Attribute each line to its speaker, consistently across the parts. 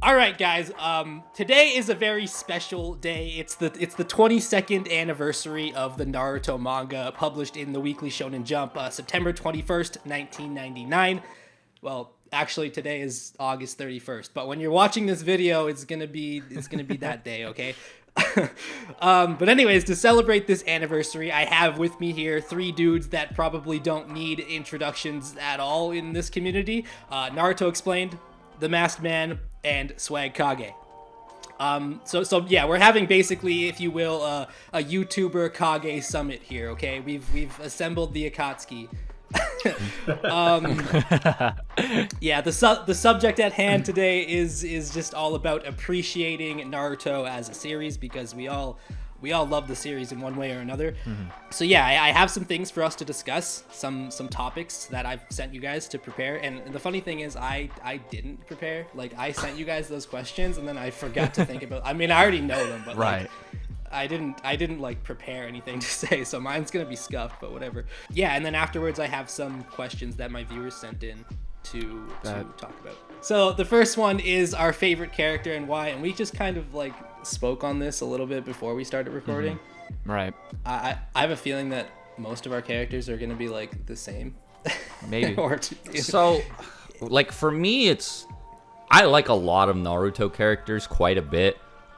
Speaker 1: All right, guys. Today is a very special day. It's the 22nd anniversary of the Naruto manga, published in the Weekly Shonen Jump, September 21st, 1999. Well, actually, today is August 31st. But when you're watching this video, it's gonna be that day. Okay. But anyways, to celebrate this anniversary, I have with me here three dudes that probably don't need introductions at all in this community. Naruto Explained, the Masked Man, and Swagkage. So yeah, we're having basically, if you will, a YouTuber Kage summit here. Okay, we've assembled the Akatsuki. Yeah, the subject at hand today is just all about appreciating Naruto as a series, because we all love the series in one way or another. So yeah, I have some things for us to discuss, some topics that I've sent you guys to prepare. And the funny thing is, I didn't prepare. Like, I sent you guys those questions and then I forgot to think about. I mean, I already know them, but
Speaker 2: right.
Speaker 1: Like, I didn't like prepare anything to say, so mine's gonna be scuffed, but whatever. Yeah, and then afterwards I have some questions that my viewers sent in to talk about. So the first one is our favorite character and why, and we just kind of like spoke on this a little bit before we started recording.
Speaker 2: Right.
Speaker 1: I have a feeling that most of our characters are gonna be like the same.
Speaker 2: Maybe.
Speaker 3: So, like, for me, I like a lot of Naruto characters quite a bit.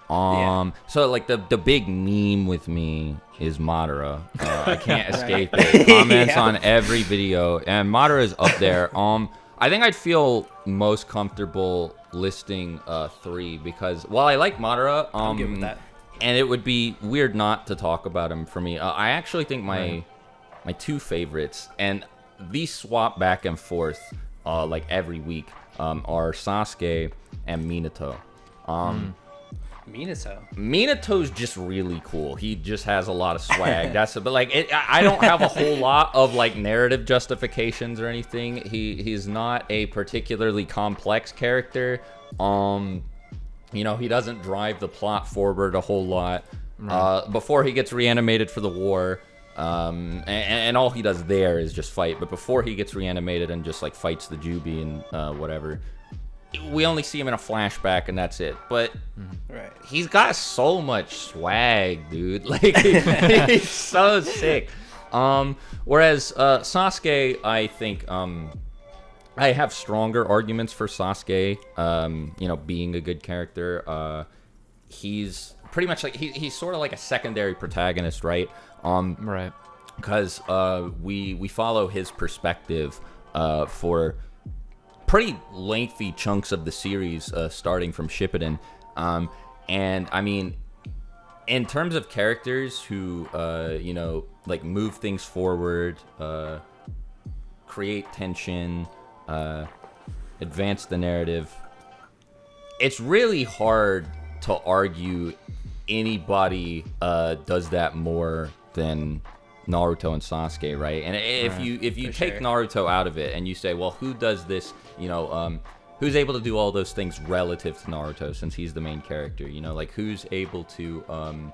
Speaker 3: So like the big meme with me is Madara. I can't escape it. Comments on every video, and Madara is up there. I think I'd feel most comfortable listing 3, because while I like Madara,
Speaker 1: I'm good with that.
Speaker 3: And it would be weird not to talk about him for me. I actually think my 2 favorites, and these swap back and forth like every week, are Sasuke and Minato. Minato's just really cool. He just has a lot of swag. But like, I don't have a whole lot of like narrative justifications or anything. He's not a particularly complex character. He doesn't drive the plot forward a whole lot. Before he gets reanimated for the war, and all he does there is just fight. But before he gets reanimated and just like fights the Jubi and whatever, we only see him in a flashback, and that's it. But he's got so much swag, dude. Like, he's so sick. Whereas Sasuke, I think I have stronger arguments for Sasuke. Being a good character. He's pretty much like he's sort of like a secondary protagonist, right?
Speaker 2: Right.
Speaker 3: Because we follow his perspective for pretty lengthy chunks of the series, starting from Shippuden. And I mean, in terms of characters who like move things forward, create tension, advance the narrative, it's really hard to argue anybody does that more than Naruto and Sasuke, right? And if you take Naruto out of it and you say, well, who does this, who's able to do all those things relative to Naruto, since he's the main character, like, who's able to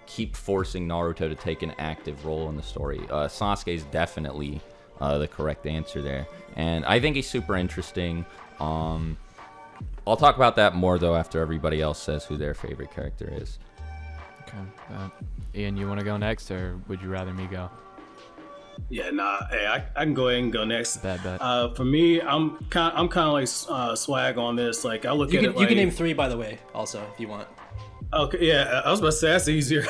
Speaker 3: keep forcing Naruto to take an active role in the story? Sasuke is definitely the correct answer there, and I think he's super interesting. I'll talk about that more though after everybody else says who their favorite character is.
Speaker 2: Okay. Ian, you want to go next, or would you rather me go?
Speaker 4: Yeah, hey, I can go ahead and go next.
Speaker 2: Bet.
Speaker 4: For me, I'm kind of like Swag on this. Like, I look at it like...
Speaker 1: You can name 3, by the way, also, if you want.
Speaker 4: Okay, yeah, I was about to say that's easier.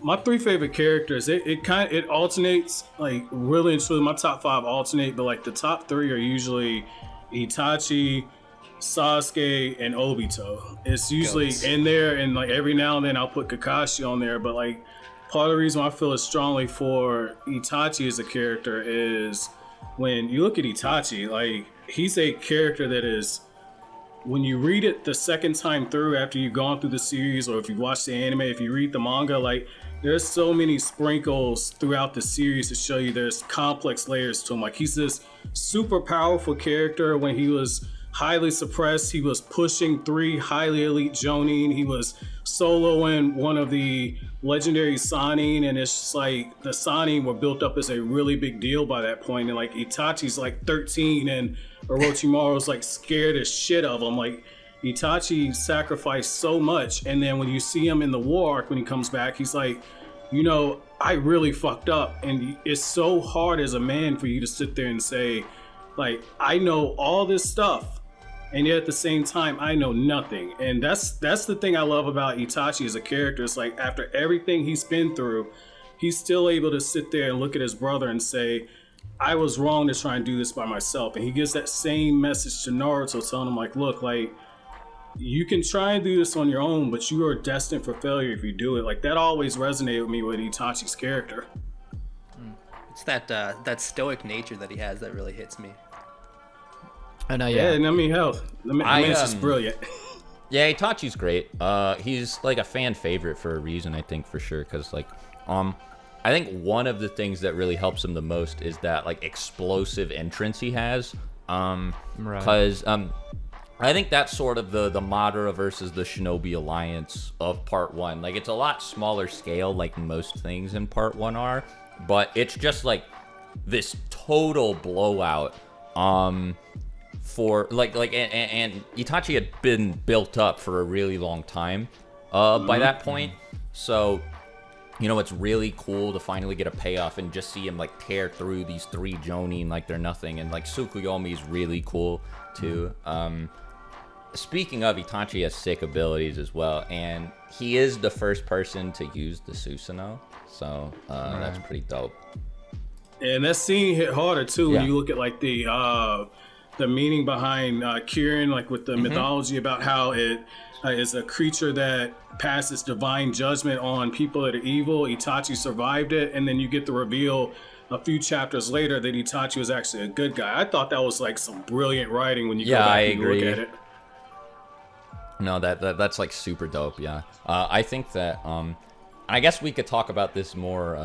Speaker 4: My 3 favorite characters, it alternates, like, really and truly. My top 5 alternate, but like the top 3 are usually Itachi, Sasuke, and Obito. It's usually in there, and like every now and then I'll put Kakashi on there, but like part of the reason why I feel as strongly for Itachi as a character is when you look at Itachi, like, he's a character that is, when you read it the second time through after you've gone through the series, or if you watch the anime, if you read the manga, like, there's so many sprinkles throughout the series to show you there's complex layers to him. Like, he's this super powerful character when he was highly suppressed. He was pushing 3 highly elite Jonin. He was soloing one of the legendary Sanin, and it's just like the Sanin were built up as a really big deal by that point. And like Itachi's like 13, and Orochimaru's like scared as shit of him. Like Itachi sacrificed so much, and then when you see him in the war arc when he comes back, he's like, you know, I really fucked up. And it's so hard as a man for you to sit there and say, like, I know all this stuff, and yet at the same time I know nothing. And that's the thing I love about Itachi as a character. It's like after everything he's been through, he's still able to sit there and look at his brother and say, I was wrong to try and do this by myself. And he gives that same message to Naruto, telling him like, look, like, you can try and do this on your own, but you are destined for failure if you do it. Like, that always resonated with me with Itachi's character.
Speaker 1: It's that stoic nature that he has that really hits me.
Speaker 2: I know,
Speaker 4: Yeah, and I mean, hell, I mean, it's just brilliant.
Speaker 3: Yeah, Itachi's great. He's like a fan favorite for a reason, I think, for sure. Because like, I think one of the things that really helps him the most is that like explosive entrance he has. Because I think that's sort of the Madara versus the Shinobi alliance of part 1. Like, it's a lot smaller scale, like most things in part 1 are, but it's just like this total blowout. For like and Itachi had been built up for a really long time by that point. So, you know, it's really cool to finally get a payoff and just see him like tear through these 3 Jonin like they're nothing. And like Tsukuyomi is really cool too. Speaking of, Itachi has sick abilities as well, and he is the first person to use the Susanoo, so that's pretty dope.
Speaker 4: And that scene hit harder too when you look at like the meaning behind Kirin, like with the mythology about how it is a creature that passes divine judgment on people that are evil. Itachi survived it, and then you get the reveal a few chapters later that Itachi was actually a good guy. I thought that was like some brilliant writing when you go back and look at it.
Speaker 3: No, that's like super dope. Yeah, I think that I guess we could talk about this more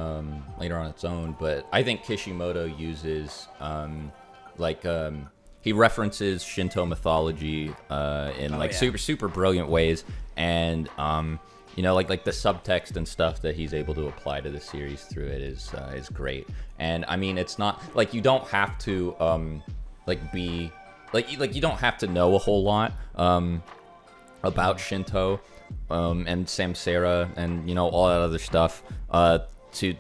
Speaker 3: later on its own, but I think Kishimoto uses he references Shinto mythology in super brilliant ways, and you know, like the subtext and stuff that he's able to apply to the series through it is great. And I mean, it's not like you don't have to you don't have to know a whole lot about Shinto and Samsara and, you know, all that other stuff to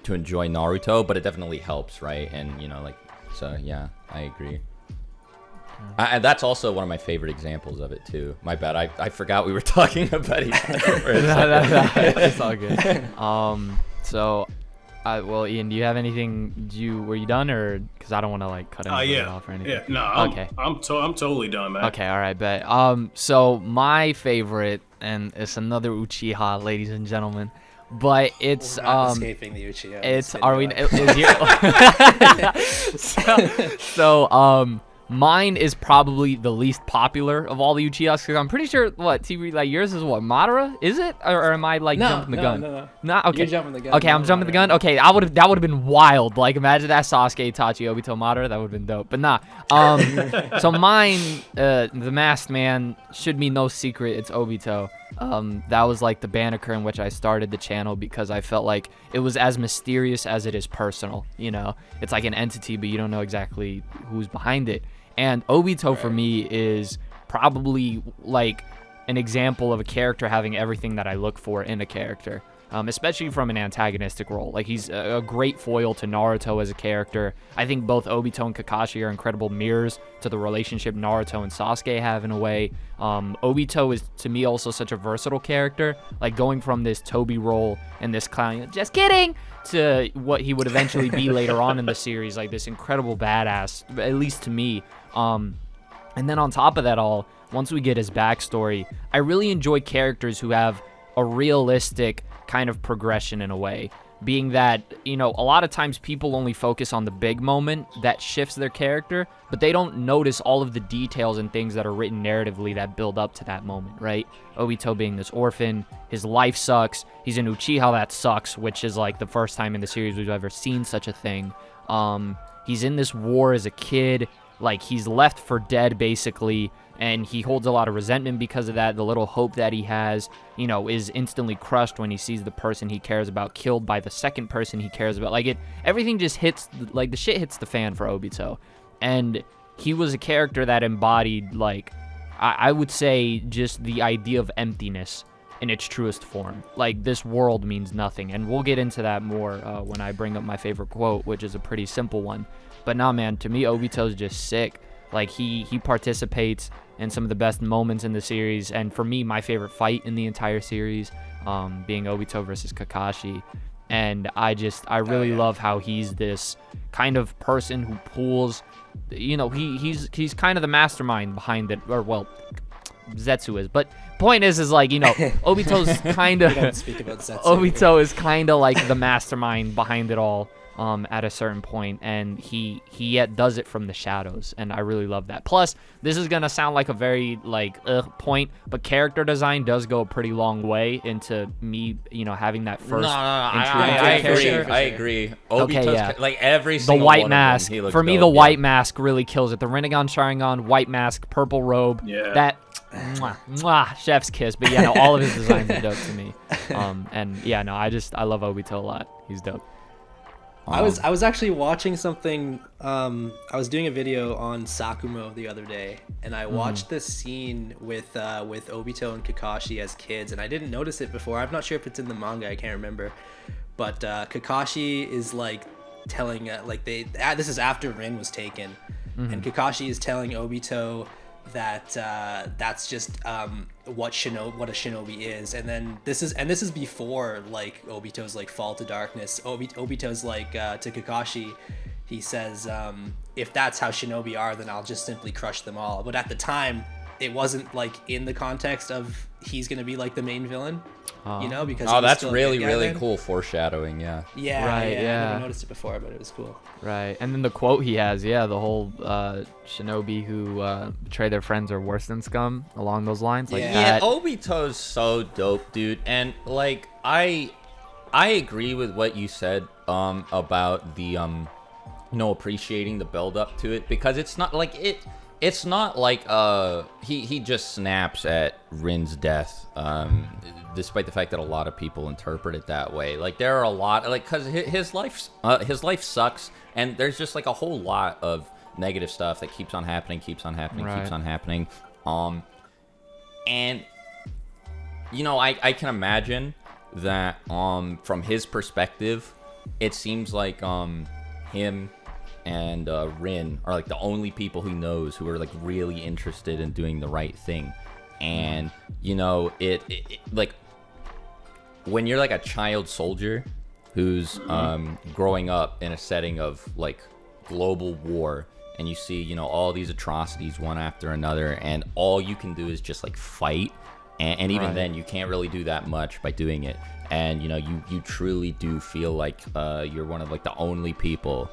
Speaker 3: enjoy Naruto, but it definitely helps, right? And, you know, like, so yeah, I agree. And that's also one of my favorite examples of it too. My bad, I forgot we were talking about it.
Speaker 2: It's all good. So well, Ian, do you have anything? Were you done, or because I don't want to like cut anything off or anything?
Speaker 4: Yeah, no, I'm totally done, man.
Speaker 2: Okay, all right, bet. So my favorite, and it's another Uchiha, ladies and gentlemen, but it's
Speaker 1: We're not escaping the Uchiha.
Speaker 2: It's mine is probably the least popular of all the Uchihas, because I'm pretty sure TeeBry, like yours is what, Madara? Is it, or am I like jumping the gun?
Speaker 1: No.
Speaker 2: Not okay.
Speaker 1: You're jumping the gun.
Speaker 2: Okay, I'm jumping the gun. Okay, that would have been wild. Like, imagine that Sasuke, Itachi, Obito, Madara. That would have been dope. But nah. So mine, the Masked Man, should be no secret. It's Obito. That was like the banneker in which I started the channel, because I felt like it was as mysterious as it is personal. You know, it's like an entity, but you don't know exactly who's behind it. And Obito for me is probably like an example of a character having everything that I look for in a character, especially from an antagonistic role. Like, he's a great foil to Naruto as a character. I think both Obito and Kakashi are incredible mirrors to the relationship Naruto and Sasuke have in a way. Obito is, to me, also such a versatile character, like going from this Toby role and this clown, just kidding, to what he would eventually be later on in the series, like this incredible badass, at least to me. And then on top of that all, once we get his backstory, I really enjoy characters who have a realistic kind of progression in a way, being that, you know, a lot of times people only focus on the big moment that shifts their character, but they don't notice all of the details and things that are written narratively that build up to that moment, right? Obito being this orphan, his life sucks, he's an Uchiha that sucks, which is like the first time in the series we've ever seen such a thing. He's in this war as a kid, like he's left for dead basically, and he holds a lot of resentment because of that. The little hope that he has, you know, is instantly crushed when he sees the person he cares about killed by the second person he cares about. Like everything just hits, like the shit hits the fan for Obito. And he was a character that embodied, like, I would say just the idea of emptiness in its truest form. Like, this world means nothing. And we'll get into that more when I bring up my favorite quote, which is a pretty simple one. But nah, man, to me, Obito's just sick. Like, he participates in some of the best moments in the series. And for me, my favorite fight in the entire series, being Obito versus Kakashi. And I really love how he's this kind of person who pulls, you know, he's kind of the mastermind behind it, or well, Zetsu is. But point is like, you know, Obito's kind of Obito is kind of like the mastermind behind it all. At a certain point, and he yet does it from the shadows, and I really love that. Plus, this is gonna sound like a very point, but character design does go a pretty long way into me, you know, having that first.
Speaker 3: I agree. Obito's,
Speaker 2: okay, yeah.
Speaker 3: Like every single
Speaker 2: the white
Speaker 3: one
Speaker 2: mask
Speaker 3: of them,
Speaker 2: for me,
Speaker 3: dope,
Speaker 2: the white mask really kills it. The Rinnegan Sharingan, white mask, purple robe.
Speaker 4: Yeah.
Speaker 2: That. Mwah, chef's kiss. But yeah, no, all of his designs are dope to me. And yeah, no, I love Obito a lot. He's dope.
Speaker 1: I was actually watching something. I was doing a video on Sakumo the other day, and I watched this scene with Obito and Kakashi as kids, and I didn't notice it before. I'm not sure if it's in the manga. I can't remember, but Kakashi is like telling this is after Rin was taken, and Kakashi is telling Obito that that's just what a shinobi is, and then this is before like Obito's like fall to darkness. Obito's like to Kakashi, he says, if that's how shinobi are, then I'll just simply crush them all. But at the time, it wasn't like in the context of he's gonna be like the main villain, you know, because
Speaker 3: that's really cool foreshadowing. Yeah,
Speaker 1: right,
Speaker 2: yeah.
Speaker 1: I never noticed it before, but it was cool.
Speaker 2: Right, and then the quote he has, the whole shinobi who betray their friends are worse than scum, along those lines, like that.
Speaker 3: Yeah, Obito's so dope, dude, and like I agree with what you said about the appreciating the build up to it, because it's not like It's not like he just snaps at Rin's death, despite the fact that a lot of people interpret it that way. Like there are a lot, like, because his life sucks, and there's just like a whole lot of negative stuff that keeps on happening. And you know, I can imagine that from his perspective, it seems like him and Rin are like the only people he knows who are like really interested in doing the right thing. And you know, it like when you're like a child soldier who's growing up in a setting of like global war, and you see, you know, all these atrocities one after another, and all you can do is just like fight, and even then you can't really do that much by doing it. And you know, you truly do feel like you're one of like the only people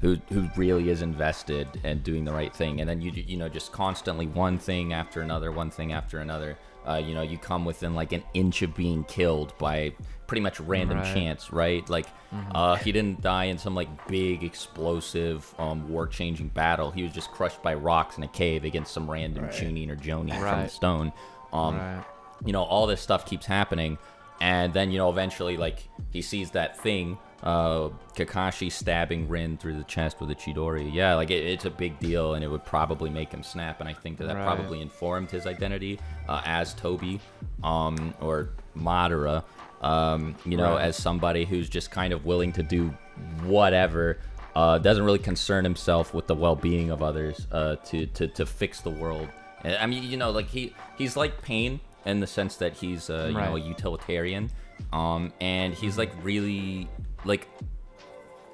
Speaker 3: who really is invested in doing the right thing. And then you know, just constantly one thing after another, you know, you come within like an inch of being killed by pretty much random chance, right? Like he didn't die in some like big explosive war-changing battle. He was just crushed by rocks in a cave against some random Chunin or Jonin from the stone. You know, all this stuff keeps happening, and then, you know, eventually, like, he sees that thing, Kakashi stabbing Rin through the chest with a Chidori. Yeah, like, it's a big deal, and it would probably make him snap, and I think that probably informed his identity as Toby, or Madara, you know, as somebody who's just kind of willing to do whatever, doesn't really concern himself with the well-being of others, to fix the world. I mean, you know, like, he's like Pain, in the sense that he's you know, a utilitarian, and he's like really, like,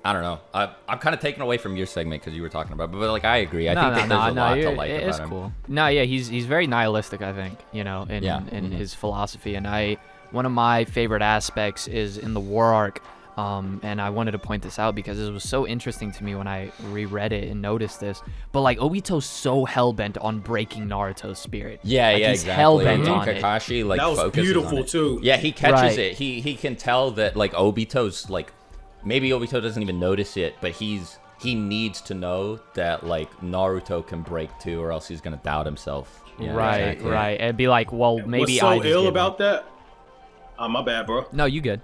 Speaker 3: I don't know, I'm kind of taken away from your segment because you were talking about, but like, I agree. I think there's a lot to like about him. Cool.
Speaker 2: No, yeah, he's very nihilistic, I think, you know, in his philosophy. And one of my favorite aspects is in the war arc, and I wanted to point this out because it was so interesting to me when I reread it and noticed this. But like, Obito's so hell-bent on breaking Naruto's spirit.
Speaker 3: Yeah,
Speaker 2: like,
Speaker 3: yeah,
Speaker 2: he's
Speaker 3: exactly.
Speaker 2: hell-bent on
Speaker 3: Kakashi, like,
Speaker 4: that was
Speaker 3: focuses
Speaker 4: beautiful
Speaker 3: on it.
Speaker 4: too.
Speaker 3: Yeah, he catches it. He can tell that, like, Obito's like, maybe Obito doesn't even notice it, but he's he needs to know that like Naruto can break too, or else he's gonna doubt himself. Yeah,
Speaker 2: right,
Speaker 3: exactly.
Speaker 2: right, and be like, well, maybe
Speaker 4: What's so
Speaker 2: I just
Speaker 4: ill
Speaker 2: give
Speaker 4: about
Speaker 2: up.
Speaker 4: that? My bad, bro.
Speaker 2: No, you good.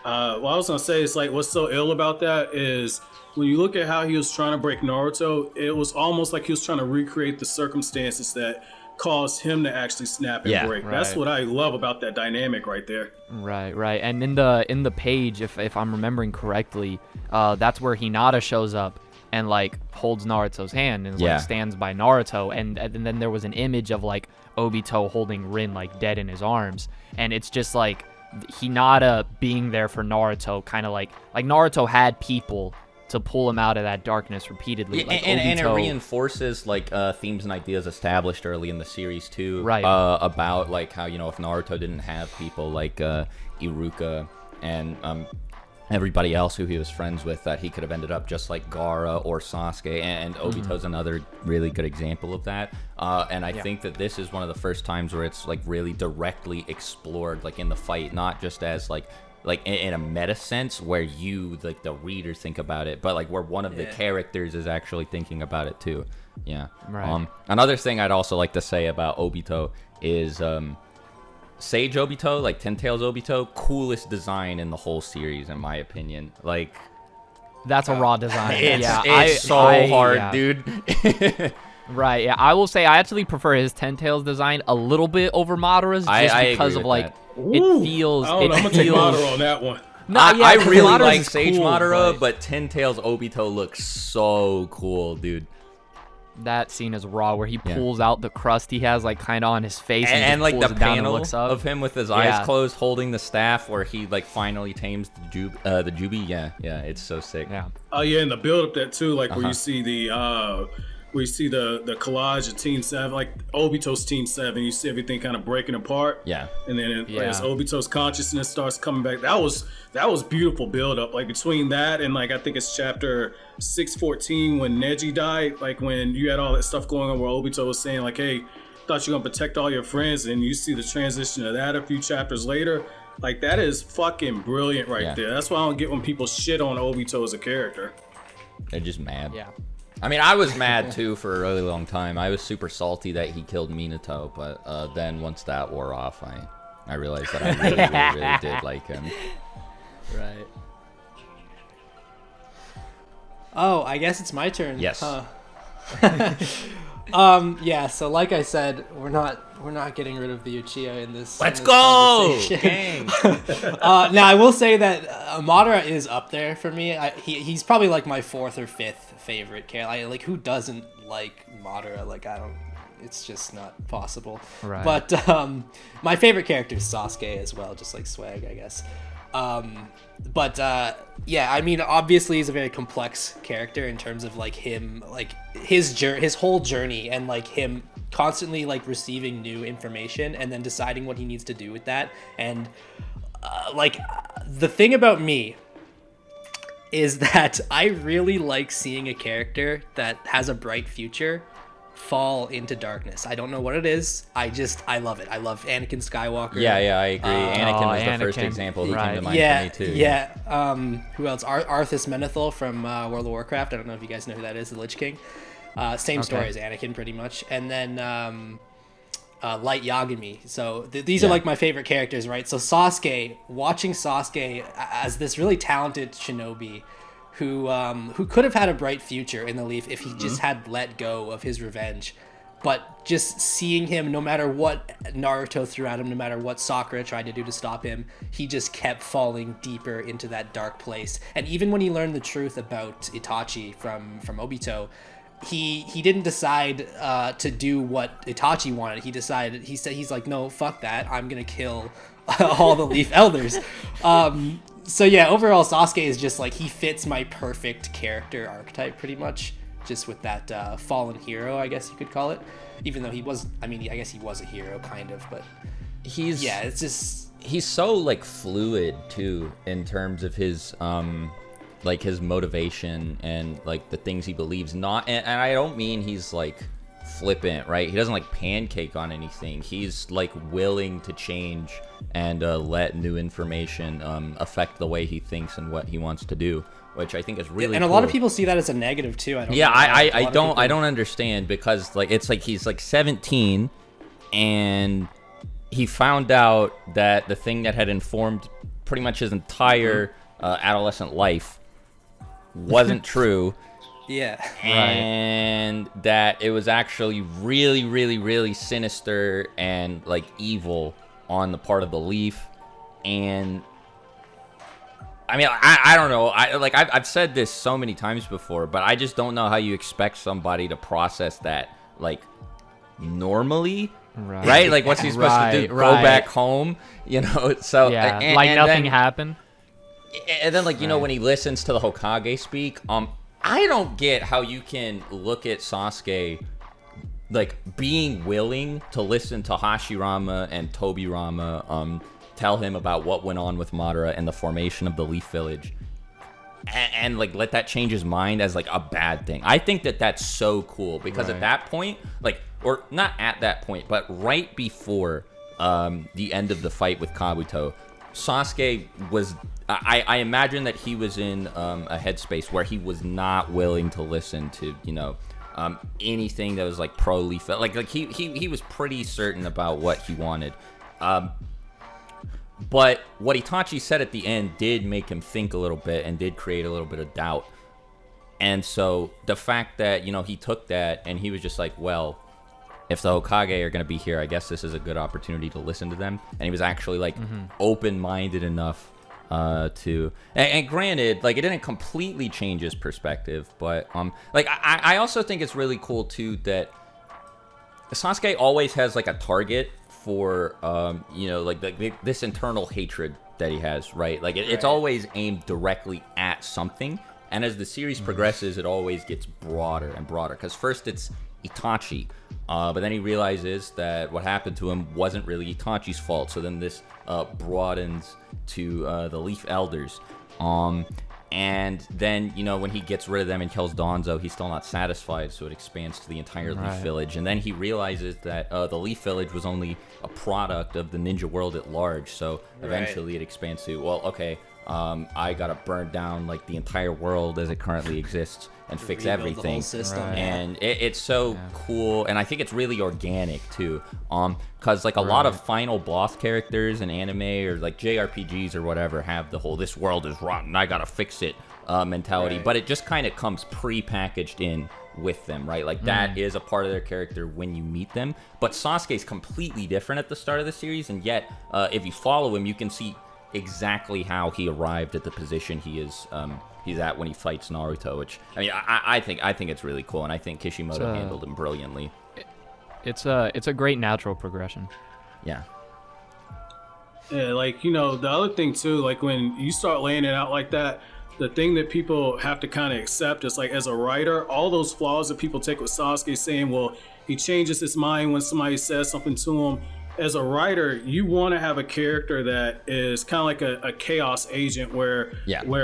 Speaker 4: Well, I was gonna say, it's like, what's so ill about that is when you look at how he was trying to break Naruto, it was almost like he was trying to recreate the circumstances that caused him to actually snap and break. That's
Speaker 2: right.
Speaker 4: what I love about that dynamic right there.
Speaker 2: Right, right. And in the page, if I'm remembering correctly, that's where Hinata shows up and like holds Naruto's hand and like stands by Naruto, and then there was an image of like Obito holding Rin like dead in his arms, and it's just like Hinata being there for Naruto, kind of like Naruto had people to pull him out of that darkness repeatedly.
Speaker 3: Yeah,
Speaker 2: like
Speaker 3: and it
Speaker 2: Obito-
Speaker 3: reinforces like themes and ideas established early in the series too,
Speaker 2: Right.
Speaker 3: About like how, you know, if Naruto didn't have people like Iruka and everybody else who he was friends with, that he could have ended up just like Gaara or Sasuke, and Obito's another really good example of that. And I think that this is one of the first times where it's like really directly explored, like in the fight, not just as like in a meta sense where you, like the reader, think about it, but like where one of the characters is actually thinking about it too. Yeah.
Speaker 2: Right.
Speaker 3: Another thing I'd also like to say about Obito is Sage Obito, like Ten Tails Obito, coolest design in the whole series in my opinion. Like,
Speaker 2: that's a raw design.
Speaker 3: it's so hard, dude.
Speaker 2: Right, yeah. I will say I actually prefer his Ten Tails design a little bit over Madara's, just
Speaker 3: I
Speaker 2: because
Speaker 3: agree
Speaker 2: of
Speaker 3: with
Speaker 2: like
Speaker 3: that.
Speaker 2: it feels.
Speaker 4: I don't know. I'm gonna take Madara on that one.
Speaker 2: No,
Speaker 3: I really
Speaker 2: 'cause Madara's
Speaker 3: like
Speaker 2: is
Speaker 3: Sage
Speaker 2: cool,
Speaker 3: Madara, but Ten Tails Obito looks so cool, dude.
Speaker 2: that scene is raw where he pulls out the crust he has like kind of on his face
Speaker 3: And
Speaker 2: just
Speaker 3: like
Speaker 2: pulls
Speaker 3: the
Speaker 2: it down and
Speaker 3: panel
Speaker 2: looks up.
Speaker 3: of him with his eyes closed holding the staff where he like finally tames the Jubi. Yeah, it's so sick.
Speaker 2: Yeah.
Speaker 4: Oh yeah, and the build up that too, like where you see the collage of Team 7, like Obito's Team 7, you see everything kind of breaking apart.
Speaker 3: Yeah.
Speaker 4: And then as Obito's consciousness starts coming back, that was beautiful build up. Like between that and like I think it's chapter 614 when Neji died, like when you had all that stuff going on where Obito was saying like, hey, thought you're gonna protect all your friends, and you see the transition of that a few chapters later. Like that is fucking brilliant right there. That's why I don't get when people shit on Obito as a character.
Speaker 3: They're just mad.
Speaker 2: Yeah.
Speaker 3: I mean, I was mad too for a really long time. I was super salty that he killed Minato, but then once that wore off, I realized that I really did like him.
Speaker 2: Right.
Speaker 1: Oh, I guess it's my turn.
Speaker 3: Yes.
Speaker 1: Huh. Yeah, so like I said, we're not getting rid of the Uchiha in this.
Speaker 3: Let's
Speaker 1: in this
Speaker 3: go,
Speaker 1: conversation.
Speaker 3: gang!
Speaker 1: Now I will say that Madara is up there for me. He's probably like my 4th or 5th favorite character. Like who doesn't like Madara? Like I don't. It's just not possible.
Speaker 2: Right.
Speaker 1: But my favorite character is Sasuke as well, just like Swag, I guess. Yeah, I mean, obviously he's a very complex character in terms of like him, like his whole journey, and like him constantly like receiving new information and then deciding what he needs to do with that. And like the thing about me is that I really like seeing a character that has a bright future fall into darkness. I don't know what it is. I love it. I love Anakin Skywalker.
Speaker 3: Yeah, I agree. Anakin was the first
Speaker 2: Anakin.
Speaker 3: example that came to mind
Speaker 1: Yeah,
Speaker 3: for me too.
Speaker 1: yeah. Who else? Arthas Menethil from World of Warcraft. I don't know if you guys know who that is, the Lich King. Same story as Anakin, pretty much. And then Light Yagami. So these are like my favorite characters, right? So Sasuke, watching Sasuke as this really talented shinobi who could have had a bright future in the Leaf if he just had let go of his revenge. But just seeing him, no matter what Naruto threw at him, no matter what Sakura tried to do to stop him, he just kept falling deeper into that dark place. And even when he learned the truth about Itachi from Obito, he didn't decide to do what Itachi wanted. He's like, no, fuck that. I'm gonna kill all the Leaf Elders. So yeah, overall Sasuke is just like, he fits my perfect character archetype pretty much, just with that fallen hero, I guess you could call it. Even though I guess he was a hero kind of, but it's just,
Speaker 3: he's so like fluid too in terms of his like his motivation and like the things he believes. Not, and I don't mean he's like flippant, right? He doesn't like pancake on anything. He's like willing to change and let new information affect the way he thinks and what he wants to do. which I think is really
Speaker 1: and a
Speaker 3: cool.
Speaker 1: lot of people see that as a negative too. I don't
Speaker 3: Yeah,
Speaker 1: know.
Speaker 3: I don't understand, because like it's like he's like 17 and he found out that the thing that had informed pretty much his entire adolescent life wasn't true.
Speaker 1: Yeah.
Speaker 3: And that it was actually really, really, really sinister and like evil on the part of the Leaf. And I mean, I don't know. I've said this so many times before, but I just don't know how you expect somebody to process that like normally. Right? Like, what's he supposed to do? Go back home? You know? So
Speaker 2: yeah,
Speaker 3: and,
Speaker 2: like
Speaker 3: and
Speaker 2: nothing
Speaker 3: then,
Speaker 2: happened.
Speaker 3: And then, like, you know, when he listens to the Hokage speak, I don't get how you can look at Sasuke, like, being willing to listen to Hashirama and Tobirama tell him about what went on with Madara and the formation of the Leaf Village, and like, let that change his mind as, like, a bad thing. I think that that's so cool, because at that point, like, or not at that point, but right before the end of the fight with Kabuto, Sasuke was... I imagine that he was in a headspace where he was not willing to listen to, you know, anything that was like pro Leaf. Like he was pretty certain about what he wanted. But what Itachi said at the end did make him think a little bit and did create a little bit of doubt. And so the fact that, you know, he took that and he was just like, well, if the Hokage are going to be here, I guess this is a good opportunity to listen to them. And he was actually like open-minded enough to, and granted, like, it didn't completely change his perspective, but like I also think it's really cool too that Sasuke always has like a target for you know, like this internal hatred that he has, right? Like it's always aimed directly at something, and as the series progresses, it always gets broader and broader, because first it's Itachi, but then he realizes that what happened to him wasn't really Itachi's fault, so then this broadens to the Leaf Elders, and then, you know, when he gets rid of them and kills Danzo, he's still not satisfied, so it expands to the entire Leaf Village, and then he realizes that the Leaf Village was only a product of the ninja world at large, so eventually it expands to, well, okay, I gotta burn down like the entire world as it currently exists and fix everything.
Speaker 1: The whole system.
Speaker 3: And it's so cool, and I think it's really organic too, because like a lot of final boss characters in anime or like JRPGs or whatever have the whole "this world is rotten, I gotta fix it" mentality, but it just kind of comes pre-packaged in with them, right? Like that is a part of their character when you meet them. But Sasuke's completely different at the start of the series, and yet if you follow him, you can see exactly how he arrived at the position he is. He's at when he fights Naruto, which I mean, I think it's really cool, and I think Kishimoto handled him brilliantly.
Speaker 2: It's a great natural progression.
Speaker 3: Yeah.
Speaker 4: Yeah, like, you know, the other thing too, like when you start laying it out like that, the thing that people have to kind of accept is, like, as a writer, all those flaws that people take with Sasuke, saying, well, he changes his mind when somebody says something to him. As a writer, you want to have a character that is kind of like a chaos agent where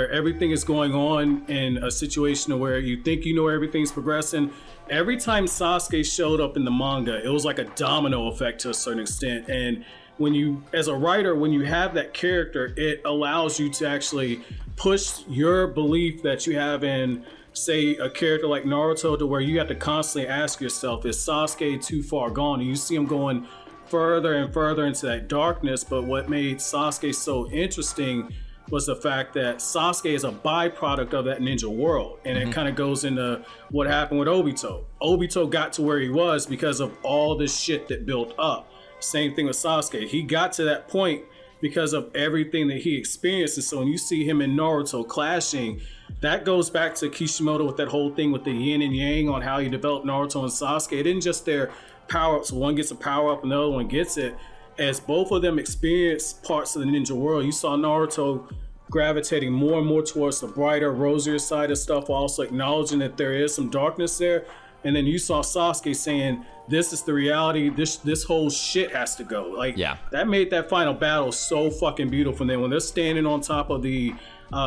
Speaker 4: everything is going on in a situation where you think you know everything's progressing. Every time Sasuke showed up in the manga, it was like a domino effect to a certain extent. And when you, as a writer, when you have that character, it allows you to actually push your belief that you have in, say, a character like Naruto, to where you have to constantly ask yourself, is Sasuke too far gone? And you see him going further and further into that darkness. But what made Sasuke so interesting was the fact that Sasuke is a byproduct of that ninja world, and it kind of goes into what happened with Obito. Obito got to where he was because of all this shit that built up. Same thing with Sasuke. He got to that point because of everything that he experienced. And so when you see him and Naruto clashing, that goes back to Kishimoto with that whole thing with the yin and yang on how he developed Naruto and Sasuke. It isn't just their power-ups. One gets a power-up and the other one gets it. As both of them experienced parts of the ninja world, you saw Naruto gravitating more and more towards the brighter, rosier side of stuff, also acknowledging that there is some darkness there. And then you saw Sasuke saying, this is the reality, this whole shit has to go. Like, that made that final battle so fucking beautiful. And then when they're standing on top of the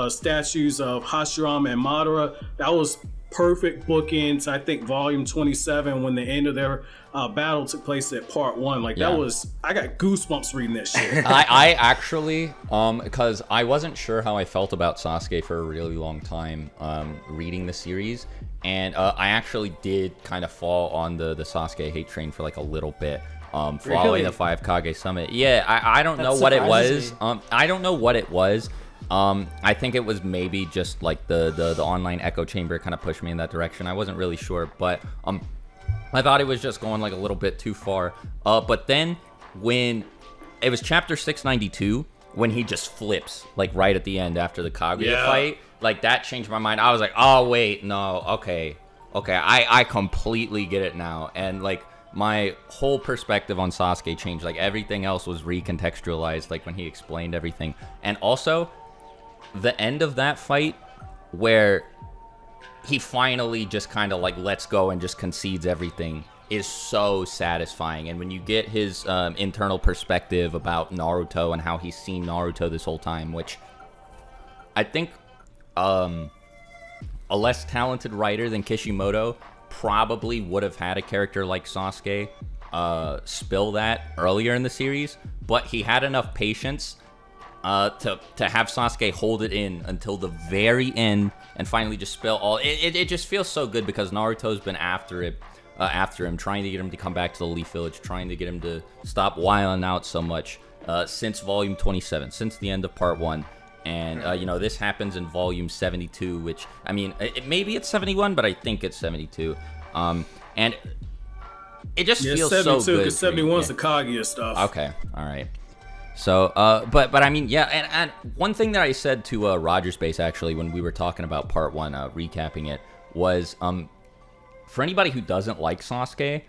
Speaker 4: statues of Hashirama and Madara, that was perfect bookends. I think volume 27, when the end of their battle took place at part 1. Like
Speaker 3: Yeah.
Speaker 4: that was, I got goosebumps reading that shit.
Speaker 3: I actually, because I wasn't sure how I felt about Sasuke for a really long time, reading the series, and I actually did kind of fall on the Sasuke hate train for like a little bit, following
Speaker 1: Really?
Speaker 3: the 5 Kage summit. Yeah, I don't know
Speaker 1: That
Speaker 3: what it was.
Speaker 1: surprises
Speaker 3: I don't know what it was. I think it was maybe just like the online echo chamber kind of pushed me in that direction. I wasn't really sure, but I thought it was just going like a little bit too far. But then when it was chapter 692, when he just flips like right at the end after the Kaguya fight, like that changed my mind. I was like, oh wait, no, okay, I completely get it now, and like my whole perspective on Sasuke changed. Like everything else was recontextualized, like when he explained everything, and also the end of that fight where he finally just kind of like lets go and just concedes everything is so satisfying. And when you get his internal perspective about Naruto and how he's seen Naruto this whole time, which I think a less talented writer than Kishimoto probably would have had a character like Sasuke spill that earlier in the series, but he had enough patience to have Sasuke hold it in until the very end and finally just spill all. It just feels so good because Naruto's been after him, trying to get him to come back to the Leaf Village, trying to get him to stop wilding out so much since volume 27, since the end of part 1. And you know, this happens in volume 72, which I mean, maybe it's 71, but I think it's 72. And it just feels so good.
Speaker 4: Because 71 is the Kaguya stuff.
Speaker 3: Okay, all right. So, but I mean, yeah, and one thing that I said to Roger's Base actually when we were talking about part 1, recapping it, was for anybody who doesn't like Sasuke,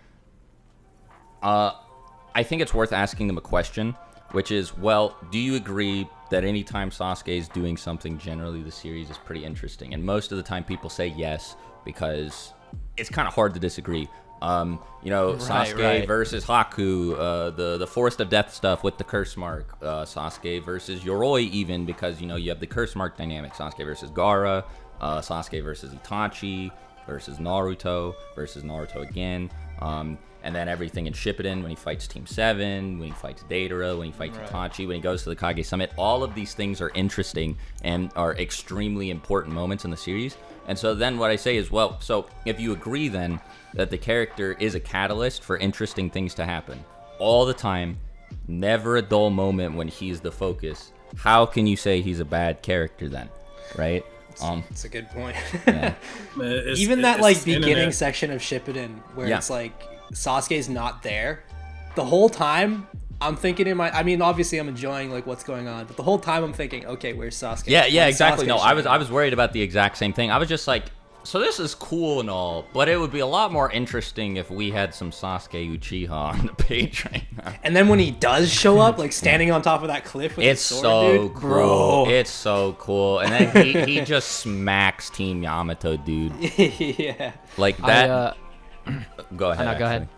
Speaker 3: I think it's worth asking them a question, which is, well, do you agree that anytime Sasuke is doing something, generally the series is pretty interesting? And most of the time people say yes, because it's kind of hard to disagree. You know, Sasuke versus Haku, the Forest of Death stuff with the curse mark, Sasuke versus Yoroi even, because, you know, you have the curse mark dynamic, Sasuke versus Gaara, Sasuke versus Itachi, versus Naruto again, and then everything in Shippuden when he fights Team 7, when he fights Deidara, when he fights Itachi, when he goes to the Kage Summit. All of these things are interesting and are extremely important moments in the series. And so then what I say is, well, so if you agree then that the character is a catalyst for interesting things to happen all the time, never a dull moment when he's the focus, how can you say he's a bad character then, right?
Speaker 1: That's a good point.
Speaker 3: Yeah.
Speaker 1: Even that like beginning section of Shippuden where it's like Sasuke's not there, the whole time I'm thinking I mean, obviously I'm enjoying like what's going on, but the whole time I'm thinking, okay, where's Sasuke?
Speaker 3: Yeah, exactly.
Speaker 1: Sasuke
Speaker 3: No, I was worried about the exact same thing. I was just like, so this is cool and all, but it would be a lot more interesting if we had some Sasuke Uchiha on the page right now.
Speaker 1: And then when he does show up, like standing on top of that cliff with his sword,
Speaker 3: so
Speaker 1: dude,
Speaker 3: cool.
Speaker 1: bro.
Speaker 3: It's so cool. And then he just smacks Team Yamato, dude.
Speaker 1: Yeah.
Speaker 3: Like that. Go ahead.
Speaker 2: No, go ahead.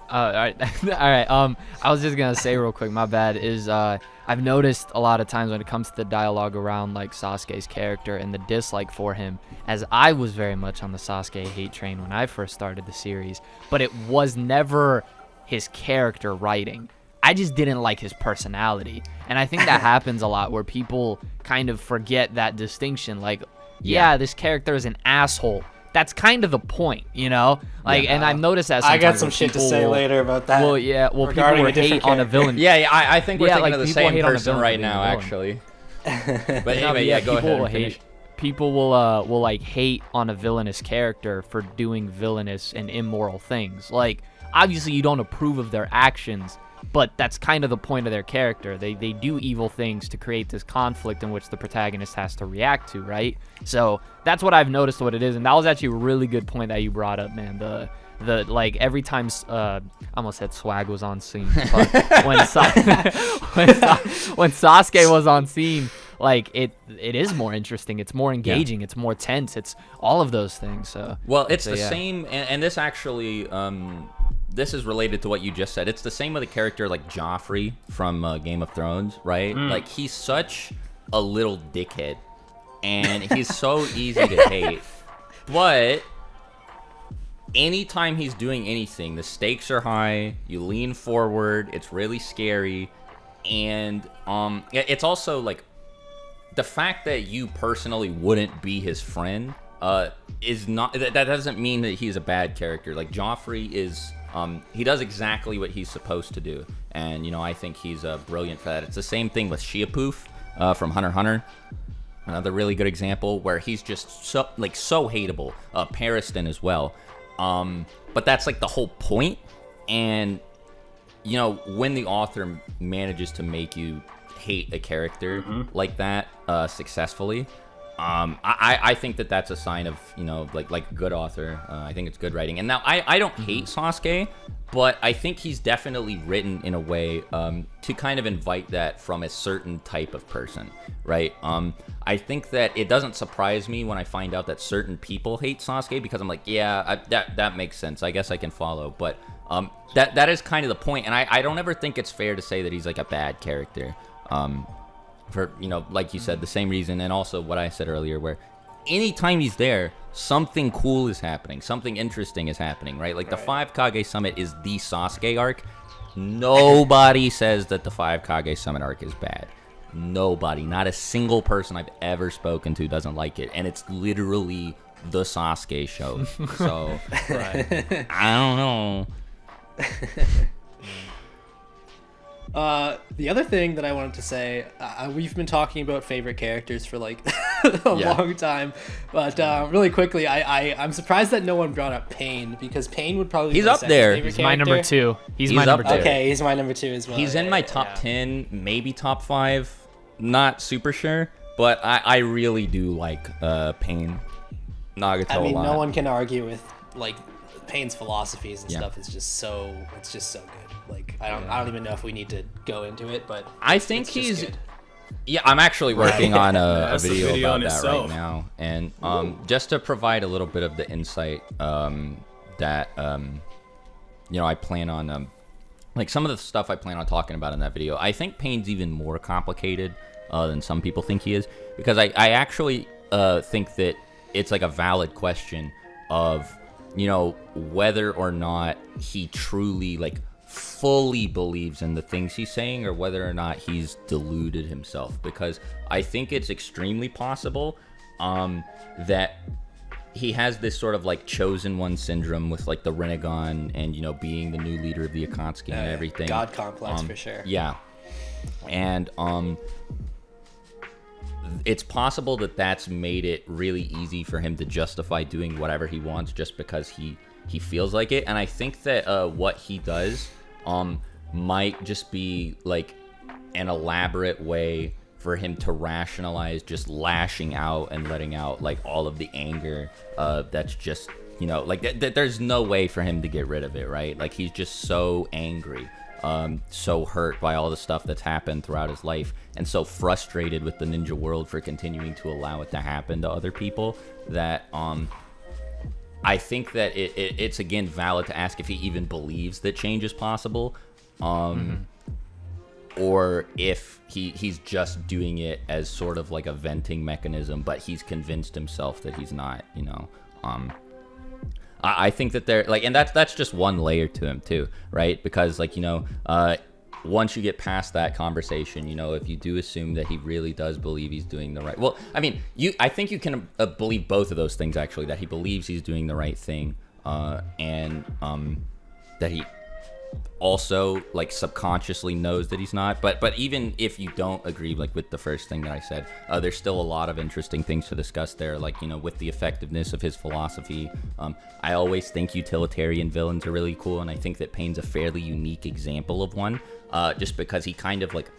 Speaker 2: All right. All right. I was just gonna say real quick, my bad, is I've noticed a lot of times when it comes to the dialogue around like Sasuke's character and the dislike for him, as I was very much on the Sasuke hate train when I first started the series, but it was never his character writing. I just didn't like his personality. And I think that happens a lot where people kind of forget that distinction. Like, yeah, this character is an asshole. That's kind of the point, you know? Like, and I've noticed that sometimes
Speaker 1: I got some shit to say later about that.
Speaker 2: Well, yeah, well, people will hate on a villain.
Speaker 3: Yeah, I think we're thinking
Speaker 2: like,
Speaker 3: of the
Speaker 2: people
Speaker 3: same
Speaker 2: hate on a
Speaker 3: person
Speaker 2: villain
Speaker 3: right
Speaker 2: being
Speaker 3: now,
Speaker 2: a villain.
Speaker 3: actually. But anyway, yeah, go
Speaker 2: people
Speaker 3: ahead.
Speaker 2: will
Speaker 3: And finish.
Speaker 2: people will like hate on a villainous character for doing villainous and immoral things. Like, obviously you don't approve of their actions, but that's kind of the point of their character. They do evil things to create this conflict in which the protagonist has to react to, right? So that's what I've noticed what it is, and that was actually a really good point that you brought up, man. The like every time I almost said Swag was on scene, but when Sasuke was on scene, like it is more interesting, it's more engaging, it's more tense, it's all of those things. So
Speaker 3: well, it's the same, and this actually this is related to what you just said. It's the same with a character like Joffrey from Game of Thrones, right? Like, he's such a little dickhead, and he's so easy to hate. But anytime he's doing anything, the stakes are high. You lean forward. It's really scary, and it's also like the fact that you personally wouldn't be his friend is not that doesn't mean that he's a bad character. Like Joffrey is. He does exactly what he's supposed to do, and I think he's brilliant for that. It's the same thing with Shiapoof from Hunter x Hunter, another really good example where he's just so hateable. Pariston as well, but that's like the whole point. And when the author manages to make you hate a character like that successfully. I think that that's a sign of like good author. I think it's good writing. And now I don't hate Sasuke, but I think he's definitely written in a way to kind of invite that from a certain type of person, right? I think that it doesn't surprise me when I find out that certain people hate Sasuke, because I'm like, yeah, that makes sense. I guess I can follow, but that is kind of the point. And I don't ever think it's fair to say that he's like a bad character. For like you said, the same reason, and also what I said earlier, where anytime he's there, something cool is happening, something interesting is happening, right? Like the 5 Kage Summit is the Sasuke arc. Nobody says that the 5 Kage Summit arc is bad. Nobody, not a single person I've ever spoken to doesn't like it, and it's literally the Sasuke show. So I don't know.
Speaker 1: The other thing that I wanted to say, we've been talking about favorite characters for like a long time, but really quickly, I'm surprised that no one brought up Pain, because Pain would probably be
Speaker 3: He's up there.
Speaker 2: He's my number 2. He's my number 2.
Speaker 1: Okay, he's my number 2 as well.
Speaker 3: He's in my top 10, maybe top 5. Not super sure, but I really do like Pain, Nagato a lot.
Speaker 1: No one can argue with like Pain's philosophies and stuff. It's just so good. Like I don't even know if we need to go into it, but
Speaker 3: I think he's good. Yeah, I'm actually working on a video about that right now, and just to provide a little bit of the insight that I plan on like some of the stuff I plan on talking about in that video. I think Pain's even more complicated than some people think he is, because I actually think that it's like a valid question of whether or not he truly like fully believes in the things he's saying, or whether or not he's deluded himself, because I think it's extremely possible that he has this sort of like chosen one syndrome with like the Rinnegan and being the new leader of the Akatsuki and everything.
Speaker 1: God complex for sure.
Speaker 3: Yeah. And it's possible that that's made it really easy for him to justify doing whatever he wants just because he feels like it. And I think that what he does might just be like an elaborate way for him to rationalize just lashing out and letting out like all of the anger that's just like there's no way for him to get rid of it, right? Like he's just so angry, so hurt by all the stuff that's happened throughout his life, and so frustrated with the ninja world for continuing to allow it to happen to other people, that I think that it's again valid to ask if he even believes that change is possible, or if he's just doing it as sort of like a venting mechanism, but he's convinced himself that he's not. I think that they're like, and that's just one layer to him too, right? Because like once you get past that conversation, if you do assume that he really does believe he's doing the right, well, I mean, I think you can believe both of those things actually, that he believes he's doing the right thing, and that he also like subconsciously knows that he's not. But even if you don't agree like with the first thing that I said, there's still a lot of interesting things to discuss there, like with the effectiveness of his philosophy. I always think utilitarian villains are really cool, and I think that Pain's a fairly unique example of one, just because he kind of like,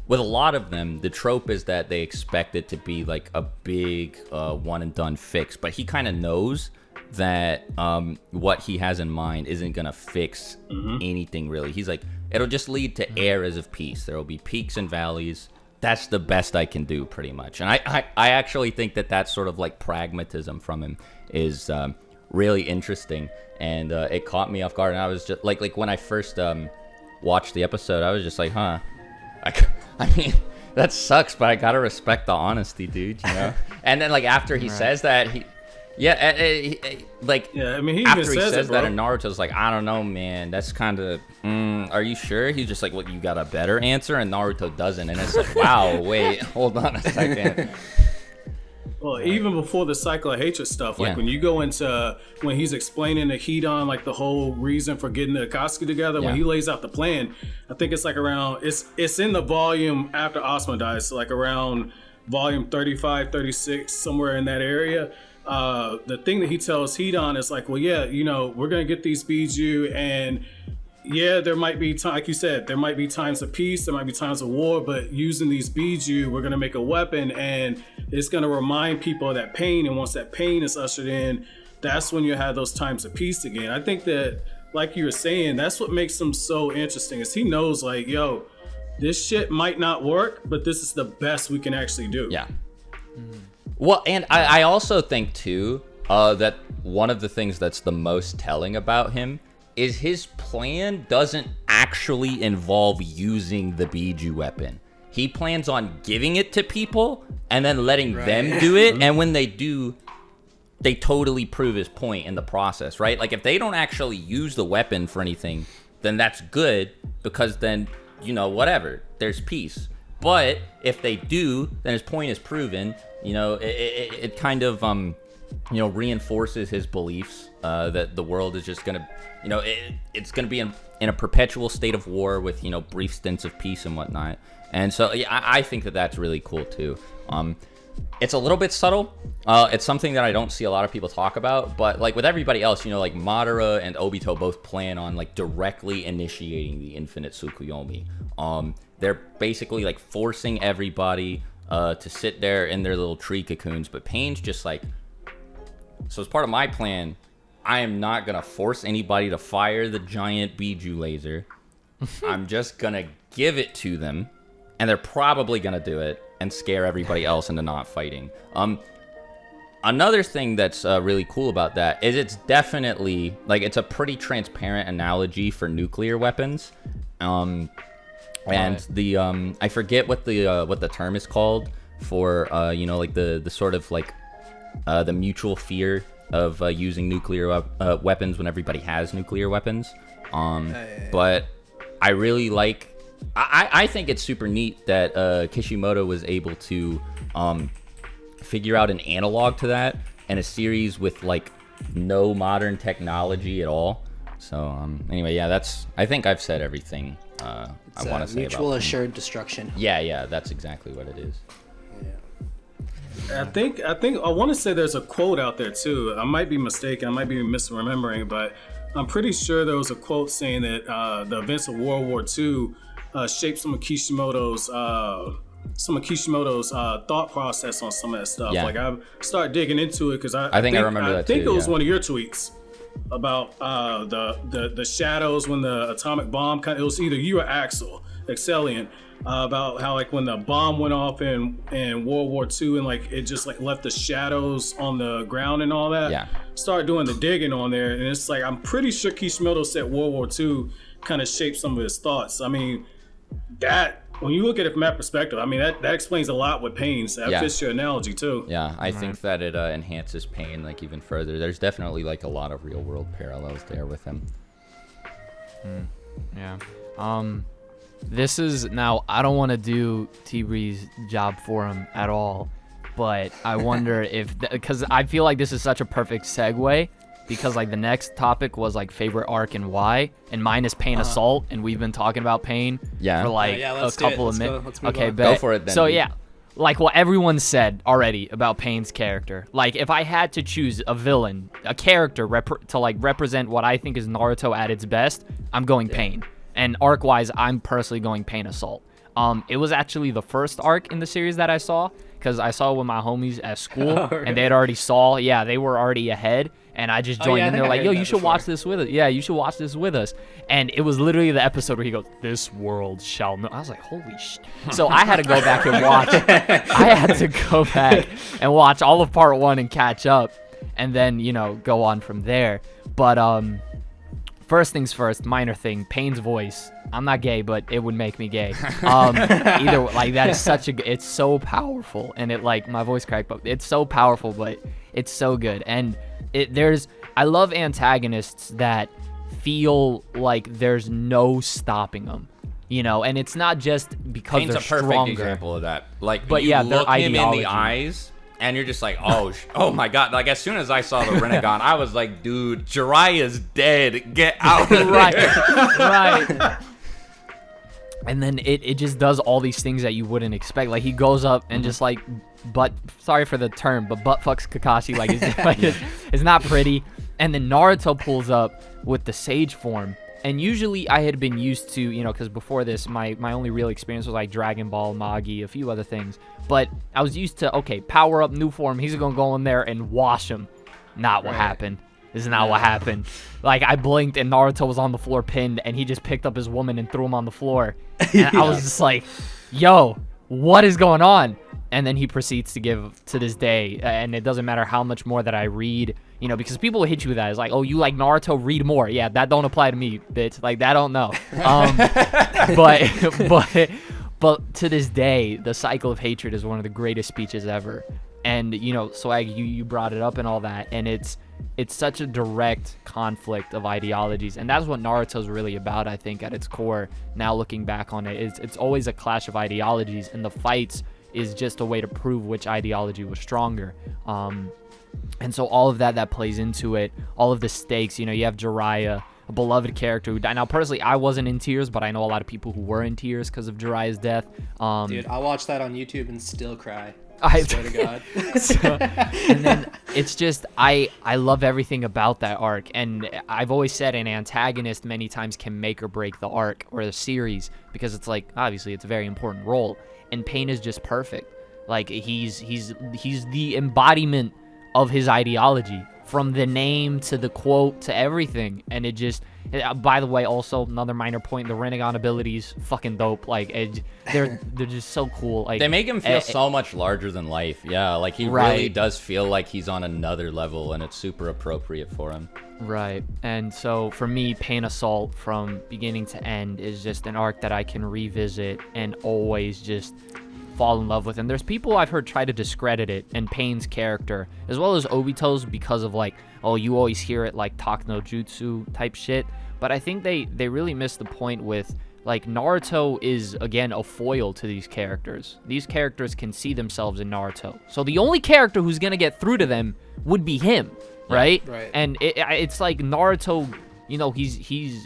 Speaker 3: with a lot of them, the trope is that they expect it to be like a big one and done fix, but he kind of knows that what he has in mind isn't gonna fix anything really. He's like, it'll just lead to eras of peace. There will be peaks and valleys. That's the best I can do, pretty much. And I actually think that sort of like pragmatism from him is really interesting, and it caught me off guard. And I was just like when I first watched the episode, I was just like, I mean, that sucks, but I gotta respect the honesty, dude. And then like after he says that, Like,
Speaker 4: Yeah, I mean, he
Speaker 3: after
Speaker 4: even
Speaker 3: he
Speaker 4: says
Speaker 3: says
Speaker 4: it,
Speaker 3: that
Speaker 4: bro.
Speaker 3: in Naruto, it's like, I don't know, man. That's kind of, are you sure? He's just like, well, you got a better answer? And Naruto doesn't. And it's like, wow, wait, hold on a second.
Speaker 4: Well, even before the cycle of hatred stuff, like
Speaker 3: Yeah.
Speaker 4: when you go into when he's explaining to Hidan like the whole reason for getting the Akatsuki together, when
Speaker 3: Yeah.
Speaker 4: he lays out the plan, I think it's like around it's in the volume after Asuma dies, so like around volume 35, 36, somewhere in that area. The thing that he tells Hidan is like, well, yeah, you know, we're gonna get these Biju, and yeah, there might be time, like you said, there might be times of peace, there might be times of war, but using these Biju, we're gonna make a weapon, and it's gonna remind people of that pain. And once that pain is ushered in, that's when you have those times of peace again. I think that, like you were saying, that's what makes him so interesting. Is he knows like, yo, this shit might not work, but this is the best we can actually do.
Speaker 3: Yeah. Well, and I also think too that one of the things that's the most telling about him is his plan doesn't actually involve using the Biju weapon. He plans on giving it to people and then letting them do it. And when they do, they totally prove his point in the process, right? Like if they don't actually use the weapon for anything, then that's good, because then, you know, whatever, there's peace. But if they do, then his point is proven. You know, it kind of, you know, reinforces his beliefs that the world is just going to, you know, it's going to be in a perpetual state of war with, you know, brief stints of peace and whatnot. And so yeah, I think that that's really cool too. It's a little bit subtle. It's something that I don't see a lot of people talk about, but like with everybody else, you know, like Madara and Obito both plan on like directly initiating the infinite Tsukuyomi. They're basically like forcing everybody to sit there in their little tree cocoons, but Pain's just like, so as part of my plan, I am not gonna force anybody to fire the giant Biju laser. I'm just gonna give it to them, and they're probably gonna do it and scare everybody else into not fighting. Another thing that's really cool about that is it's definitely like it's a pretty transparent analogy for nuclear weapons. And the I forget what the term is called for you know, like the sort of like the mutual fear of using nuclear weapons when everybody has nuclear weapons. But I really like. I think it's super neat that Kishimoto was able to figure out an analog to that in a series with like no modern technology at all. So anyway, yeah, I think I've said everything I want to say about
Speaker 1: mutual assured destruction.
Speaker 3: Yeah, that's exactly what it is.
Speaker 4: I think I want to say there's a quote out there too. I might be mistaken. I might be misremembering, but I'm pretty sure there was a quote saying that the events of World War II shaped some of Kishimoto's thought process on some of that stuff.
Speaker 3: Yeah.
Speaker 4: Like I started digging into it because
Speaker 3: I think I remember that
Speaker 4: I think
Speaker 3: too,
Speaker 4: it was
Speaker 3: yeah.
Speaker 4: one of your tweets about the shadows when the atomic bomb it was either you or Axelian, about how like when the bomb went off in World War II and like it just like left the shadows on the ground and all that.
Speaker 3: Yeah.
Speaker 4: Started doing the digging on there, and it's like I'm pretty sure Kishimoto said World War II kind of shaped some of his thoughts. I mean, that when you look at it from that perspective, I mean that explains a lot with Pain's. That fits your analogy too.
Speaker 3: Yeah, I think that it enhances Pain like even further. There's definitely like a lot of real world parallels there with him.
Speaker 2: Yeah. This is now. I don't want to do TeeBry's job for him at all, but I wonder if because I feel like this is such a perfect segue. Because like the next topic was like favorite arc and why, and mine is Pain Assault, and we've been talking about Pain for like a couple of minutes. Okay,
Speaker 3: go for it then.
Speaker 2: So yeah, like what everyone said already about Pain's character. Like if I had to choose a villain, a character to like represent what I think is Naruto at its best, I'm going Pain. And arc wise, I'm personally going Pain Assault. It was actually the first arc in the series that I saw, because I saw it with my homies at school, and they had already they were already ahead, and I just joined, and they're like, yo, you should watch this with us. Yeah, you should watch this with us. And it was literally the episode where he goes, this world shall know. I was like, holy shit. So I had to go back and watch. I had to go back and watch all of part 1 and catch up, and then, you know, go on from there. But First things first, minor thing, Pain's voice. I'm not gay, but it would make me gay. Either like that is such a, it's so powerful, and it like my voice cracked, but it's so powerful, but it's so good. And I love antagonists that feel like there's no stopping them, you know, and it's not just because
Speaker 3: Pain's
Speaker 2: they're
Speaker 3: a perfect
Speaker 2: stronger.
Speaker 3: example of that. Like,
Speaker 2: But
Speaker 3: you
Speaker 2: yeah, their
Speaker 3: look him in
Speaker 2: ideology.
Speaker 3: the eyes, and you're just like, oh my god. Like, as soon as I saw the Rinnegan, I was like, dude, Jiraiya's dead. Get out of
Speaker 2: Right,
Speaker 3: there.
Speaker 2: right. And then it just does all these things that you wouldn't expect. Like, he goes up and just like, sorry for the term, but butt fucks Kakashi. Like, it's not pretty. And then Naruto pulls up with the Sage form. And usually I had been used to, you know, because before this, my only real experience was like Dragon Ball, Magi, a few other things. But I was used to, okay, power up, new form. He's going to go in there and wash him. Not what happened. This is not what happened. Like, I blinked and Naruto was on the floor pinned, and he just picked up his woman and threw him on the floor. And I was just like, yo, what is going on? And then he proceeds to give to this day, and it doesn't matter how much more that I read, you know, because people will hit you with that. It's like, oh, you like Naruto, read more. Yeah, that don't apply to me, bitch. Like, that don't know. But to this day, the cycle of hatred is one of the greatest speeches ever. And, you know, Swag, you brought it up and all that, and it's such a direct conflict of ideologies, and that's what Naruto's really about, I think, at its core. Now looking back on it, it's always a clash of ideologies, and the fights is just a way to prove which ideology was stronger. And so all of that plays into it, all of the stakes. You know, you have Jiraiya, a beloved character who died. Now, personally, I wasn't in tears, but I know a lot of people who were in tears because of Jiraiya's death.
Speaker 1: Dude, I'll watch that on YouTube and still cry.
Speaker 2: I
Speaker 1: swear to God.
Speaker 2: And then it's just, I love everything about that arc. And I've always said an antagonist many times can make or break the arc or the series, because it's like, obviously it's a very important role, and Pain is just perfect. Like, he's the embodiment of his ideology, from the name to the quote to everything. And it just, by the way, also another minor point, the Rinnegan abilities, fucking dope. Like, they're just so cool. Like,
Speaker 3: they make him feel so much larger than life. Yeah, like, he really does feel like he's on another level, and it's super appropriate for him.
Speaker 2: Right. And so for me, Pain Assault from beginning to end is just an arc that I can revisit and always just fall in love with. And there's people I've heard try to discredit it and Pain's character, as well as Obito's, because of like, oh, you always hear it like talk no jutsu type shit. But I think they really missed the point with, like, Naruto is, again, a foil to these characters. These characters can see themselves in Naruto. So the only character who's going to get through to them would be him, right?
Speaker 1: Right.
Speaker 2: And it's like Naruto, you know, he's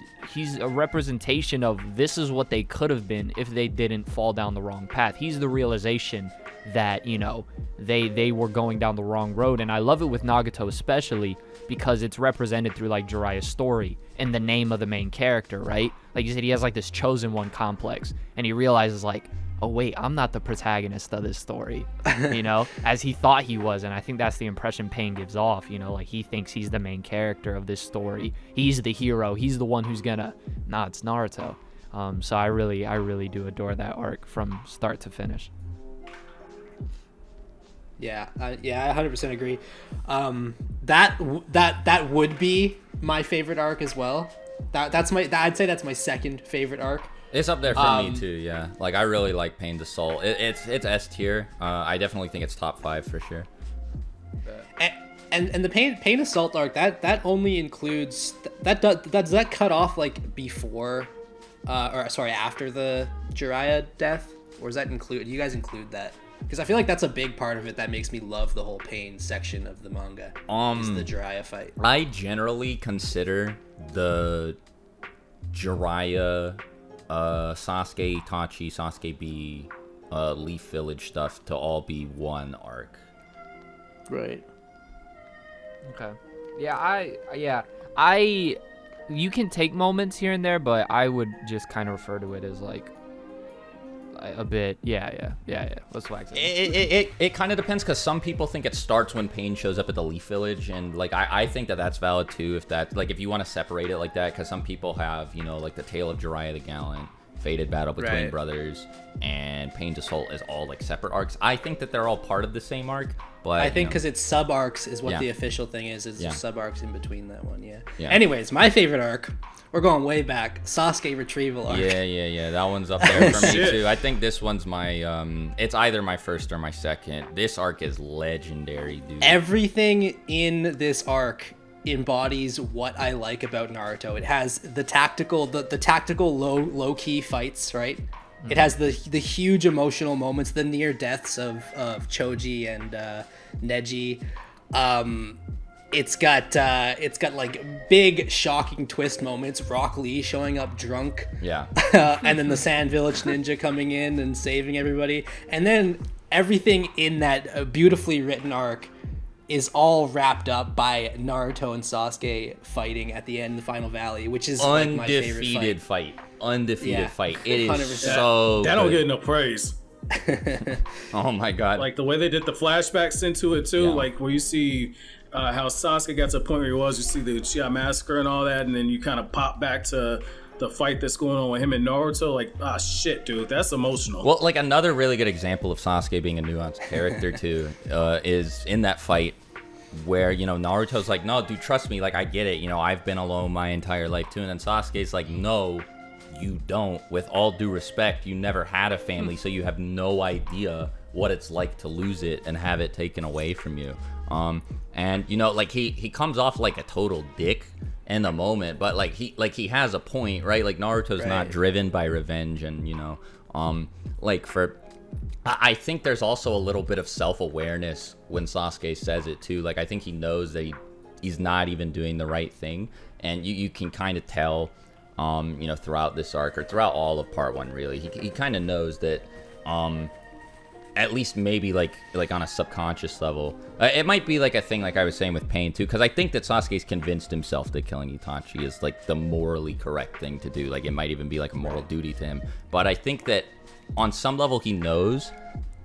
Speaker 2: a representation of this is what they could have been if they didn't fall down the wrong path. He's the realization that, you know, they were going down the wrong road. And I love it with Nagato especially, because it's represented through like Jiraiya's story and the name of the main character, right? Like you said, he has like this chosen one complex, and he realizes like, oh wait, I'm not the protagonist of this story, you know, as he thought he was. And I think that's the impression Pain gives off, you know, like he thinks he's the main character of this story. He's the hero. He's the one who's gonna, it's Naruto. So I really do adore that arc from start to finish.
Speaker 1: Yeah, I 100% agree. That would be my favorite arc as well. I'd say that's my second favorite arc.
Speaker 3: It's up there for me too, yeah. Like, I really like Pain's Assault. It's S tier. I definitely think it's top 5 for sure.
Speaker 1: And the Pain Assault arc, that only includes does that cut off like before, or sorry, after the Jiraiya death, or does that include? Do you guys include that? Because I feel like that's a big part of it that makes me love the whole Pain section of the manga. Is the Jiraiya fight.
Speaker 3: I generally consider the Jiraiya, Sasuke, Itachi, Sasuke B, Leaf Village stuff to all be one arc.
Speaker 1: Right.
Speaker 2: Okay. You can take moments here and there, but I would just kind of refer to it as like a bit. Yeah. What's Swag say?
Speaker 3: It kind of depends, because some people think it starts when Pain shows up at the Leaf Village, and like I think that's valid too, if you want to separate it like that, because some people have, you know, like the Tale of Jiraiya the Gallant Fated Battle Between
Speaker 1: Right.
Speaker 3: Brothers, and Pain's Assault is all like separate arcs. I think that they're all part of the same arc, but
Speaker 1: I think because it's sub arcs is what
Speaker 3: Yeah.
Speaker 1: the official thing is. It's
Speaker 3: Yeah.
Speaker 1: just sub arcs in between that one. Yeah.
Speaker 3: Yeah.
Speaker 1: Anyways, my favorite arc. We're going way back. Sasuke retrieval arc.
Speaker 3: Yeah. That one's up there for me
Speaker 4: Shit.
Speaker 3: too. I think this one's my it's either my first or my second. This arc is legendary, dude.
Speaker 1: Everything in this arc embodies what I like about Naruto. It has the tactical low key fights, right? It has the huge emotional moments, the near deaths of Choji and Neji. It's got like big shocking twist moments. Rock Lee showing up drunk.
Speaker 3: Yeah.
Speaker 1: And then the Sand Village Ninja coming in and saving everybody. And then everything in that beautifully written arc is all wrapped up by Naruto and Sasuke fighting at the end in the Final Valley, which is like my favorite
Speaker 3: Undefeated
Speaker 1: fight.
Speaker 3: Undefeated
Speaker 1: Yeah.
Speaker 3: fight. It is
Speaker 1: 100%.
Speaker 3: so
Speaker 4: That don't
Speaker 3: good.
Speaker 4: get enough praise.
Speaker 3: Oh my god.
Speaker 4: Like the way they did the flashbacks into it too,
Speaker 3: Yeah.
Speaker 4: like where you see how Sasuke got to the point where he was, you see the Uchiha massacre and all that, and then you kind of pop back to the fight that's going on with him and Naruto. Like, shit, dude, that's emotional.
Speaker 3: Well, like another really good example of Sasuke being a nuanced character too is in that fight where, you know, Naruto's like, no, dude, trust me, like, I get it, you know, I've been alone my entire life too, and then Sasuke's like, no, you don't. With all due respect, you never had a family, so you have no idea what it's like to lose it and have it taken away from you. And you know, like he comes off like a total dick in the moment, but like he has a point, right? Like Naruto's not
Speaker 1: Right.
Speaker 3: driven by revenge, and you know, I think there's also a little bit of self-awareness when Sasuke says it too. Like I think he knows that he's not even doing the right thing, and you can kind of tell, you know, throughout this arc or throughout all of part one, really, he kind of knows that, at least maybe like on a subconscious level, it might be like a thing like I was saying with Pain too, because I think that Sasuke's convinced himself that killing Itachi is like the morally correct thing to do. Like it might even be like a moral duty to him, but I think that on some level he knows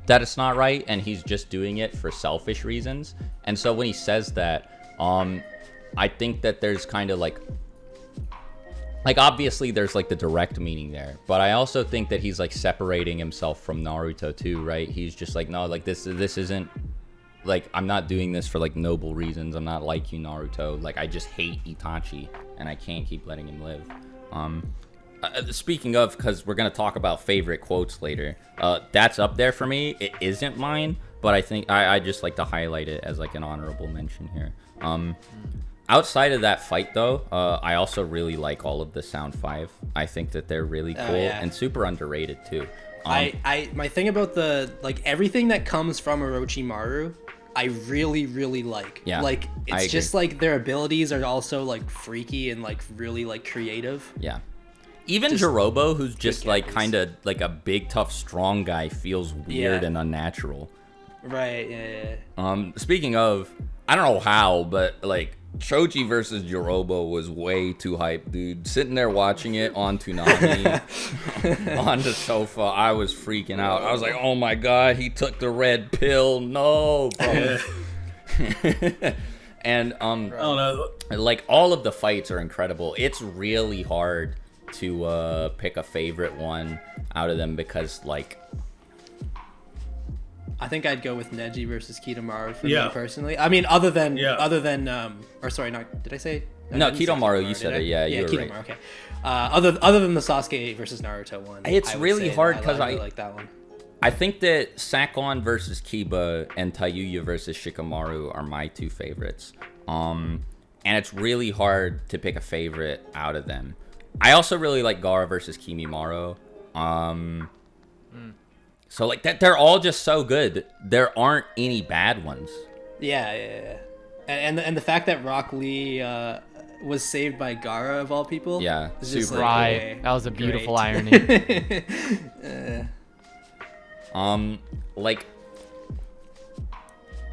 Speaker 3: that it's not right, and he's just doing it for selfish reasons. And so when he says that, I think that there's kind of like obviously there's like the direct meaning there, but I also think that he's like separating himself from Naruto too, right? He's just like, no, like this isn't, like, I'm not doing this for like noble reasons. I'm not like you, Naruto. Like I just hate Itachi and I can't keep letting him live. Speaking of, because we're gonna talk about favorite quotes later, that's up there for me. It isn't mine, but I think I just like to highlight it as like an honorable mention here. Outside of that fight, though, I also really like all of the Sound 5. I think that they're really cool and super underrated too.
Speaker 1: My thing about the like everything that comes from Orochimaru, I really like.
Speaker 3: Yeah,
Speaker 1: like
Speaker 3: I
Speaker 1: it's just
Speaker 3: agree.
Speaker 1: like their abilities are also like freaky and like really like creative.
Speaker 3: Yeah. Even
Speaker 1: Just
Speaker 3: Jirobo, who's just like
Speaker 1: characters.
Speaker 3: kind of like a big, tough, strong guy, feels weird
Speaker 1: Yeah.
Speaker 3: and unnatural.
Speaker 1: Right. Yeah.
Speaker 3: Speaking of, I don't know how, but like Choji versus Jirobo was way too hype, dude. Sitting there watching it on Toonami, on the sofa, I was freaking out. I was like, oh my god, he took the red pill. No, bro. And
Speaker 4: I don't know.
Speaker 3: like all of the fights are incredible. It's really hard to pick a favorite one out of them because like
Speaker 1: I think I'd go with Neji versus Kidomaru for
Speaker 4: Yeah.
Speaker 1: me personally. I mean, other than
Speaker 4: Yeah.
Speaker 1: or sorry, not did I say?
Speaker 3: No,
Speaker 1: I didn't say
Speaker 3: Kidomaru, you
Speaker 1: did
Speaker 3: said
Speaker 1: I?
Speaker 3: it. Yeah, you were
Speaker 1: Kidomaru.
Speaker 3: right.
Speaker 1: Okay. Other than the Sasuke versus Naruto one,
Speaker 3: It's
Speaker 1: I would
Speaker 3: really
Speaker 1: say
Speaker 3: hard
Speaker 1: that
Speaker 3: 'cause
Speaker 1: really
Speaker 3: I-
Speaker 1: like that one.
Speaker 3: I think that Sakon versus Kiba and Tayuya versus Shikamaru are my two favorites. And it's really hard to pick a favorite out of them. I also really like Gaara versus Kimimaro. So like that, they're all just so good. There aren't any bad ones.
Speaker 1: Yeah. And the fact that Rock Lee was saved by Gaara of all people.
Speaker 3: Yeah,
Speaker 1: is just
Speaker 3: super.
Speaker 1: like,
Speaker 2: Right.
Speaker 1: okay,
Speaker 2: That was a beautiful
Speaker 1: great.
Speaker 2: irony.
Speaker 3: Like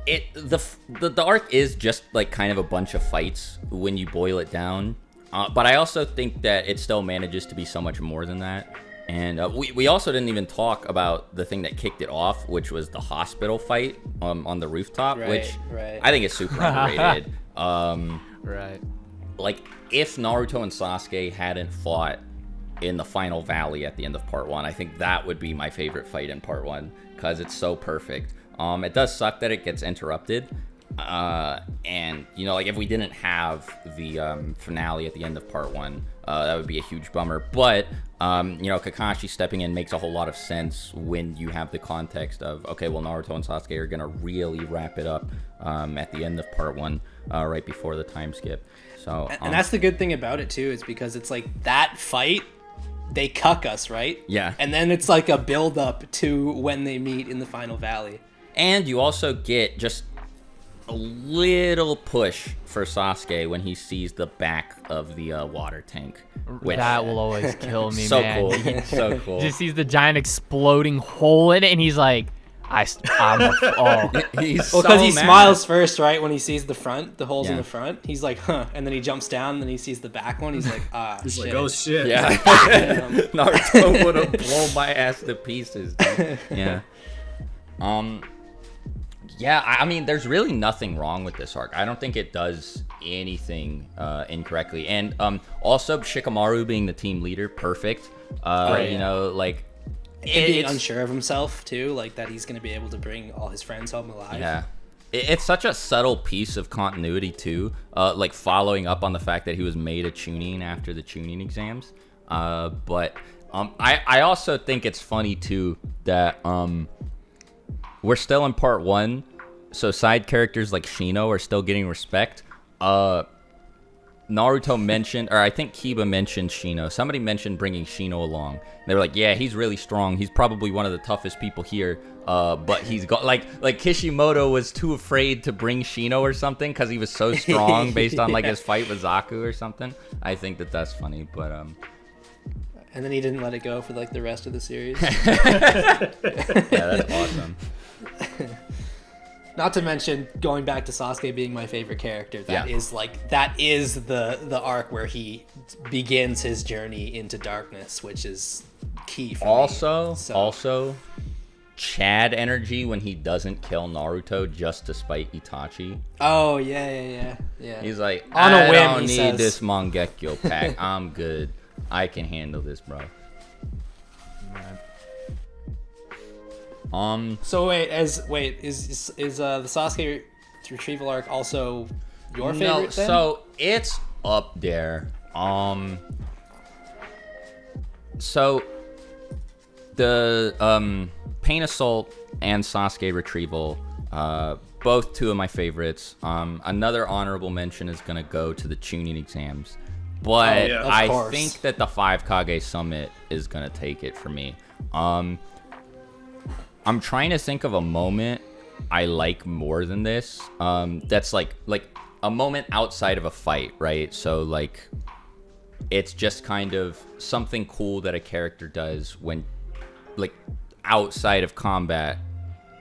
Speaker 3: it, the arc is just like kind of a bunch of fights when you boil it down. But I also think that it still manages to be so much more than that. And we also didn't even talk about the thing that kicked it off, which was the hospital fight on the rooftop, which
Speaker 1: Right.
Speaker 3: I think is super underrated.
Speaker 2: Right.
Speaker 3: Like if Naruto and Sasuke hadn't fought in the final valley at the end of part 1. I think that would be my favorite fight in part 1 because it's so perfect. It does suck that it gets interrupted. And, you know, like, if we didn't have the finale at the end of part 1, that would be a huge bummer. But, you know, Kakashi stepping in makes a whole lot of sense when you have the context of, okay, well, Naruto and Sasuke are going to really wrap it up at the end of part 1, right before the time skip. So,
Speaker 1: and that's the good thing about it, too, is because it's like that fight, they cuck us, right?
Speaker 3: Yeah.
Speaker 1: And then it's like a build-up to when they meet in the final valley.
Speaker 3: And you also get just a little push for Sasuke when he sees the back of the water tank. Which,
Speaker 2: that will always kill me,
Speaker 3: so
Speaker 2: man.
Speaker 3: cool. So cool.
Speaker 2: Just sees the giant exploding hole in it, and he's like, I'm a
Speaker 3: He's
Speaker 1: Well,
Speaker 3: so
Speaker 1: because he
Speaker 3: mad.
Speaker 1: smiles first, right? When he sees the front, the holes in
Speaker 3: Yeah.
Speaker 1: the front, he's like, huh. And then he jumps down, and then he sees the back one. He's like,
Speaker 4: He's
Speaker 1: shit.
Speaker 4: like, oh shit.
Speaker 3: Yeah. Naruto would have blown my ass to pieces. Dude. Yeah. Yeah, I mean, there's really nothing wrong with this arc. I don't think it does anything incorrectly. And also, Shikamaru being the team leader, perfect. You know, like...
Speaker 1: And being unsure of himself, too. Like, that he's going to be able to bring all his friends home alive.
Speaker 3: Yeah. It's such a subtle piece of continuity, too. Like, following up on the fact that he was made a Chunin after the Chunin exams. But I also think it's funny, too, that... we're still in part 1, so side characters like Shino are still getting respect. Naruto mentioned, or I think Kiba mentioned Shino. Somebody mentioned bringing Shino along. They were like, yeah, he's really strong. He's probably one of the toughest people here. But he's got, like Kishimoto was too afraid to bring Shino or something because he was so strong based on, like, his fight with Zaku or something. I think that's funny, but...
Speaker 1: And then he didn't let it go for, like, the rest of the series.
Speaker 3: Yeah, that's awesome.
Speaker 1: Not to mention, going back to Sasuke being my favorite character, that is the arc where he begins his journey into darkness, which is key for me.
Speaker 3: Also, Chad energy when he doesn't kill Naruto just to spite Itachi.
Speaker 1: Oh, yeah.
Speaker 3: He's like,
Speaker 1: On a
Speaker 3: I
Speaker 1: whim,
Speaker 3: don't
Speaker 1: he
Speaker 3: need
Speaker 1: says.
Speaker 3: this Mangekyo pack. I'm good. I can handle this, bro.
Speaker 1: So is the Sasuke retrieval arc also your favorite? Then?
Speaker 3: So it's up there. So the Pain Assault and Sasuke retrieval, both two of my favorites. Another honorable mention is gonna go to the Chunin exams, but I think that the 5 Kage Summit is gonna take it for me. I'm trying to think of a moment I like more than this. That's like a moment outside of a fight, right? So like, it's just kind of something cool that a character does when, like, outside of combat.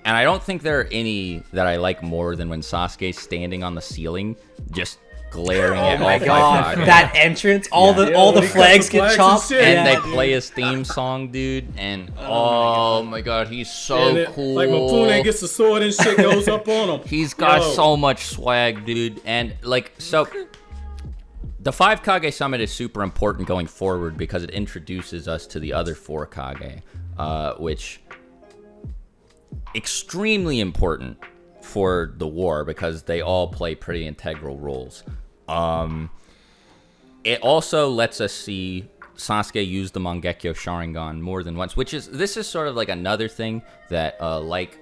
Speaker 3: And I don't think there are any that I like more than when Sasuke's standing on the ceiling, just glaring at all 5 Kage.
Speaker 1: That entrance, all the flags get chopped,
Speaker 3: and they play his theme song, dude. And oh my god, he's so cool.
Speaker 4: Like Mifune gets the sword and shit goes up on him.
Speaker 3: He's got so much swag, dude. And like, so the 5 Kage Summit is super important going forward because it introduces us to the other 4 Kage, which extremely important for the war because they all play pretty integral roles. It also lets us see Sasuke use the Mangekyo Sharingan more than once, this is sort of like another thing that, like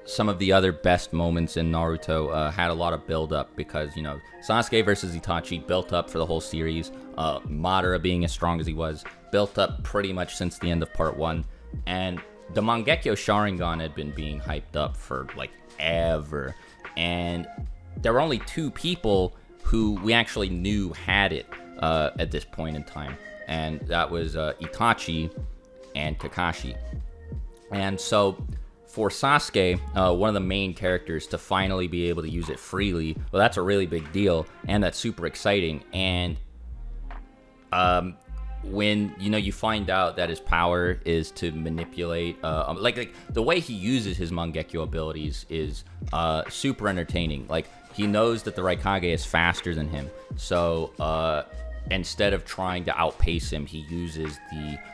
Speaker 3: some of the other best moments in Naruto, had a lot of build up because, you know, Sasuke versus Itachi built up for the whole series. Madara being as strong as he was built up pretty much since the end of part 1, and the Mangekyo Sharingan had been being hyped up for like ever, and there were only 2 people who we actually knew had it at this point in time, and that was Itachi and Kakashi. And so for Sasuke, one of the main characters, to finally be able to use it freely, well, that's a really big deal, and that's super exciting. And when, you know, you find out that his power is to manipulate, like the way he uses his Mangekyo abilities is super entertaining. Like, he knows that the Raikage is faster than him, so instead of trying to outpace him, he uses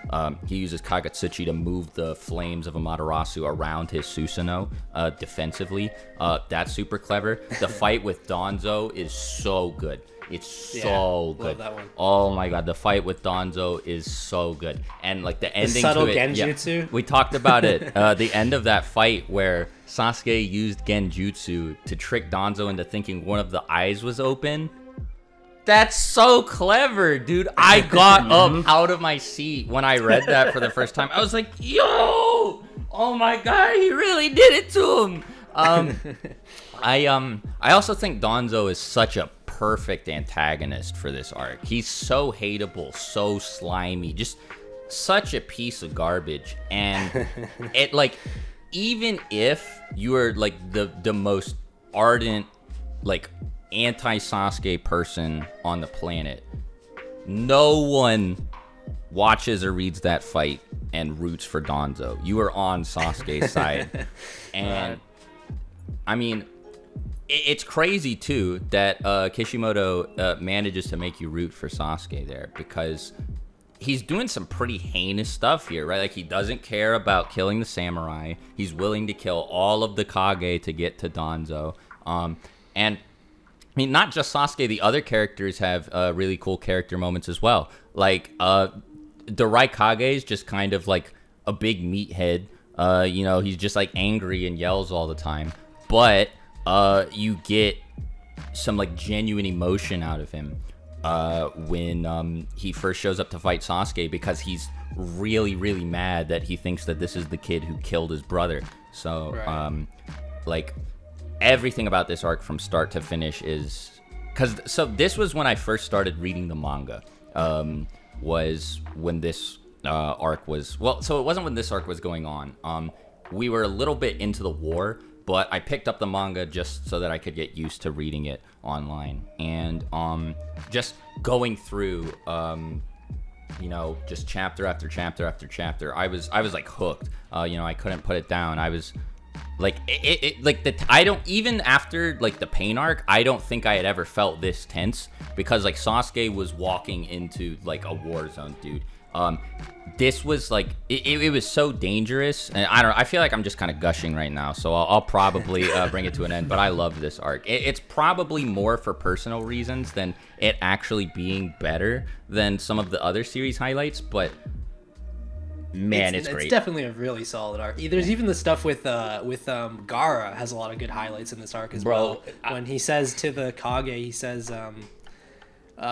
Speaker 3: Kagetsuchi to move the flames of Amaterasu around his Susanoo defensively. That's super clever. The fight with Danzo is so good. It's so good.
Speaker 1: Love that one.
Speaker 3: Oh my god, the fight with Danzo is so good. And like the ending
Speaker 1: subtle
Speaker 3: to it,
Speaker 1: genjutsu.
Speaker 3: we talked about it. The end of that fight where Sasuke used genjutsu to trick Danzo into thinking one of the eyes was open. That's so clever, dude. I got up out of my seat when I read that for the first time. I was like, yo, oh my god, he really did it to him. I also think Danzo is such a perfect antagonist for this arc. He's so hateable, so slimy, just such a piece of garbage. And it like, even if you are like the most ardent like anti-Sasuke person on the planet, no one watches or reads that fight and roots for Danzo. You are on Sasuke's side. And I mean, it's crazy too that Kishimoto manages to make you root for Sasuke there, because he's doing some pretty heinous stuff here, right? Like, he doesn't care about killing the samurai. He's willing to kill all of the Kage to get to Danzo. And I mean, not just Sasuke, the other characters have really cool character moments as well. Like, the Raikage is just kind of like a big meathead. You know, he's just like angry and yells all the time. But you get some like genuine emotion out of him when he first shows up to fight Sasuke, because he's really, really mad that he thinks that this is the kid who killed his brother. So, like, everything about this arc from start to finish is... So this was when I first started reading the manga, was when this arc was... Well, so it wasn't when this arc was going on. We were a little bit into the war, but I picked up the manga just so that I could get used to reading it online. And just going through, you know, just chapter after chapter after chapter, I was like hooked. You know, I couldn't put it down. I was like, I don't, even after like the pain arc, I don't think I had ever felt this tense, because like Sasuke was walking into like a war zone, dude. This was like, it was so dangerous, and I feel like I'm just kind of gushing right now, so I'll probably bring it to an end, but I love this arc. It's probably more for personal reasons than it actually being better than some of the other series highlights, but man, it's great.
Speaker 1: It's definitely a really solid arc. There's even the stuff with Gaara has a lot of good highlights in this arc as well. When he says to the Kage, he says,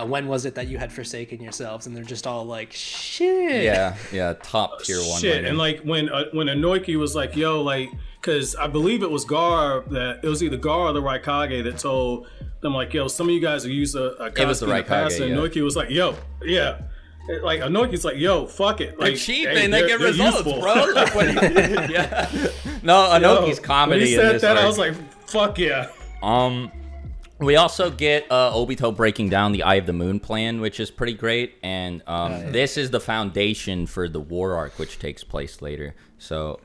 Speaker 1: when was it that you had forsaken yourselves? And they're just all like, shit.
Speaker 3: Yeah, top tier one.
Speaker 4: Shit, and like when Inoki was like, yo, like, because I believe it was Gaara it was either Gaara or the Raikage that told them like, yo, some of you guys have used a Katsuki
Speaker 3: it was the Raikage,
Speaker 4: and Inoki was like, yo, yeah. Like, Inoki's like, yo, fuck it. Like,
Speaker 3: they're cheap,
Speaker 4: hey,
Speaker 3: and they get results,
Speaker 4: useful.
Speaker 3: bro. Like, what yeah. No, Inoki's comedy
Speaker 4: when he said
Speaker 3: in this
Speaker 4: that,
Speaker 3: arc.
Speaker 4: I was like, fuck yeah.
Speaker 3: We also get Obito breaking down the Eye of the Moon plan, which is pretty great, and this is the foundation for the war arc, which takes place later. So,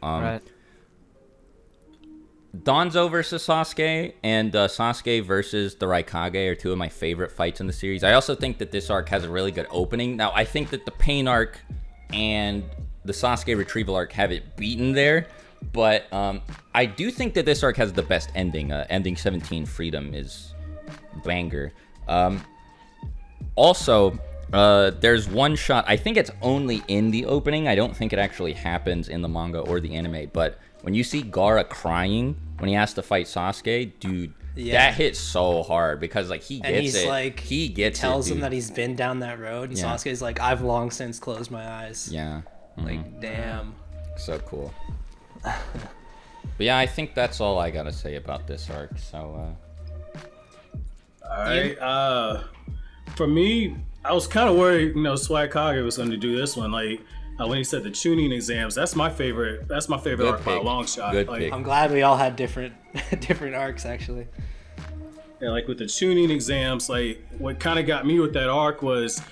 Speaker 3: Danzo versus Sasuke and Sasuke versus the Raikage are two of my favorite fights in the series. I also think that this arc has a really good opening. Now, I think that the Pain arc and the Sasuke retrieval arc have it beaten there, but I do think that this arc has the best ending. Ending 17, Freedom, is banger. Also, there's one shot, I think it's only in the opening, I don't think it actually happens in the manga or the anime, but when you see Gaara crying when he has to fight Sasuke, dude, that hits so hard, because like he
Speaker 1: tells him that he's been down that road, and Sasuke's like, I've long since closed my eyes.
Speaker 3: Yeah.
Speaker 1: Like, damn.
Speaker 3: So cool. But yeah, I think that's all I gotta say about this arc. So
Speaker 4: all right. For me, I was kind of worried, Swagkage was going to do this one. Like, when he said the tuning exams, that's my favorite. That's my favorite arc by a long shot.
Speaker 3: Good
Speaker 4: like,
Speaker 3: pick.
Speaker 1: I'm glad we all had different arcs, actually.
Speaker 4: Yeah, like with the tuning exams, like what kind of got me with that arc was,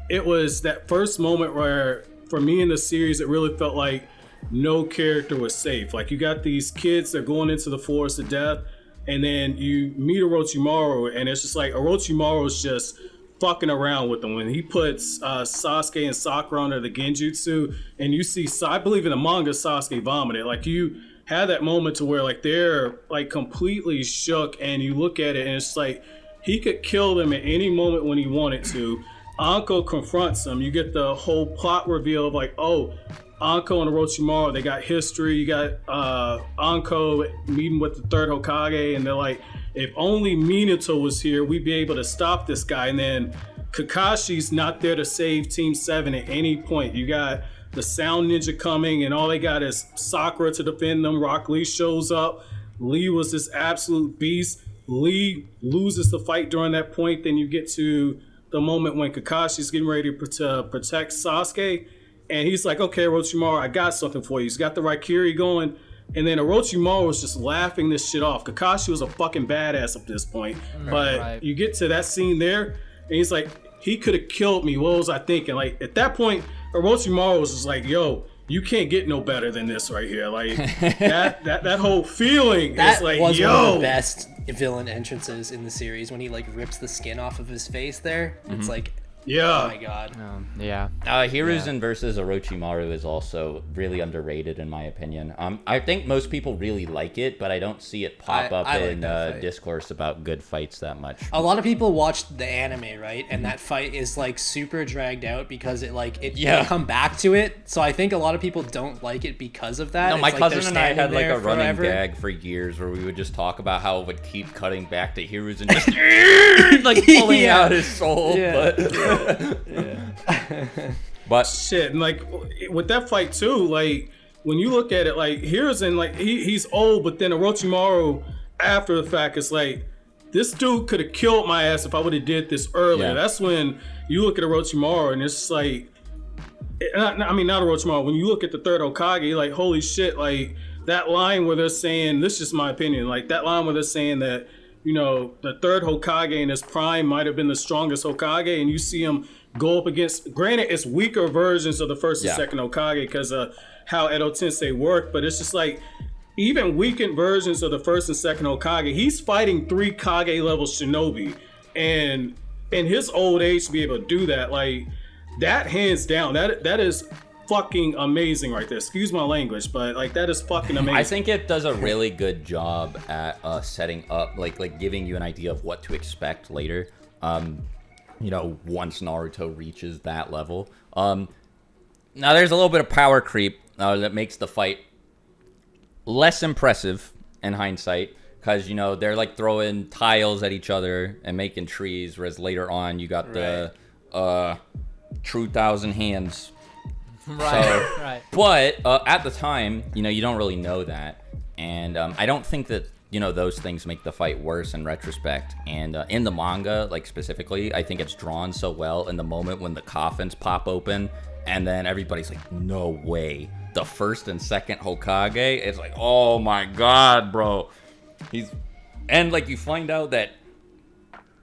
Speaker 4: it was that first moment where, for me in the series, it really felt like no character was safe. Like, you got these kids that are going into the forest of death, and then you meet Orochimaru, and it's just like Orochimaru is just fucking around with them. When he puts Sasuke and Sakura under the Genjutsu, and you see, I believe in the manga, Sasuke vomited. Like, you had that moment to where like they're like completely shook, and you look at it and it's like he could kill them at any moment when he wanted to. Anko confronts him. You get the whole plot reveal of like, oh, Anko and Orochimaru, they got history. You got Anko meeting with the third Hokage, and they're like, if only Minato was here, we'd be able to stop this guy. And then Kakashi's not there to save Team 7 at any point. You got the Sound Ninja coming, and all they got is Sakura to defend them. Rock Lee shows up. Lee was this absolute beast. Lee loses the fight during that point. Then you get to the moment when Kakashi's getting ready to protect Sasuke, and he's like, okay, Orochimaru, I got something for you. He's got the Raikiri going, and then Orochimaru was just laughing this shit off. Kakashi was a fucking badass at this point, but you get to that scene there, and he's like, he could have killed me. What was I thinking? Like, at that point, Orochimaru was just like, yo, you can't get no better than this right here. Like, that whole feeling
Speaker 1: that
Speaker 4: is like,
Speaker 1: was
Speaker 4: yo.
Speaker 1: one of the best villain entrances in the series, when he like rips the skin off of his face there. It's like,
Speaker 4: yeah.
Speaker 1: oh my god.
Speaker 2: Yeah.
Speaker 3: Hiruzen versus Orochimaru is also really underrated in my opinion. I think most people really like it, but I don't see it pop up
Speaker 1: I like
Speaker 3: in
Speaker 1: that fight.
Speaker 3: discourse about good fights that much.
Speaker 1: A lot of people watched the anime, right? And that fight is like super dragged out because they come back to it. So I think a lot of people don't like it because of that.
Speaker 3: No, my
Speaker 1: It's like
Speaker 3: cousin
Speaker 1: they're
Speaker 3: and I had
Speaker 1: standing
Speaker 3: like a
Speaker 1: there
Speaker 3: running
Speaker 1: forever.
Speaker 3: gag for years where we would just talk about how it would keep cutting back to Hiruzen just like pulling
Speaker 1: Yeah.
Speaker 3: out his soul.
Speaker 1: Yeah.
Speaker 3: But
Speaker 4: Shit, and like with that fight too, like when you look at it, like Hiruzen, like he's old, but then Orochimaru after the fact is like, this dude could have killed my ass if I would have did this earlier.
Speaker 3: Yeah.
Speaker 4: That's when you look at Orochimaru and it's like, not Orochimaru. When you look at the third Hokage, like holy shit, like that line where they're saying, this is just my opinion, like that line where they're saying that, you know, the third Hokage in his prime might have been the strongest Hokage, and you see him go up against, granted it's weaker versions of the first and second Hokage because of how Edo Tensei worked, but it's just like even weakened versions of the first and second Hokage, he's fighting 3 Kage level shinobi, and in his old age to be able to do that, like that hands down, that is fucking amazing right there. Excuse my language, but like that is fucking amazing.
Speaker 3: I think it does a really good job at setting up, like giving you an idea of what to expect later. You know, once Naruto reaches that level. Now there's a little bit of power creep that makes the fight less impressive in hindsight, because you know they're like throwing tiles at each other and making trees, whereas later on you got the true thousand hands.
Speaker 2: Right.
Speaker 3: But at the time, you know, you don't really know that, and I don't think that, you know, those things make the fight worse in retrospect. And in the manga, like specifically, I think it's drawn so well in the moment when the coffins pop open, and then everybody's like, "No way!" The first and second Hokage, it's like, "Oh my god, bro!" And like you find out that.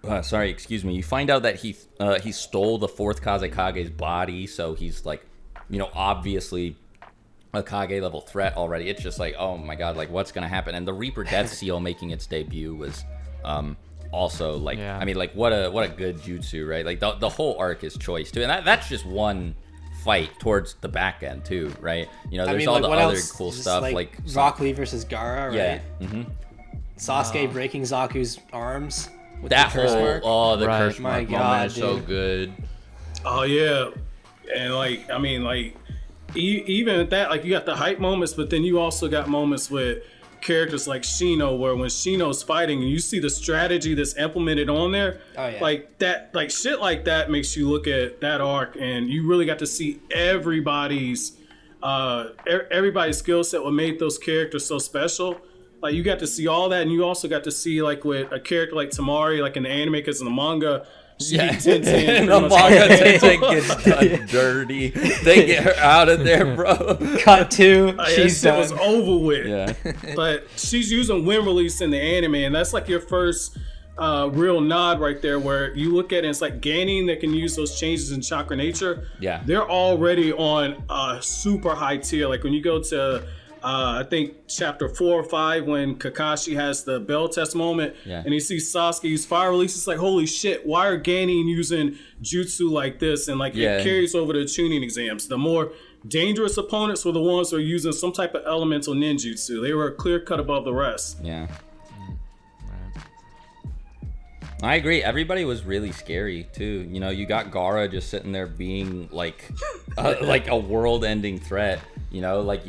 Speaker 3: You find out that he stole the fourth Kazekage's body, so he's like, you know, obviously a Kage level threat already. It's just like, oh my god, like what's gonna happen? And the Reaper Death Seal making its debut was also like, I mean, like what a good jutsu, right? Like the whole arc is choice too, and that's just one fight towards the back end too, right? You know, there's all the other cool stuff like
Speaker 1: Rock Lee versus Gaara, right?
Speaker 3: Yeah.
Speaker 1: Sasuke breaking Zaku's arms with
Speaker 3: That
Speaker 1: the curse
Speaker 3: whole
Speaker 1: mark.
Speaker 3: the curse
Speaker 1: My
Speaker 3: mark
Speaker 1: God,
Speaker 3: moment is so
Speaker 1: dude.
Speaker 3: good.
Speaker 4: Oh yeah, and like I mean, like even at that, like you got the hype moments, but then you also got moments with characters like Shino, where when Shino's fighting and you see the strategy that's implemented on there, like that, like shit like that makes you look at that arc, and you really got to see everybody's skill set, what made those characters so special. Like you got to see all that, and you also got to see like with a character like Tamari, like in the anime, because in the manga,
Speaker 3: In the manga, Tensei gets done dirty. They get her out of there, bro.
Speaker 1: Cut to,
Speaker 4: she's
Speaker 1: done.
Speaker 4: was over with.
Speaker 3: Yeah.
Speaker 4: But she's using wind release in the anime, and that's like your first real nod right there, where you look at it, it's like Ganon that can use those changes in chakra nature.
Speaker 3: Yeah.
Speaker 4: They're already on a super high tier. Like when you go to I think chapter 4 or 5 when Kakashi has the bell test moment, and he sees Sasuke's fire release. It's like, holy shit! Why are Ganin using jutsu like this? And like it carries over to Chunin exams. The more dangerous opponents were the ones who were using some type of elemental ninjutsu. They were clear cut above the rest.
Speaker 3: Yeah. I agree. Everybody was really scary too. You know, you got Gaara just sitting there being like a world-ending threat. You know, like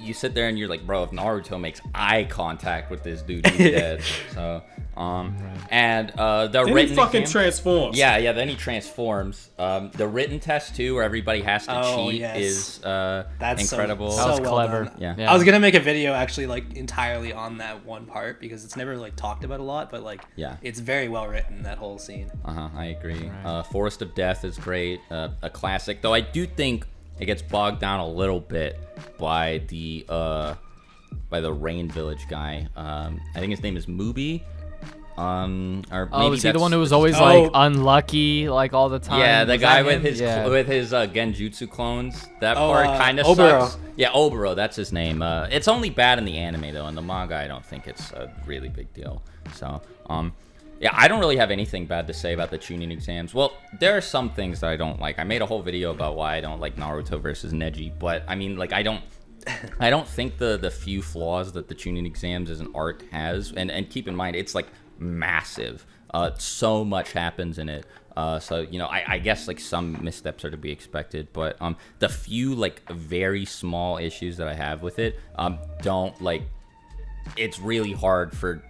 Speaker 3: you sit there and you're like, bro, if Naruto makes eye contact with this dude, he's dead. So, and the
Speaker 4: then
Speaker 3: written
Speaker 4: he fucking
Speaker 3: exam,
Speaker 4: transforms.
Speaker 3: Yeah, then he transforms. The written test too, where everybody has to cheat, is
Speaker 1: that's
Speaker 3: incredible.
Speaker 1: So
Speaker 2: That was
Speaker 1: well
Speaker 2: clever.
Speaker 1: done.
Speaker 3: Yeah.
Speaker 1: I was gonna make a video actually like entirely on that one part because it's never like talked about a lot, but like it's very well written, that whole scene.
Speaker 3: I agree. Forest of Death is great, a classic. Though I do think it gets bogged down a little bit by the Rain Village guy. I think his name is Mubi. Or maybe
Speaker 2: is he the one who was always like unlucky like all the time?
Speaker 3: Yeah, the
Speaker 2: Was
Speaker 3: guy
Speaker 2: that
Speaker 3: with
Speaker 2: him?
Speaker 3: his Genjutsu clones. That part kind of
Speaker 1: Obero.
Speaker 3: sucks. Yeah, Obero, that's his name. It's only bad in the anime though. In the manga, I don't think it's a really big deal. So, yeah, I don't really have anything bad to say about the Chunin exams. Well, there are some things that I don't like. I made a whole video about why I don't like Naruto versus Neji, but I mean, like, I don't think the few flaws that the Chunin exams as an arc has, and keep in mind, it's like massive. So much happens in it. So, you know, I guess like some missteps are to be expected, but the few like very small issues that I have with it, don't like, it's really hard for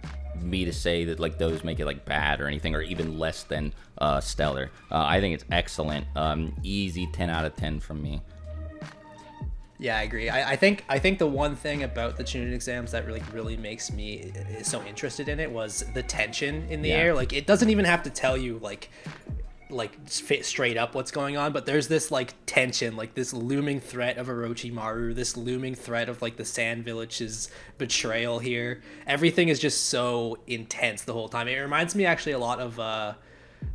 Speaker 3: me to say that like those make it like bad or anything, or even less than stellar. I think it's excellent. Easy 10 out of 10 from me.
Speaker 1: Yeah, I agree. I think the one thing about the Chunin exams that really makes me so interested in it was the tension in the air. Like, it doesn't even have to tell you like straight up what's going on, but there's this like tension, like this looming threat of Orochimaru, this looming threat of like the Sand Village's betrayal here. Everything is just so intense the whole time. It reminds me actually a lot of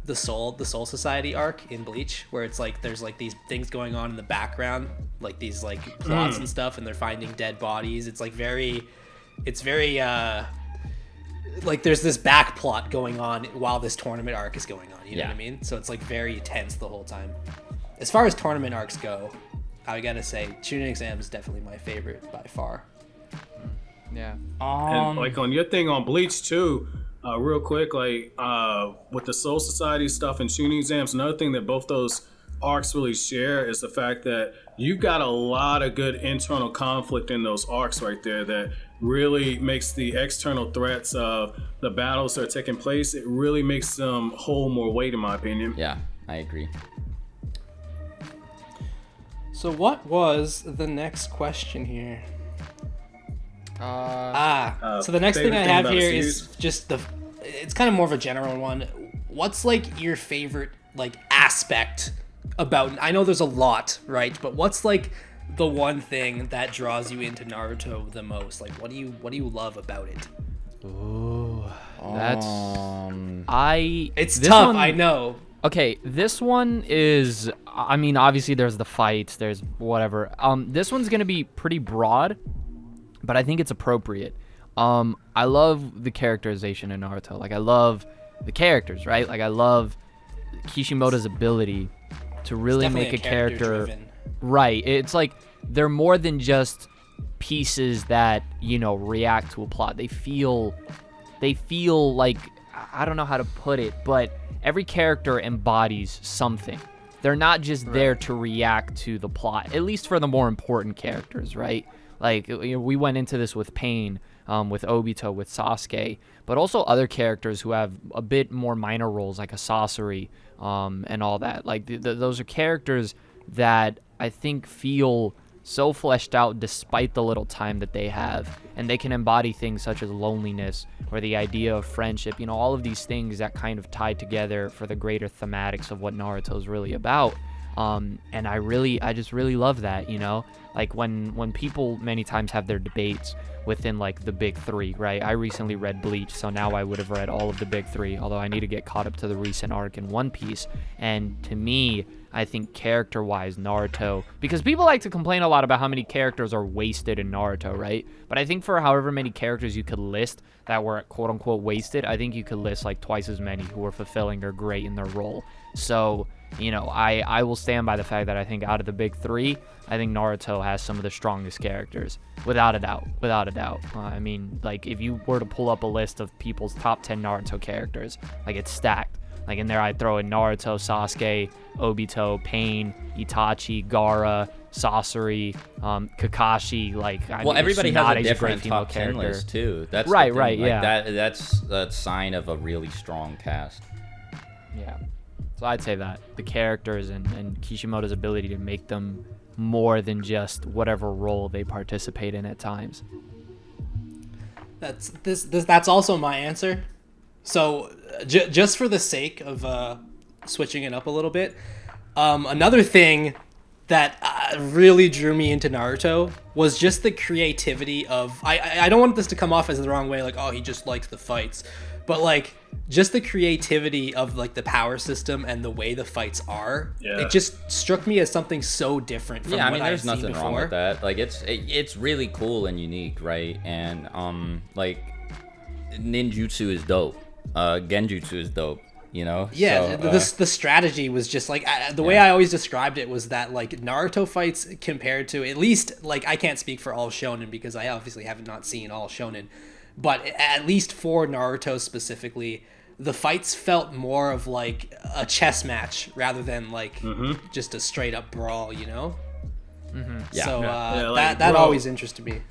Speaker 1: the Soul Society arc in Bleach, where it's like there's like these things going on in the background, like these like plots and stuff, and they're finding dead bodies. It's very like there's this back plot going on while this tournament arc is going on, you know what I mean? So it's like very tense the whole time. As far as tournament arcs go, I gotta say Chunin exam is definitely my favorite by far.
Speaker 2: Yeah.
Speaker 4: And like on your thing on Bleach too, real quick, like with the Soul Society stuff and Chunin exams, another thing that both those arcs really share is the fact that you've got a lot of good internal conflict in those arcs right there that really makes the external threats of the battles that are taking place, it really makes them hold more weight, in my opinion.
Speaker 3: Yeah, I agree.
Speaker 1: So what was the next question here? So the next thing I have here is just it's kind of more of a general one. What's like your favorite like aspect about, I know there's a lot, right? But what's like the one thing that draws you into Naruto the most? Like, what do you love about it?
Speaker 2: Ooh, that's
Speaker 1: It's
Speaker 2: this
Speaker 1: tough,
Speaker 2: one,
Speaker 1: I know.
Speaker 2: Okay, this one is, I mean, obviously there's the fights, there's whatever. This one's gonna be pretty broad, but I think it's appropriate. I love the characterization in Naruto. Like, I love the characters, right? Like, I love Kishimoto's ability to really make a character right. It's like they're more than just pieces that, you know, react to a plot. They feel like, I don't know how to put it, but every character embodies something. They're not just there to react to the plot, at least for the more important characters, right? Like, you know, we went into this with Pain, with Obito, with Sasuke, but also other characters who have a bit more minor roles, like a Sasori, and all that. Like, those are characters that I think feel so fleshed out despite the little time that they have, and they can embody things such as loneliness or the idea of friendship, you know, all of these things that kind of tie together for the greater thematics of what Naruto is really about. And I just really love that, you know, like when people many times have their debates within like the big three, right? I recently read Bleach, so now I would have read all of the big three, although I need to get caught up to the recent arc in One Piece. And to me, I think character-wise, Naruto, because people like to complain a lot about how many characters are wasted in Naruto, right? But I think for however many characters you could list that were quote-unquote wasted, I think you could list like twice as many who were fulfilling or great in their role. So, you know, I will stand by the fact that I think out of the big three, I think Naruto has some of the strongest characters, without a doubt. I mean, like, if you were to pull up a list of people's top 10 Naruto characters, like, it's stacked. Like, in there, I'd throw in Naruto, Sasuke, Obito, Pain, Itachi, Gaara, Sasori, Kakashi. Like,
Speaker 3: everybody has a different top 10 list, too. That's
Speaker 2: right,
Speaker 3: like,
Speaker 2: yeah.
Speaker 3: That's a sign of a really strong cast.
Speaker 2: Yeah. So I'd say that. The characters and Kishimoto's ability to make them more than just whatever role they participate in at times.
Speaker 1: That's also my answer. So just for the sake of switching it up a little bit, another thing that really drew me into Naruto was just the creativity of I don't want this to come off as the wrong way, like, oh, he just likes the fights, but like just the creativity of like the power system and the way the fights are. Yeah. It just struck me as something so different from what
Speaker 3: there's
Speaker 1: I've seen
Speaker 3: nothing wrong with that. Like it's really cool and unique, right? And like ninjutsu is dope. Genjutsu is dope. You know?
Speaker 1: Yeah, so, the strategy was just like the way I always described it was that like Naruto fights compared to, at least, like, I can't speak for all shonen because I obviously have not seen all shonen, but at least for Naruto specifically, the fights felt more of like a chess match rather than like just a straight up brawl, you know? Yeah. So that always interested me.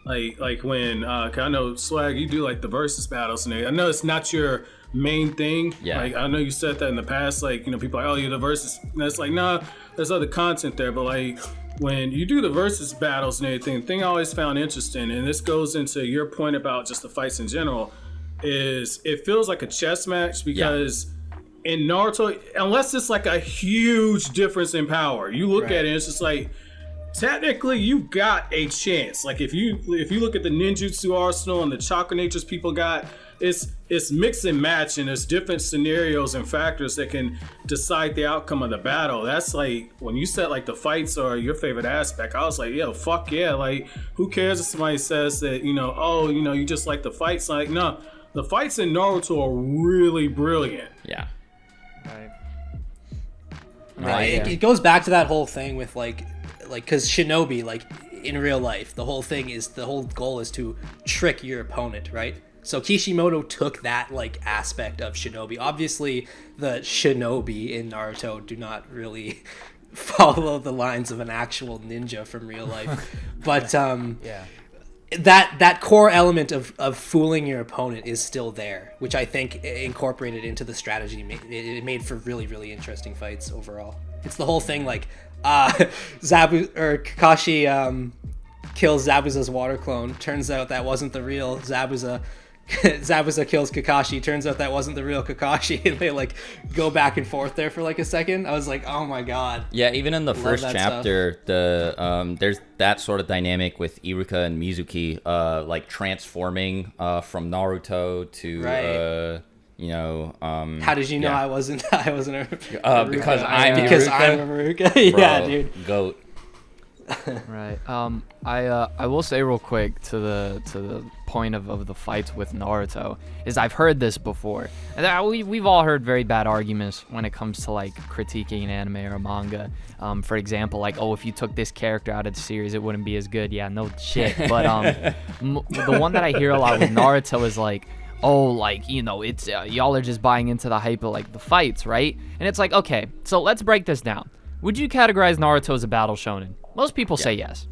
Speaker 4: Like when I know Swag, you do like the versus battles, and I know it's not your main thing. Yeah. Like, I know you said that in the past, like, you know, people are like, oh, you're the versus. And it's like, nah, there's other content there. But like when you do the versus battles and everything, the thing I always found interesting, and this goes into your point about just the fights in general, is it feels like a chess match because in Naruto, unless it's like a huge difference in power, you look at it, it's just like, technically you got a chance. Like if you look at the ninjutsu arsenal and the chakra natures people got, it's mix and match, and there's different scenarios and factors that can decide the outcome of the battle. That's like when you said like the fights are your favorite aspect, I was like, yo, fuck yeah. Like, who cares if somebody says that, you know, oh, you know, you just like the fights? Like, no, the fights in Naruto are really brilliant.
Speaker 3: Yeah.
Speaker 1: Right. It goes back to that whole thing with like because Shinobi, like in real life, the whole goal is to trick your opponent, right? So Kishimoto took that like aspect of Shinobi. Obviously, the Shinobi in Naruto do not really follow the lines of an actual ninja from real life, but that core element of fooling your opponent is still there, which I think incorporated into the strategy. It made for really, really interesting fights overall. It's the whole thing like Kakashi kills Zabuza's water clone. Turns out that wasn't the real Zabuza. Zabuza kills Kakashi. Turns out that wasn't the real Kakashi. And they like go back and forth there for like a second. I was like, oh my god.
Speaker 3: Yeah, even in the first chapter, there's that sort of dynamic with Iruka and Mizuki, like transforming from Naruto to you know,
Speaker 1: how did you know I wasn't a Haruka?
Speaker 3: Because I'm
Speaker 1: a Haruka. Yeah,
Speaker 3: bro,
Speaker 1: dude.
Speaker 3: Goat.
Speaker 2: Right. I will say real quick to the point of the fights with Naruto is I've heard this before, and we've all heard very bad arguments when it comes to like critiquing an anime or a manga. For example, like, oh, if you took this character out of the series, it wouldn't be as good. Yeah, no shit. But the one that I hear a lot with Naruto is like, oh, like, you know, it's y'all are just buying into the hype of like the fights, right? And it's like, okay, so let's break this down. Would you categorize Naruto as a battle shonen? Most people say yes.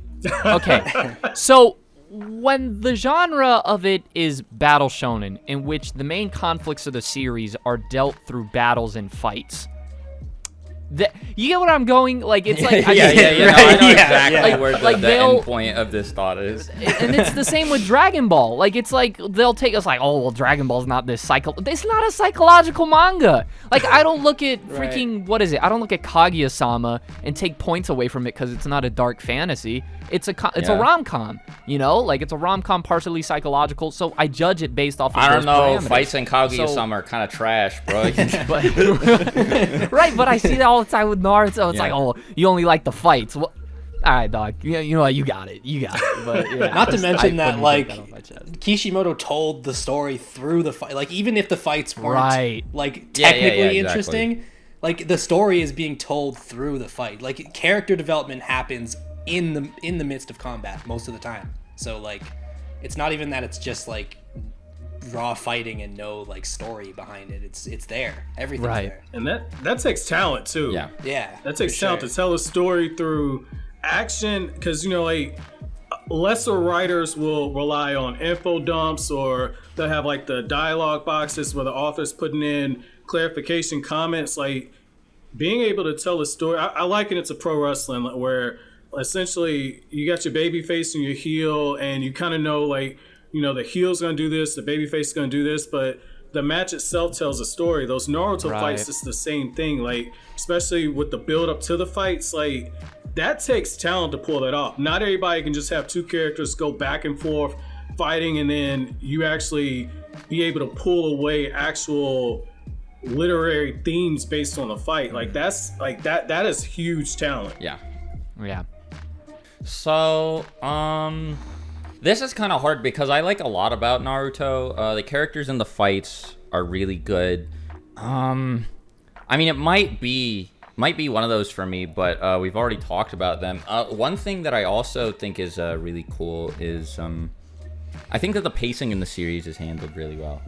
Speaker 2: Okay, so when the genre of it is battle shonen, in which the main conflicts of the series are dealt through battles and fights, You get what I'm going? Like, it's like
Speaker 3: yeah. No, I know exactly where
Speaker 2: like
Speaker 3: the end point of this thought is.
Speaker 2: And it's the same with Dragon Ball. Like, it's like they'll take us like, oh, well, Dragon Ball's not this It's not a psychological manga. Like, I don't look at freaking what is it? I don't look at Kaguya-sama and take points away from it because it's not a dark fantasy. It's a rom-com, you know? Like, it's a rom-com partially psychological, so I judge it based off of
Speaker 3: I don't know.
Speaker 2: parameters.
Speaker 3: Fights in Kaguya-sama are kind of trash, bro.
Speaker 2: Right, but I see that all the time with Naruto. It's like, oh, you only like the fights. Well, all right, dog. You know what? You got it. But yeah,
Speaker 1: not to mention that, like,
Speaker 2: that on my chest.
Speaker 1: Kishimoto told the story through the fight. Like, even if the fights weren't like
Speaker 3: Yeah,
Speaker 1: technically
Speaker 3: exactly.
Speaker 1: interesting, like the story is being told through the fight. Like, character development happens in the midst of combat most of the time. So like, it's not even that it's just like raw fighting and no like story behind it. It's there. Everything's there.
Speaker 4: And that takes talent too.
Speaker 1: Yeah.
Speaker 4: That takes talent to tell a story through action, because, you know, like, lesser writers will rely on info dumps, or they'll have like the dialogue boxes where the author's putting in clarification comments. Like, being able to tell a story, I liken it to pro wrestling, where essentially you got your baby face and your heel, and you kind of know, like, you know, the heel's gonna do this, the baby face is gonna do this, but the match itself tells a story. Those Naruto fights, it's the same thing. Like, especially with the build up to the fights, like, that takes talent to pull that off. Not everybody can just have two characters go back and forth fighting, and then you actually be able to pull away actual literary themes based on the fight. Like, that's like that is huge talent.
Speaker 2: Yeah.
Speaker 3: So, this is kind of hard because I like a lot about Naruto. The characters in the fights are really good. I mean, it might be one of those for me, but we've already talked about them. One thing that I also think is really cool is I think that the pacing in the series is handled really well.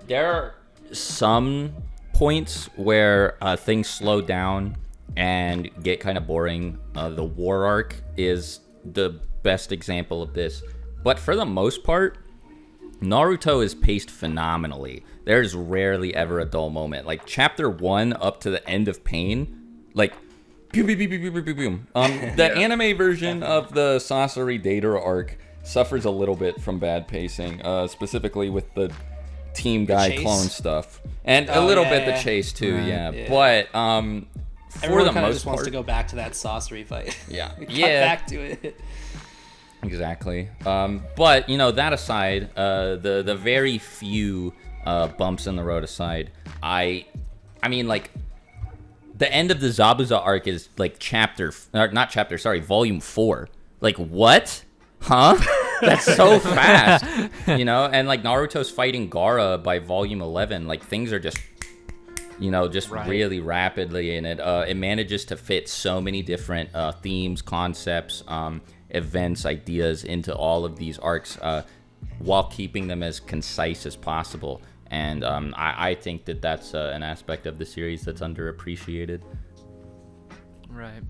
Speaker 3: There are some points where things slow down and get kind of boring. The war arc is the best example of this, but for the most part, Naruto is paced phenomenally. There's rarely ever a dull moment. Like, chapter 1 up to the end of Pain, like, pew, pew, pew, pew, pew, pew, pew. The anime version of the Sasori Deidara arc suffers a little bit from bad pacing, specifically with the team guy clone stuff, and a little bit the chase too.
Speaker 1: Right.
Speaker 3: But for
Speaker 1: everyone
Speaker 3: the
Speaker 1: kind of
Speaker 3: most
Speaker 1: just
Speaker 3: part,
Speaker 1: wants to go back to that Sasori fight.
Speaker 3: Cut
Speaker 1: back to it.
Speaker 3: Exactly. But, you know, that aside, the very few bumps in the road aside, I mean, like, the end of the Zabuza arc is like volume 4. Like, what? Huh? That's so fast. You know, and like Naruto's fighting Gaara by volume 11, like, things are just, you know, just really rapidly in it. It manages to fit so many different themes, concepts, events, ideas into all of these arcs while keeping them as concise as possible. And I think that that's an aspect of the series that's underappreciated.
Speaker 2: Right.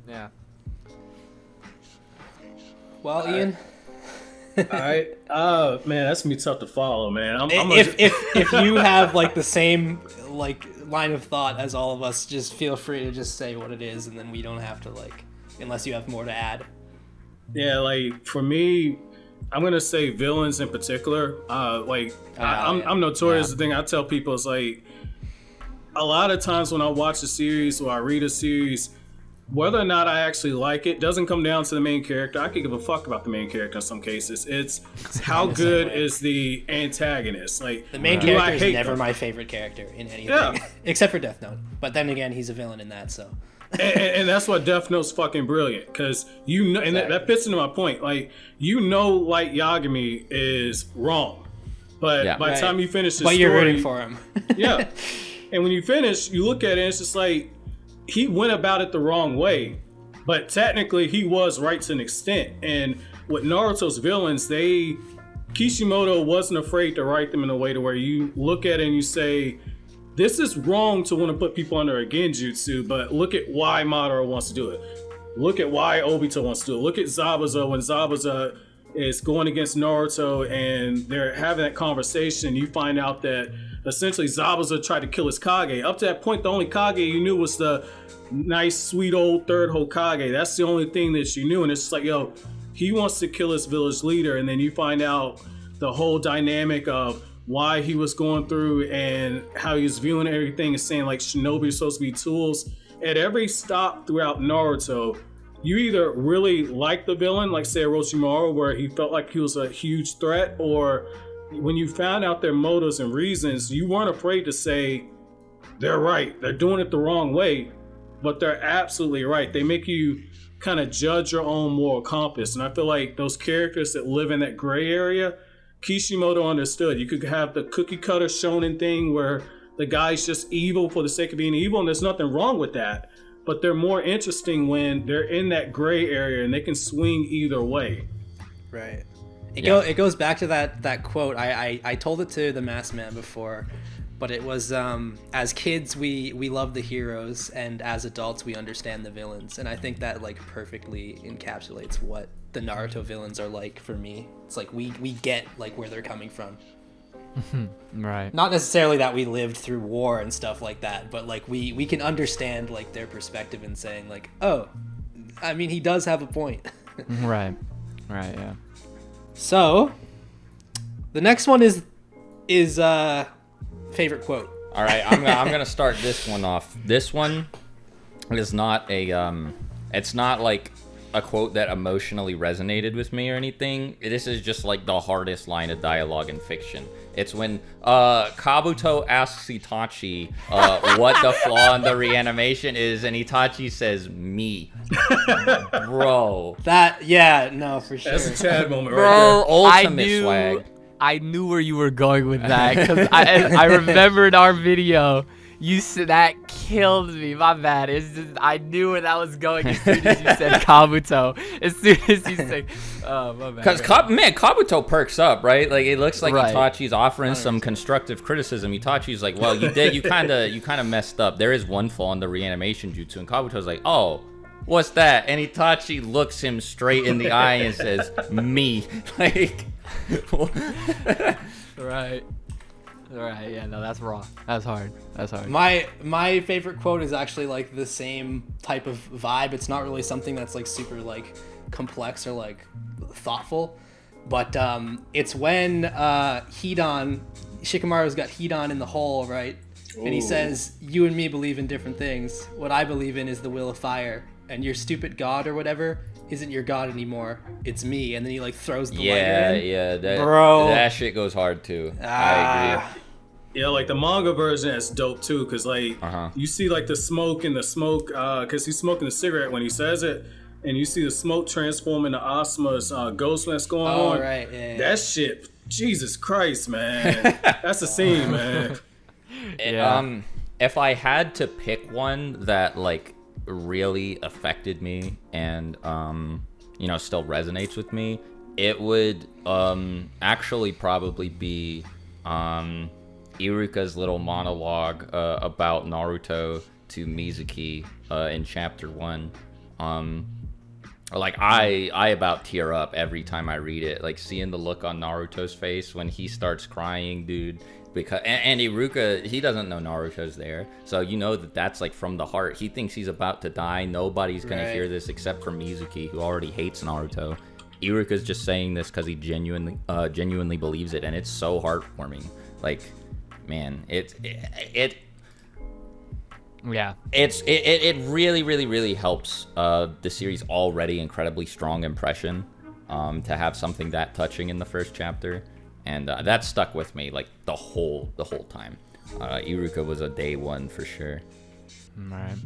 Speaker 2: Yeah.
Speaker 1: Well, Ian.
Speaker 4: All right. Man, that's gonna be tough to follow, man.
Speaker 1: If you have like the same like line of thought as all of us, just feel free to just say what it is, and then we don't have to, like, unless you have more to add.
Speaker 4: Yeah, like, for me, I'm gonna say villains in particular. I'm notorious. The thing I tell people is, like, a lot of times when I watch a series or I read a series, whether or not I actually like it doesn't come down to the main character. I could give a fuck about the main character in some cases. It's how good is the antagonist. Like,
Speaker 1: the main character is never my favorite character in anything, except for Death Note. But then again, he's a villain in that, so.
Speaker 4: and that's what Death Note's fucking brilliant, because you know, and that fits into my point. Like, you know, Light Yagami is wrong, but by the time you finish the story,
Speaker 1: you're rooting for him.
Speaker 4: Yeah, and when you finish, you look at it, and it's just like, he went about it the wrong way, but technically he was right to an extent. And with Naruto's villains, Kishimoto wasn't afraid to write them in a way to where you look at it and you say, this is wrong to want to put people under a genjutsu, but look at why Madara wants to do it. Look at why Obito wants to do it. Look at Zabuza when Zabuza is going against Naruto, and they're having that conversation. You find out that essentially Zabuza tried to kill his Kage. Up to that point, the only Kage you knew was the nice, sweet old third Hokage. That's the only thing that you knew. And it's just like, yo, he wants to kill his village leader. And then you find out the whole dynamic of why he was going through and how he was viewing everything and saying like shinobi are supposed to be tools. At every stop throughout Naruto, you either really like the villain, like say Orochimaru, where he felt like he was a huge threat, or when you found out their motives and reasons, you weren't afraid to say, they're right, they're doing it the wrong way, but they're absolutely right. They make you kind of judge your own moral compass. And I feel like those characters that live in that gray area, Kishimoto understood. You could have the cookie cutter shonen thing where the guy's just evil for the sake of being evil, and there's nothing wrong with that. But they're more interesting when they're in that gray area and they can swing either way.
Speaker 1: Right. It goes back to that quote. I told it to the masked man before, but it was as kids we love the heroes, and as adults we understand the villains. And I think that like perfectly encapsulates what the Naruto villains are like for me. It's like we get like where they're coming from.
Speaker 2: Right.
Speaker 1: Not necessarily that we lived through war and stuff like that, but like we can understand like their perspective in saying like, oh, I mean, he does have a point.
Speaker 2: Right, yeah.
Speaker 1: So the next one is favorite quote.
Speaker 3: All right, I'm gonna start this one off. This one is not it's not like a quote that emotionally resonated with me or anything. This is just like the hardest line of dialogue in fiction. It's when Kabuto asks Itachi what the flaw in the reanimation is, and Itachi says, me. Bro.
Speaker 1: That, yeah, no, for sure.
Speaker 4: That's a Chad moment
Speaker 2: Bro,
Speaker 4: right
Speaker 3: Ultimate swag.
Speaker 2: I knew where you were going with that, because I remembered our video. You said that killed me. My bad. It's just I knew where that was going as soon as you said Kabuto. As soon as you said, oh my bad.
Speaker 3: Because Kabuto perks up, right? Like it looks like
Speaker 2: Right.
Speaker 3: Itachi's offering some constructive criticism. Itachi's like, well, you kind of messed up. There is one flaw in the reanimation jutsu, and Kabuto's like, oh, what's that? And Itachi looks him straight in the eye and says, me. Like,
Speaker 2: Right. Right, yeah, no, that's raw. That's hard.
Speaker 1: My favorite quote is actually like the same type of vibe. It's not really something that's like super like complex or like thoughtful, but it's when Shikamaru's got Hidan in the hole, right? And he says, you and me believe in different things. What I believe in is the will of fire, and your stupid god or whatever isn't your god anymore. It's me. And then he like throws the lighter in.
Speaker 3: Yeah,
Speaker 1: Bro.
Speaker 3: That shit goes hard too. I agree.
Speaker 4: Yeah, like the manga version is dope too, because like you see like the smoke because he's smoking a cigarette when he says it, and you see the smoke transform into Asuma's ghost that's going on.
Speaker 1: Right, yeah.
Speaker 4: That shit, Jesus Christ, man. That's the scene, man.
Speaker 2: Yeah.
Speaker 3: If I had to pick one that like really affected me and still resonates with me, it would actually probably be Iruka's little monologue about Naruto to Mizuki in chapter 1. Like I about tear up every time I read it, like seeing the look on Naruto's face when he starts crying, dude. Because and Iruka, he doesn't know Naruto's there, so you know that's like from the heart. He thinks he's about to die. Nobody's gonna hear this except for Mizuki, who already hates Naruto. Iruka's just saying this because he genuinely believes it, and it's so heartwarming. Like, man, it really helps the series' already incredibly strong impression to have something that touching in the first chapter. And that stuck with me like the whole time. Iruka was a day one for sure.
Speaker 2: Right.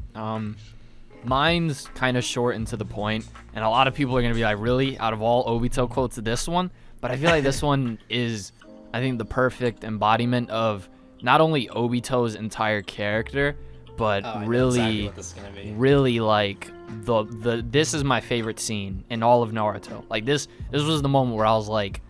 Speaker 2: Mine's kind of short and to the point, and a lot of people are gonna be like, really? Out of all Obito quotes, this one? But I feel like this one is, I think, the perfect embodiment of not only Obito's entire character, but really like this is my favorite scene in all of Naruto. Like this was the moment where I was like,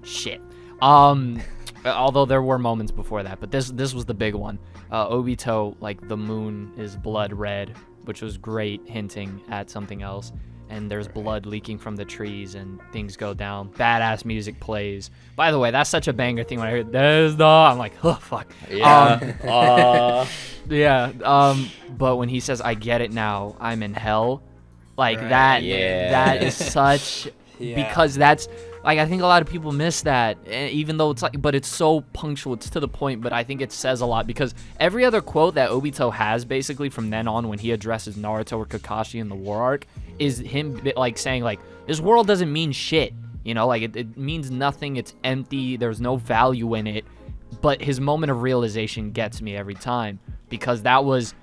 Speaker 2: shit. Although there were moments before that, but this was the big one. Obito, like the moon is blood red, which was great, hinting at something else. and there's blood leaking from the trees, and things go down. Badass music plays. By the way, that's such a banger thing. When I heard "There's no," I'm like, oh fuck.
Speaker 3: Yeah.
Speaker 2: Yeah. But when he says, "I get it now, I'm in hell," like that.
Speaker 3: Yeah.
Speaker 2: That is such. Because that's like, I think a lot of people miss that, even though it's like, but it's so punctual, it's to the point, but I think it says a lot, because every other quote that Obito has basically from then on when he addresses Naruto or Kakashi in the war arc is him like saying like, this world doesn't mean shit, you know, like it means nothing, it's empty, there's no value in it. But his moment of realization gets me every time, because that was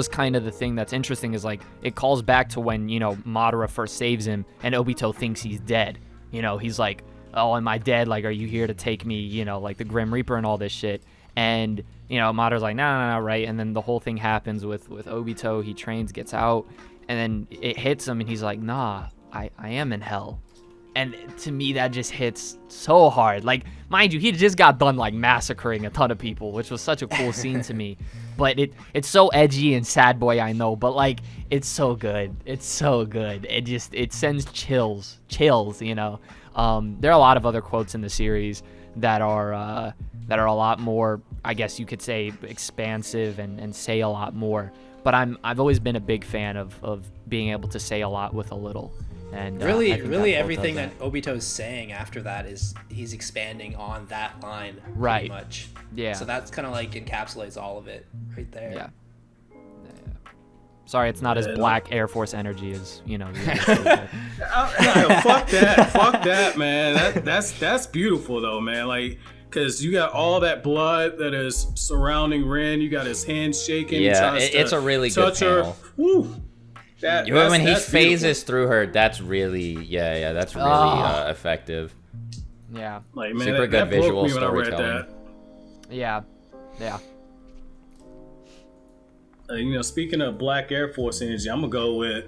Speaker 2: kind of the thing that's interesting, is like it calls back to when, you know, Madara first saves him and Obito thinks he's dead. You know, he's like, oh, am I dead? Like, are you here to take me, you know, like the Grim Reaper and all this shit? And, you know, Madara's like, no, right? And then the whole thing happens with Obito. He trains, gets out, and then it hits him and he's like, nah, I am in hell. And to me, that just hits so hard. Like, mind you, he just got done like massacring a ton of people, which was such a cool scene to me. But it's so edgy and sad boy, I know, but like, it's so good. It's so good. It sends chills, you know. There are a lot of other quotes in the series that are a lot more, I guess you could say, expansive and say a lot more. But I've always been a big fan of being able to say a lot with a little. And
Speaker 1: really
Speaker 2: that
Speaker 1: everything that Obito's saying after that is he's expanding on that line pretty much.
Speaker 2: Yeah.
Speaker 1: So that's kind of like encapsulates all of it right there.
Speaker 2: Yeah. Sorry, it's not as black Air Force energy as, you know.
Speaker 4: Fuck that, man. That's beautiful though, man. Like, cause you got all that blood that is surrounding Ren. You got his hand shaking.
Speaker 3: Yeah, it's a really good panel.
Speaker 4: Woo.
Speaker 3: When he phases through her, that's really, that's really effective.
Speaker 2: Yeah.
Speaker 4: Like, man,
Speaker 3: super good visual storytelling.
Speaker 2: Yeah.
Speaker 4: You know, speaking of Black Air Force energy, I'm gonna go with.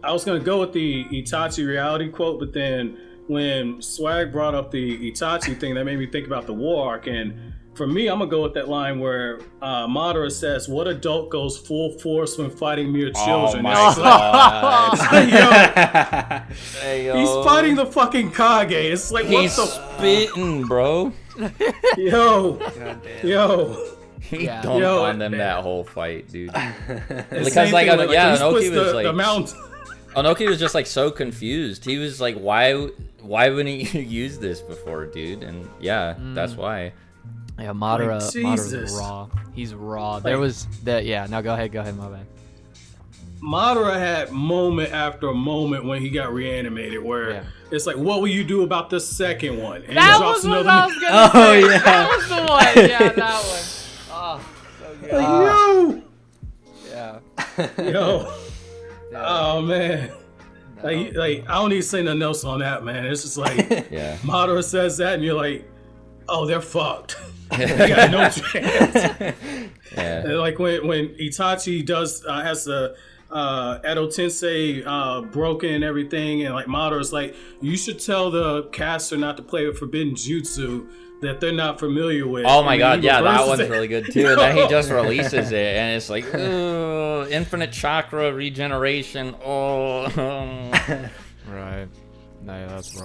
Speaker 4: I was gonna go with the Itachi reality quote, but then when Swag brought up the Itachi thing, that made me think about the war arc. And for me, I'm gonna go with that line where Madara says, "What adult goes full force when fighting mere children?"
Speaker 3: Oh my god!
Speaker 4: Yo, he's fighting the fucking Kage. It's like,
Speaker 3: he's
Speaker 4: what the
Speaker 3: spitting, bro.
Speaker 4: Yo.
Speaker 3: He dumped on them that whole fight, dude.
Speaker 4: Because like,
Speaker 3: Inoki was like,
Speaker 4: the mount.
Speaker 3: Inoki was just like so confused. He was like, why wouldn't you use this before, dude? And that's why.
Speaker 2: Yeah, Madara's raw. He's raw. There was that. Yeah, now go ahead, my bad.
Speaker 4: Madara had moment after moment when he got reanimated, where it's like, what will you do about the second one? And
Speaker 2: that was what I was gonna say.
Speaker 1: Yeah,
Speaker 2: that was the one. Yeah, that one. Oh, so good.
Speaker 4: Yo. Oh man. No. Like I don't need to say nothing else on that, man. It's just like Madara says that, and you're like, oh, they're fucked. They got no chance. Like when Itachi has the Edo Tensei broken and everything, and like Madara's like, you should tell the caster not to play with forbidden jutsu that they're not familiar with.
Speaker 3: Oh my god, that one's really good too. And then he just releases it, and it's like, infinite chakra regeneration.
Speaker 2: Right. No, that's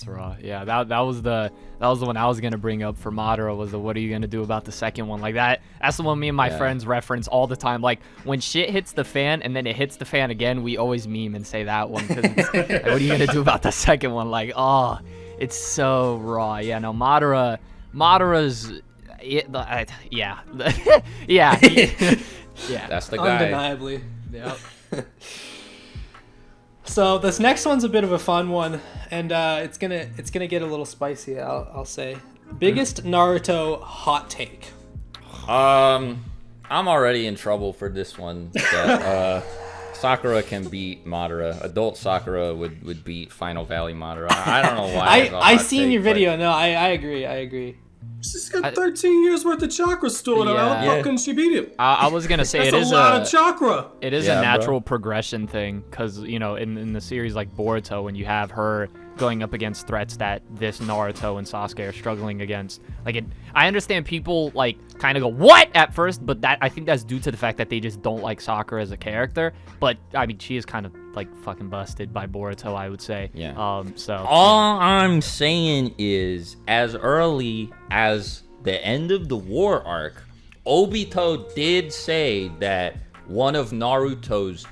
Speaker 2: raw. Yeah, that was the one I was gonna bring up for Madara, was the what are you gonna do about the second one? Like that's the one me and my friends reference all the time. Like when shit hits the fan and then it hits the fan again, we always meme and say that one, because like, what are you gonna do about the second one? Like, oh, it's so raw. Yeah, no, Madara's yeah.
Speaker 3: That's the guy.
Speaker 1: Undeniably.
Speaker 2: Yep.
Speaker 1: So this next one's a bit of a fun one, and it's gonna get a little spicy. I'll say. Biggest Naruto hot take.
Speaker 3: I'm already in trouble for this one. That, Sakura can beat Madara. Adult Sakura would beat Final Valley Madara. I don't know why.
Speaker 1: I seen your video. No, I agree.
Speaker 4: She's got 13 years worth of chakra stored. How couldn't she beat him?
Speaker 2: I was gonna say it is
Speaker 4: a lot of chakra.
Speaker 2: It is a natural progression thing, because you know in the series like Boruto, when you have her going up against threats that this Naruto and Sasuke are struggling against. Like, I understand people like kind of go what at first, but I think that's due to the fact that they just don't like Sakura as a character. But I mean, she is kind of like fucking busted by Boruto, I would say.
Speaker 3: Yeah.
Speaker 2: So
Speaker 3: all I'm saying is, as early as the end of the war arc, Obito did say that one of Naruto's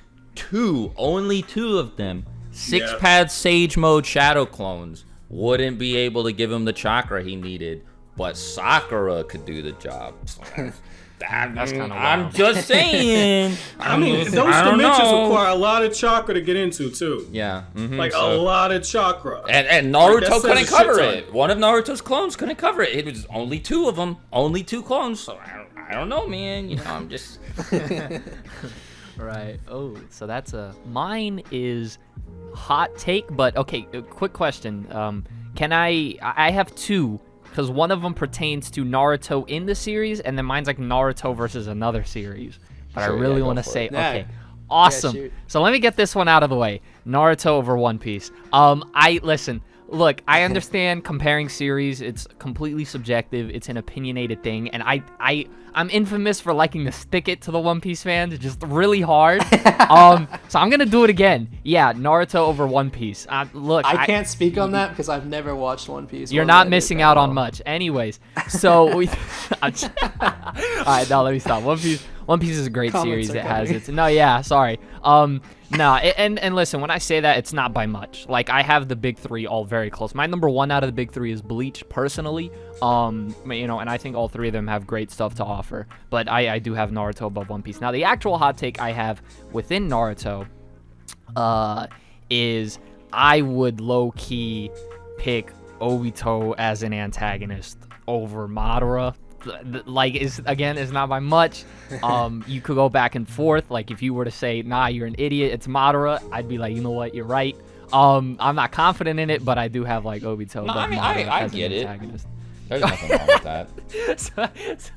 Speaker 3: only two of them, six-pad Sage Mode Shadow Clones, wouldn't be able to give him the chakra he needed, but Sakura could do the job.
Speaker 2: that's kind of
Speaker 3: I'm just saying.
Speaker 4: I mean, those dimensions require a lot of chakra to get into, too.
Speaker 3: Yeah.
Speaker 4: Like, a lot of chakra.
Speaker 3: And Naruto
Speaker 4: Like,
Speaker 3: couldn't cover it. One of Naruto's clones couldn't cover it. It was only two of them. Only two clones. So I don't know, man. You know, I'm just...
Speaker 2: Right. Oh, so that's mine is hot take, but okay, a quick question. Can I have two, because one of them pertains to Naruto in the series, and then mine's like Naruto versus another series. But
Speaker 3: Sure,
Speaker 2: I really
Speaker 3: yeah,
Speaker 2: want to
Speaker 3: go for
Speaker 2: say,
Speaker 3: it.
Speaker 2: okay, awesome.
Speaker 1: shoot.
Speaker 2: So let me get this one out of the way. Naruto over One Piece. Listen. Look, I understand comparing series. It's completely subjective. It's an opinionated thing, and I'm infamous for liking to stick it to the One Piece fans just really hard. So I'm gonna do it again. Yeah, Naruto over One Piece. Look,
Speaker 1: I can't speak on that because I've never watched One Piece.
Speaker 2: You're not missing out on much. Anyways, so we. All right, now let me stop. One Piece is a great
Speaker 1: Comments
Speaker 2: series.
Speaker 1: are
Speaker 2: It has
Speaker 1: coming.
Speaker 2: its. No, yeah, sorry. And listen, when I say that, it's not by much. Like, I have the big three all very close. My number one out of the big three is Bleach, personally. And I think all three of them have great stuff to offer. But I do have Naruto above One Piece. Now, the actual hot take I have within Naruto is I would low-key pick Obito as an antagonist over Madara. Like, it's not by much. You could go back and forth. Like, if you were to say, nah, you're an idiot, it's Madara, I'd be like, you know what, you're right. I'm not confident in it, but I do have like Obito.
Speaker 3: No,
Speaker 2: but
Speaker 3: I mean,
Speaker 2: Madara
Speaker 3: I
Speaker 2: as an
Speaker 3: get it.
Speaker 2: antagonist.
Speaker 3: There's nothing wrong with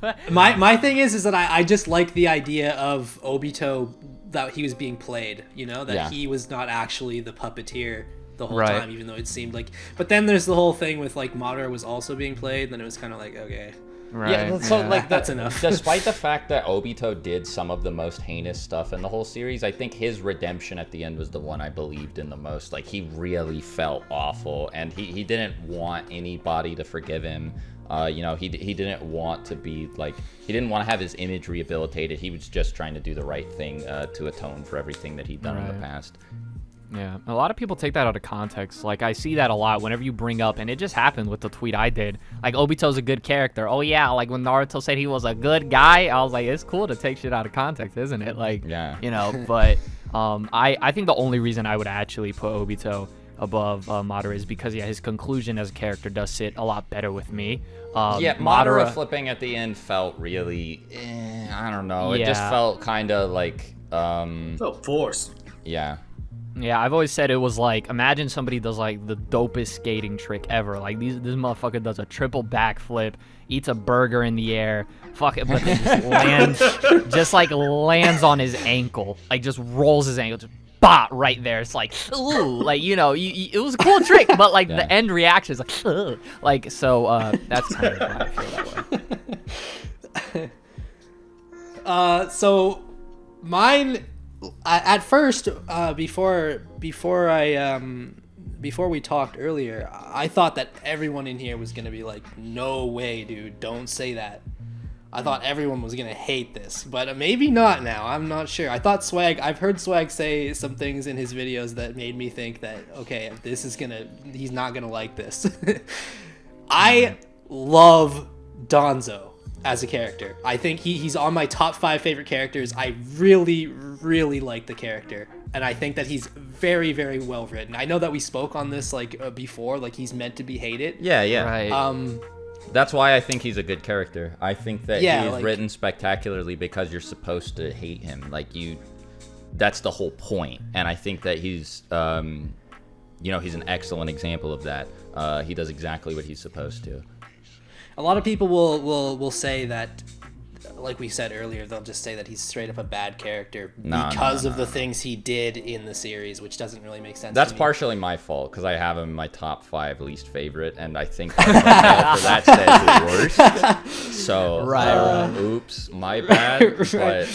Speaker 3: that.
Speaker 1: My thing is that I just like the idea of Obito, that he was being played, you know, that
Speaker 3: Yeah.
Speaker 1: he was not actually the puppeteer the whole
Speaker 2: Right.
Speaker 1: time, even though it seemed like. But then there's the whole thing with like Madara was also being played, and then it was kind of like, okay.
Speaker 2: Right.
Speaker 3: Yeah, so like
Speaker 1: That's enough.
Speaker 3: Despite the fact that Obito did some of the most heinous stuff in the whole series, I think his redemption at the end was the one I believed in the most. Like, he really felt awful, and he didn't want anybody to forgive him. He didn't want to be like, he didn't want to have his image rehabilitated. He was just trying to do the right thing to atone for everything that he'd done in the
Speaker 2: Right.
Speaker 3: past.
Speaker 2: Yeah, a lot of people take that out of context. Like, I see that a lot whenever you bring up, and it just happened with the tweet I did. Like, Obito's a good character. Oh yeah, like when Naruto said he was a good guy, I was like, it's cool to take shit out of context, isn't it? Like,
Speaker 3: Yeah.
Speaker 2: But I think the only reason I would actually put Obito above Madara is because his conclusion as a character does sit a lot better with me.
Speaker 3: Madara flipping at the end felt really, I don't know. It just
Speaker 2: Yeah.
Speaker 3: felt kind of like,
Speaker 4: So forced.
Speaker 3: yeah.
Speaker 2: Yeah, I've always said it was like, imagine somebody does like the dopest skating trick ever. Like this motherfucker does a triple backflip, eats a burger in the air, fuck it, but then just lands on his ankle, like just rolls his ankle, just bop right there. It's like, ooh, like it was a cool trick, but like the end reaction is like, ugh. Like so. That's kind of why I feel that way.
Speaker 1: So mine at first, before we talked earlier, I thought that everyone in here was gonna be like, no way, dude, don't say that. I thought everyone was gonna hate this, but maybe not now. I'm not sure. I've heard Swag say some things in his videos that made me think that, okay, he's not gonna like this. I love Danzo as a character. I think he's on my top 5 favorite characters. I really, really like the character, and I think that he's very, very well written. I know that we spoke on this before, like he's meant to be hated.
Speaker 3: Yeah.
Speaker 2: Right.
Speaker 3: That's why I think he's a good character. I think that he's
Speaker 1: like,
Speaker 3: written spectacularly because you're supposed to hate him. Like, that's the whole point. And I think that he's an excellent example of that. He does exactly what he's supposed to.
Speaker 1: A lot of people will say that like we said earlier, they'll just say that he's straight up a bad character because of the things he did in the series, which doesn't really make sense.
Speaker 3: That's
Speaker 1: to me.
Speaker 3: partially my fault because I have him in my top 5 least favorite, and I think that says the worst. So, oops, my bad. But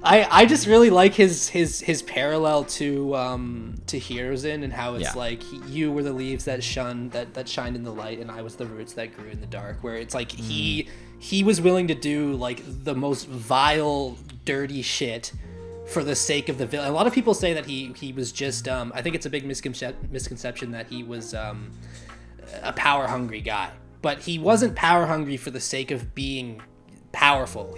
Speaker 1: I just really like his parallel to Hiruzen, and how it's like you were the leaves that shined in the light, and I was the roots that grew in the dark. Where it's like he was willing to do like the most vile, dirty shit for the sake of the villain. A lot of people say that he was just I think it's a big misconception that he was a power hungry guy, but he wasn't power hungry for the sake of being powerful.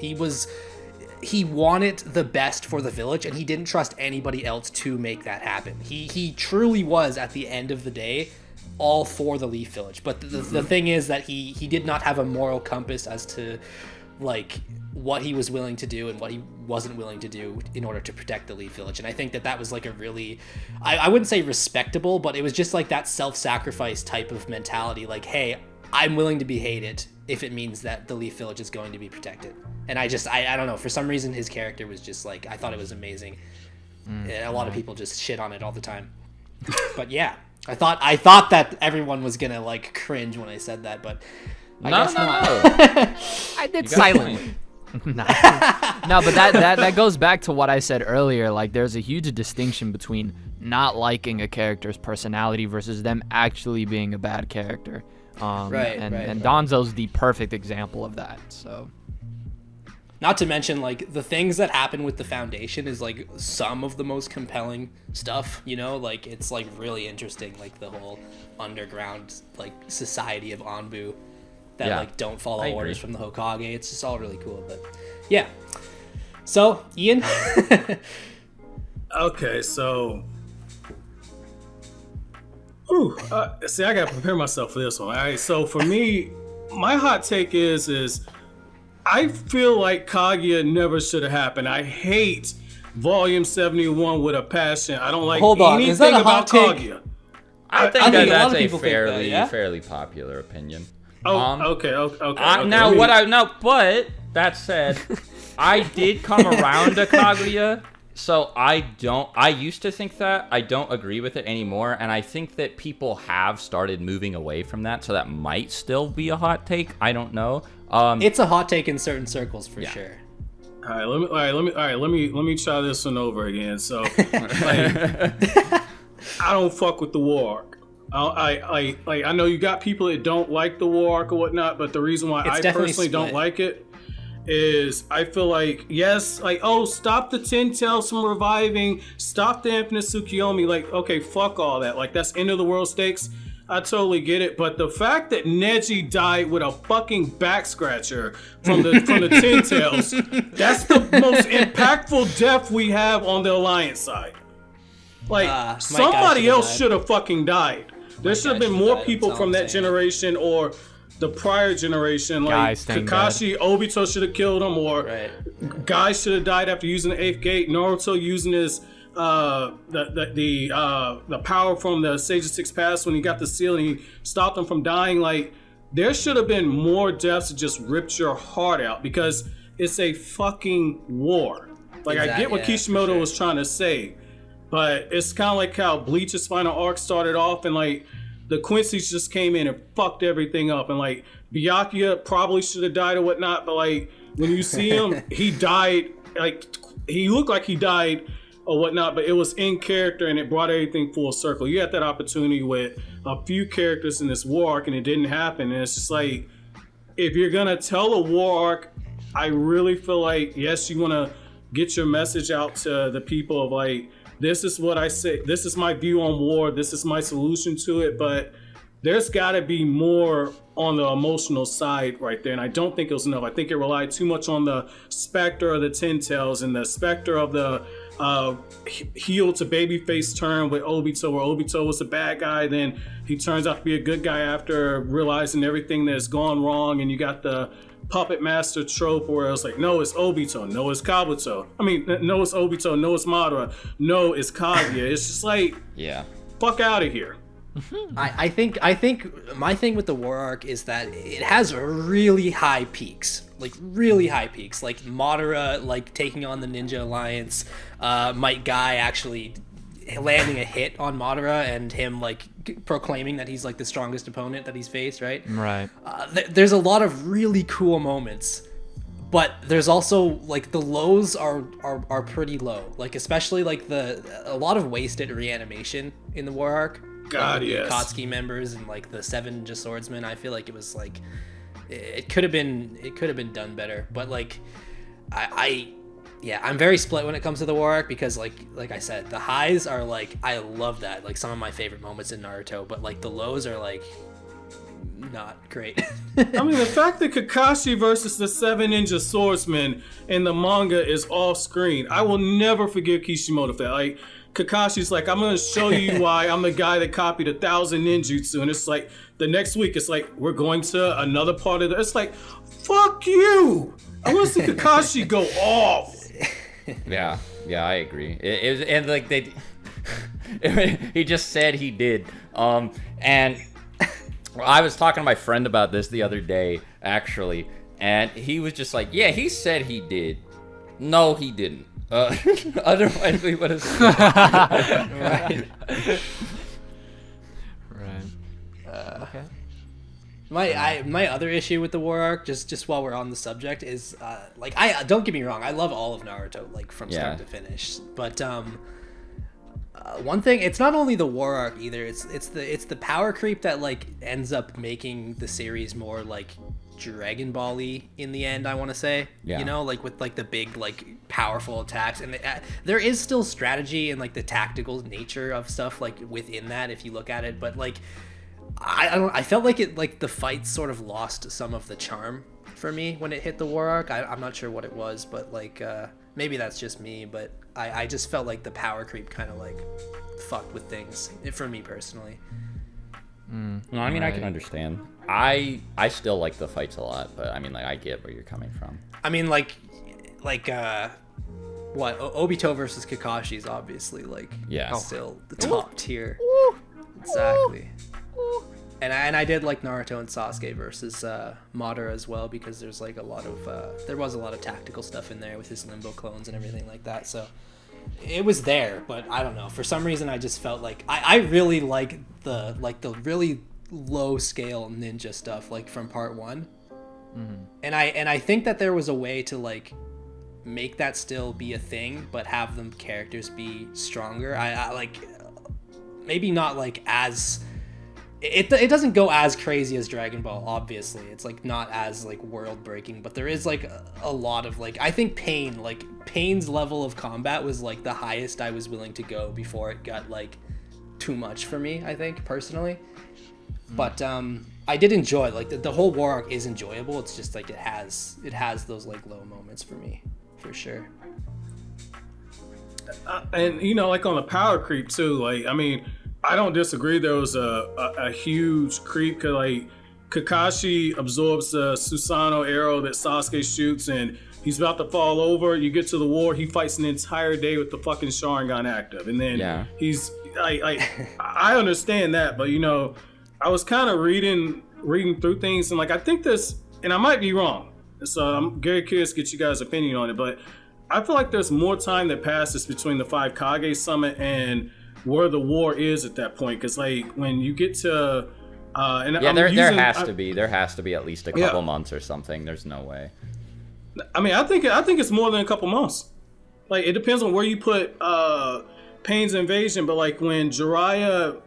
Speaker 1: He wanted the best for the village, and he didn't trust anybody else to make that happen. He truly was, at the end of the day, all for the Leaf Village. But the thing is that he did not have a moral compass as to like what he was willing to do and what he wasn't willing to do in order to protect the Leaf Village. And I think that was like a really, I wouldn't say respectable, but it was just like that self-sacrifice type of mentality. Like, hey, I'm willing to be hated if it means that the Leaf Village is going to be protected. And I don't know, for some reason his character was just like, I thought it was amazing. A lot of people just shit on it all the time. But yeah, I thought that everyone was gonna like cringe when I said that, but I guess not.
Speaker 2: I did silently. No, but that goes back to what I said earlier. Like, there's a huge distinction between not liking a character's personality versus them actually being a bad character. And Danzo's the perfect example of that. So,
Speaker 1: not to mention, like, the things that happen with the Foundation is like some of the most compelling stuff, you know, like it's like really interesting, like the whole underground like society of Anbu that like don't follow orders from the Hokage. It's just all really cool. But yeah, so Ian.
Speaker 4: Okay, so see, I gotta prepare myself for this one. All right, so for me, my hot take is I feel like Kaguya never should have happened. I hate Volume 71 with a passion. I don't like anything about Kaguya.
Speaker 3: I think that's a fairly popular opinion.
Speaker 4: Okay.
Speaker 3: But that said, I did come around to Kaguya. So I used to think that. I don't agree with it anymore, and I think that people have started moving away from that, so that might still be a hot take. I don't know.
Speaker 1: It's a hot take in certain circles for sure.
Speaker 4: All right, let me try this one over again. So, I don't fuck with the war arc. I know you got people that don't like the war arc or whatnot, but the reason why I personally don't like it is I feel like, yes, like, oh, stop the Ten Tails from reviving, stop the Infinite Tsukiyomi, like, okay, fuck all that, like, that's end of the world stakes. I totally get it, but the fact that Neji died with a fucking back scratcher from the Ten Tails, that's the most impactful death we have on the Alliance side. Like, somebody else should have fucking died. There should have been more people from that generation or the prior generation, like Kakashi, Obito should have killed him, or Guy should have died after using the 8th gate. Naruto using his the power from the Sage of Six Paths when he got the seal and he stopped him from dying. Like, there should have been more deaths that just ripped your heart out because it's a fucking war. Like, I get what Kishimoto was trying to say, but it's kind of like how Bleach's final arc started off and like the Quincy's just came in and fucked everything up, and like Byakuya probably should have died or whatnot, but like when you see him, he died, like he looked like he died or whatnot, but it was in character and it brought everything full circle. You had that opportunity with a few characters in this war arc and it didn't happen, and it's just like, if you're gonna tell a war arc, I really feel like, yes, you want to get your message out to the people of like, this is what I say, this is my view on war, this is my solution to it, but there's got to be more on the emotional side right there, and I don't think it was enough. I think it relied too much on the specter of the Ten Tails and the specter of the heel to babyface turn with Obito, where Obito was a bad guy, then he turns out to be a good guy after realizing everything that's gone wrong, and you got the puppet master trope where it's like, no, it's Obito, no, it's Kabuto. I mean, no, it's Obito, no, it's Madara, no, it's Kaguya. It's just like, fuck out of here.
Speaker 1: I think my thing with the war arc is that it has really high peaks, like Madara like taking on the Ninja Alliance, Might Guy actually landing a hit on Madara and him like proclaiming that he's like the strongest opponent that he's faced, right?
Speaker 2: Right.
Speaker 1: There's a lot of really cool moments, but there's also like the lows are pretty low, like especially like a lot of wasted reanimation in the war arc.
Speaker 4: God,
Speaker 1: like,
Speaker 4: yes.
Speaker 1: The Akatsuki members and like the 7 Ninja Swordsmen. I feel like it was like it could have been done better. But like I'm very split when it comes to the war arc because like I said, the highs are like I love that, like some of my favorite moments in Naruto, but like the lows are like not great.
Speaker 4: I mean, the fact that Kakashi versus the 7 Ninja Swordsmen in the manga is off screen, I will never forgive Kishimoto for that. Like, Kakashi's like, I'm gonna show you why I'm the guy that copied 1,000 ninjutsu, and it's like the next week it's like we're going to another part of it's like, fuck you! I want to see Kakashi go off.
Speaker 3: Yeah, I agree. It was, and like he just said he did. And I was talking to my friend about this the other day, actually, and he was just like, yeah, he said he did. No, he didn't. Otherwise, we would have seen it.
Speaker 2: Right. Okay.
Speaker 1: My other issue with the war arc, just while we're on the subject, is like I don't get me wrong, I love all of Naruto like from start to finish, but one thing, it's not only the war arc either, it's the power creep that like ends up making the series more like Dragon Ball-y in the end, I want to say. You know, like with like the big like powerful attacks, and there is still strategy and like the tactical nature of stuff like within that if you look at it, but like I felt like it, like the fights sort of lost some of the charm for me when it hit the war arc. I'm not sure what it was, but like maybe that's just me, but I just felt like the power creep kind of like fucked with things for me personally.
Speaker 3: No, I mean, I can understand. I still like the fights a lot, but I mean, like, I get where you're coming from.
Speaker 1: I mean, what Obito versus Kakashi is obviously like still the top tier. Exactly. And I did like Naruto and Sasuke versus Madara as well, because there's like there was a lot of tactical stuff in there with his limbo clones and everything like that. So it was there, but I don't know. For some reason, I just felt like I really like the really low scale ninja stuff like from part 1, and I think that there was a way to like make that still be a thing, but have them characters be stronger. I like maybe not like as. It doesn't go as crazy as Dragon Ball, obviously. It's like not as like world breaking, but there is like a lot of like, I think Pain's level of combat was like the highest I was willing to go before it got like too much for me, I think personally. But I did enjoy like the whole war arc is enjoyable. It's just like it has those like low moments for me, for sure.
Speaker 4: And you know, like on the power creep too, like I mean, I don't disagree. There was a huge creep because like Kakashi absorbs the Susanoo arrow that Sasuke shoots, and he's about to fall over. You get to the war, he fights an entire day with the fucking Sharingan active, and then he's I understand that, but you know, I was kind of reading through things, and like I think this, and I might be wrong, so I'm very curious to get you guys' opinion on it, but I feel like there's more time that passes between the 5 Kage summit and where the war is at that point, because like when you get to
Speaker 3: there has to be at least a couple months or something. There's no way.
Speaker 4: I mean, I think it's more than a couple months. Like it depends on where you put Pain's invasion, but like when Jiraiya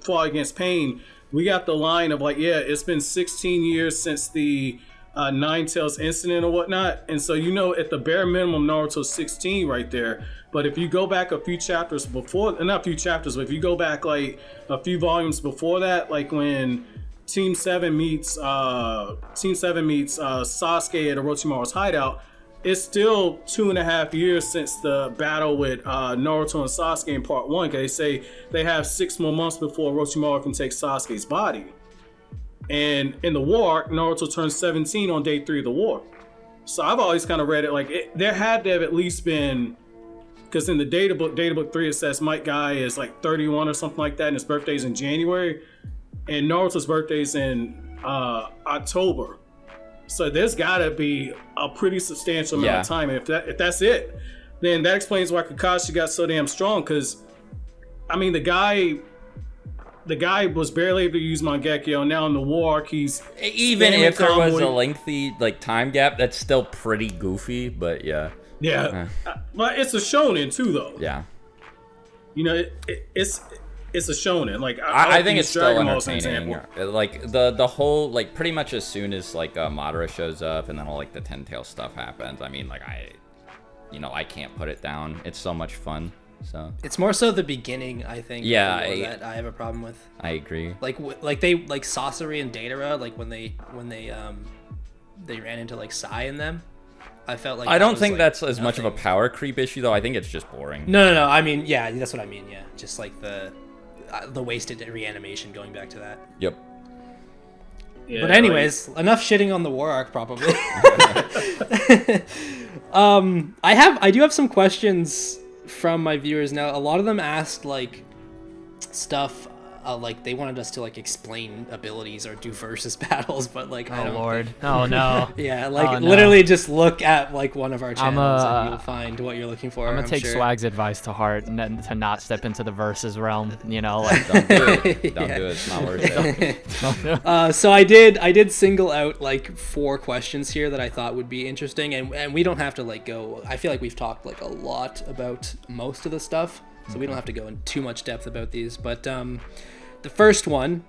Speaker 4: fought against Pain, we got the line of like, it's been 16 years since the Nine Tails incident or whatnot, and so you know at the bare minimum Naruto's 16 right there. But if you go back a few chapters before, not a few chapters, but if you go back like a few volumes before that, like when Team 7 meets Sasuke at Orochimaru's hideout, it's still 2.5 years since the battle with Naruto and Sasuke in part 1. Because they say they have 6 more months before Orochimaru can take Sasuke's body. And in the war, Naruto turns 17 on day 3 of the war. So I've always kind of read it like there had to have at least been because in the data book 3 it says Might Guy is like 31 or something like that, and his birthday's in January, and Naruto's birthday's in October. So there's gotta be a pretty substantial amount of time. And if that's it, then that explains why Kakashi got so damn strong. Because I mean, the guy was barely able to use Mangekyo. Now in the war arc, he's
Speaker 3: even if there was a lengthy like time gap, that's still pretty goofy. But yeah,
Speaker 4: but it's a shonen too, though.
Speaker 3: Yeah,
Speaker 4: you know, it's a shonen. Like
Speaker 3: I think it's still entertaining. Like the whole like pretty much as soon as like Madara shows up and then all like the Ten Tail stuff happens. I mean, like I can't put it down. It's so much fun. So
Speaker 1: it's more so the beginning, I think.
Speaker 3: Yeah,
Speaker 1: that I have a problem with.
Speaker 3: I agree.
Speaker 1: Like Sasori and Datara, like when they ran into like Sai in them. I felt like
Speaker 3: I don't think
Speaker 1: like
Speaker 3: that's as much of a power creep issue though. I think it's just boring.
Speaker 1: No. I mean, yeah, that's what I mean. Yeah, just like the wasted reanimation going back to that.
Speaker 3: Yep.
Speaker 1: Yeah, but anyways, enough shitting on the war arc probably. I do have some questions from my viewers now. A lot of them asked like stuff like they wanted us to like explain abilities or do versus battles, but like I don't think...
Speaker 2: Oh no.
Speaker 1: Yeah, like literally just look at like one of our channels and you'll find what you're looking for.
Speaker 2: I'm gonna take Swag's advice to heart and to not step into the versus realm, you know, like
Speaker 3: don't do it. Don't do it. It's not worth it.
Speaker 1: So I did single out like 4 questions here that I thought would be interesting, and we don't have to like go. I feel like we've talked like a lot about most of the stuff, so we don't have to go in too much depth about these, but the first one,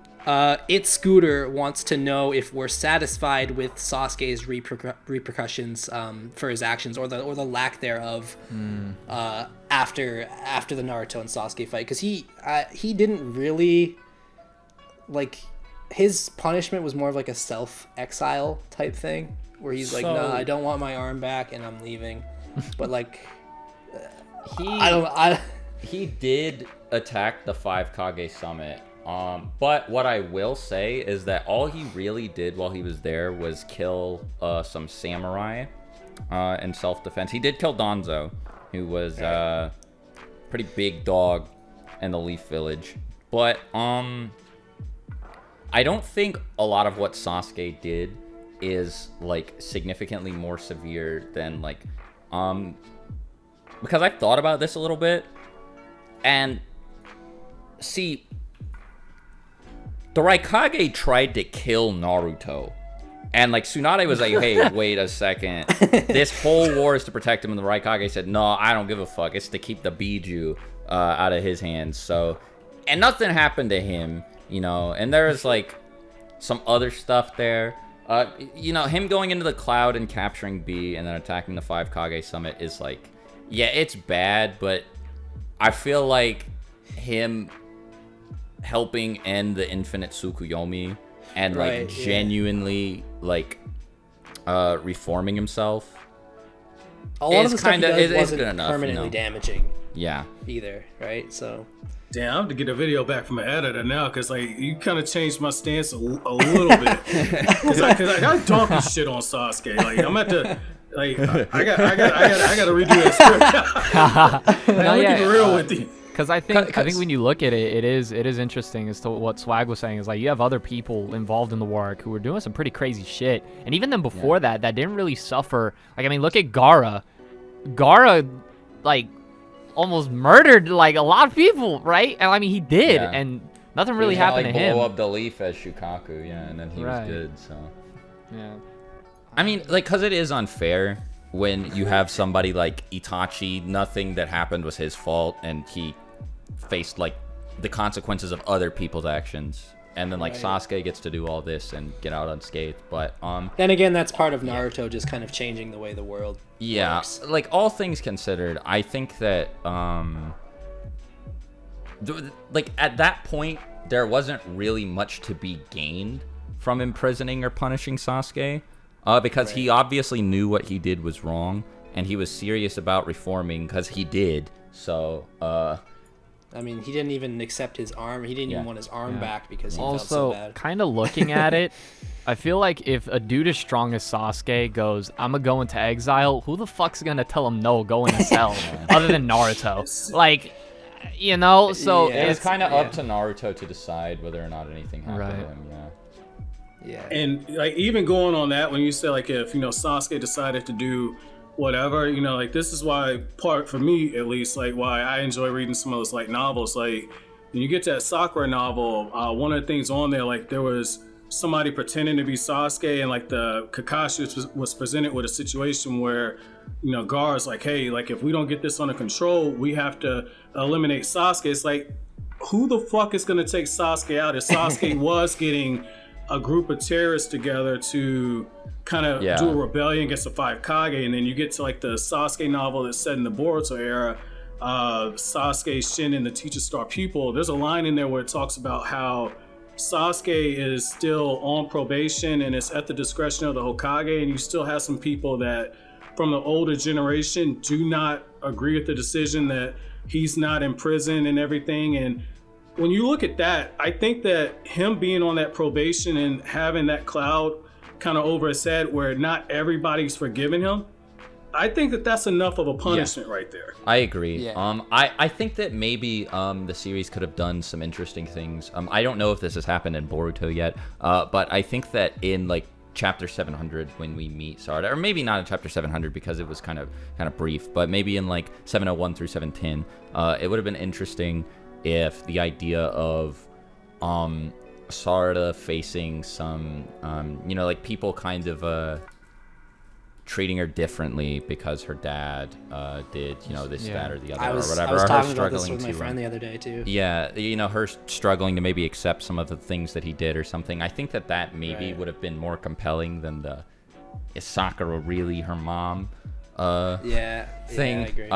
Speaker 1: Scooter wants to know if we're satisfied with Sasuke's repercussions for his actions or the lack thereof after the Naruto and Sasuke fight, because he didn't really like, his punishment was more of like a self-exile type thing where he's like, no, I don't want my arm back and I'm leaving, but like
Speaker 3: he did attack the 5 Kage summit. But what I will say is that all he really did while he was there was kill some samurai in self-defense. He did kill Danzo, who was a pretty big dog in the Leaf Village. But I don't think a lot of what Sasuke did is like significantly more severe than like because I've thought about this a little bit, and see, the Raikage tried to kill Naruto, and like Tsunade was like, hey, wait a second, this whole war is to protect him, and the Raikage said, no, I don't give a fuck, it's to keep the Biju out of his hands. So, and nothing happened to him, you know, and there was like some other stuff there. You know, him going into the cloud and capturing B and then attacking the 5 Kage summit is like, yeah, it's bad, but I feel like him helping end the infinite Tsukuyomi and like genuinely like reforming himself,
Speaker 1: a lot of the stuff he does
Speaker 3: wasn't good enough,
Speaker 1: permanently damaging either, right? So
Speaker 4: damn, I have to get a video back from my editor now, because like you kind of changed my stance a little bit, because I got donkey shit on Sasuke. Like I'm at the like I got to redo that script. I'm keep it real with you.
Speaker 2: Because I think when you look at it, it is interesting as to what Swag was saying. Is like you have other people involved in the war arc who were doing some pretty crazy shit, and even then before that didn't really suffer. Like I mean, look at Gaara. Gaara, like almost murdered like a lot of people, right? And I mean, he did, and nothing really happened to him.
Speaker 3: Blow up the leaf as Shukaku, and then he was good. So
Speaker 2: yeah,
Speaker 3: I mean, like, because it is unfair when you have somebody like Itachi, nothing that happened was his fault, and he faced like the consequences of other people's actions, and then like Sasuke gets to do all this and get out unscathed. But
Speaker 1: then again, that's part of Naruto just kind of changing the way the world works.
Speaker 3: Like all things considered, I think that like at that point there wasn't really much to be gained from imprisoning or punishing Sasuke. Because he obviously knew what he did was wrong, and he was serious about reforming, because he did. So,
Speaker 1: I mean, he didn't even accept his arm. He didn't even want his arm back because he felt so
Speaker 2: Also,
Speaker 1: bad.
Speaker 2: kind of looking at it, I feel like if a dude as strong as Sasuke goes, I'm gonna go into exile, who the fuck's gonna tell him no, go in a cell, other than Naruto? Like, you know, so
Speaker 1: Yeah.
Speaker 3: It's kind of up to Naruto to decide whether or not anything happened
Speaker 2: Right.
Speaker 3: to him.
Speaker 1: Yeah.
Speaker 4: And like even going on that, when you say like if Sasuke decided to do whatever, like this is why part for me at least, like why I enjoy reading some of those like novels. Like when you get to that Sakura novel, one of the things on there, like there was somebody pretending to be Sasuke, and like the Kakashi was presented with a situation where Guard's like, hey, like if we don't get this under control, we have to eliminate Sasuke. It's like, who the fuck is gonna take Sasuke out if Sasuke was getting a group of terrorists together to kind of do a rebellion against the five Kage? And then you get to like the Sasuke novel that's set in the Boruto era, Sasuke, Shin, and the Teacher Star Pupil. There's a line in there where it talks about how Sasuke is still on probation and it's at the discretion of the Hokage, and you still have some people that from the older generation do not agree with the decision that he's not in prison and everything. And when you look at that, I think that him being on that probation and having that cloud kind of over his head where not everybody's forgiving him, I think that that's enough of a punishment right there.
Speaker 3: I agree.
Speaker 1: Yeah.
Speaker 3: I think that maybe the series could have done some interesting things. I don't know if this has happened in Boruto yet, but I think that in like chapter 700 when we meet Sarada, or maybe not in chapter 700 because it was kind of brief, but maybe in like 701 through 710, it would have been interesting if the idea of Sarada facing some like people kind of treating her differently because her dad did this, that, or the other, or whatever.
Speaker 1: I was
Speaker 3: Or her
Speaker 1: talking about this
Speaker 3: struggling
Speaker 1: with my
Speaker 3: to,
Speaker 1: friend the other day too.
Speaker 3: Yeah, her struggling to maybe accept some of the things that he did or something. I think that maybe would have been more compelling than the is Sakura really her mom thing.
Speaker 1: Yeah, I agree.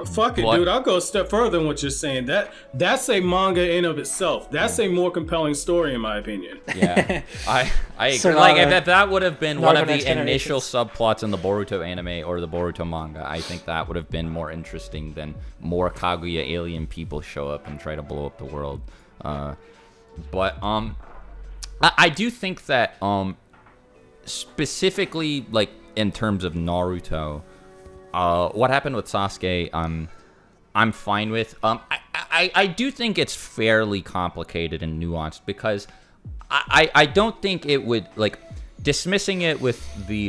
Speaker 4: Fuck it, dude. I'll go a step further than what you're saying. That's a manga in of itself. That's a more compelling story, in my opinion.
Speaker 3: Yeah, I agree.
Speaker 1: So,
Speaker 3: like if that would have been one of the
Speaker 1: Next
Speaker 3: initial
Speaker 1: Generations.
Speaker 3: subplots in the Boruto anime or the Boruto manga, I think that would have been more interesting than more Kaguya alien people show up and try to blow up the world. But I do think that specifically like in terms of Naruto. What happened with Sasuke, I'm fine with. I do think it's fairly complicated and nuanced because I don't think it would, like, dismissing it with the,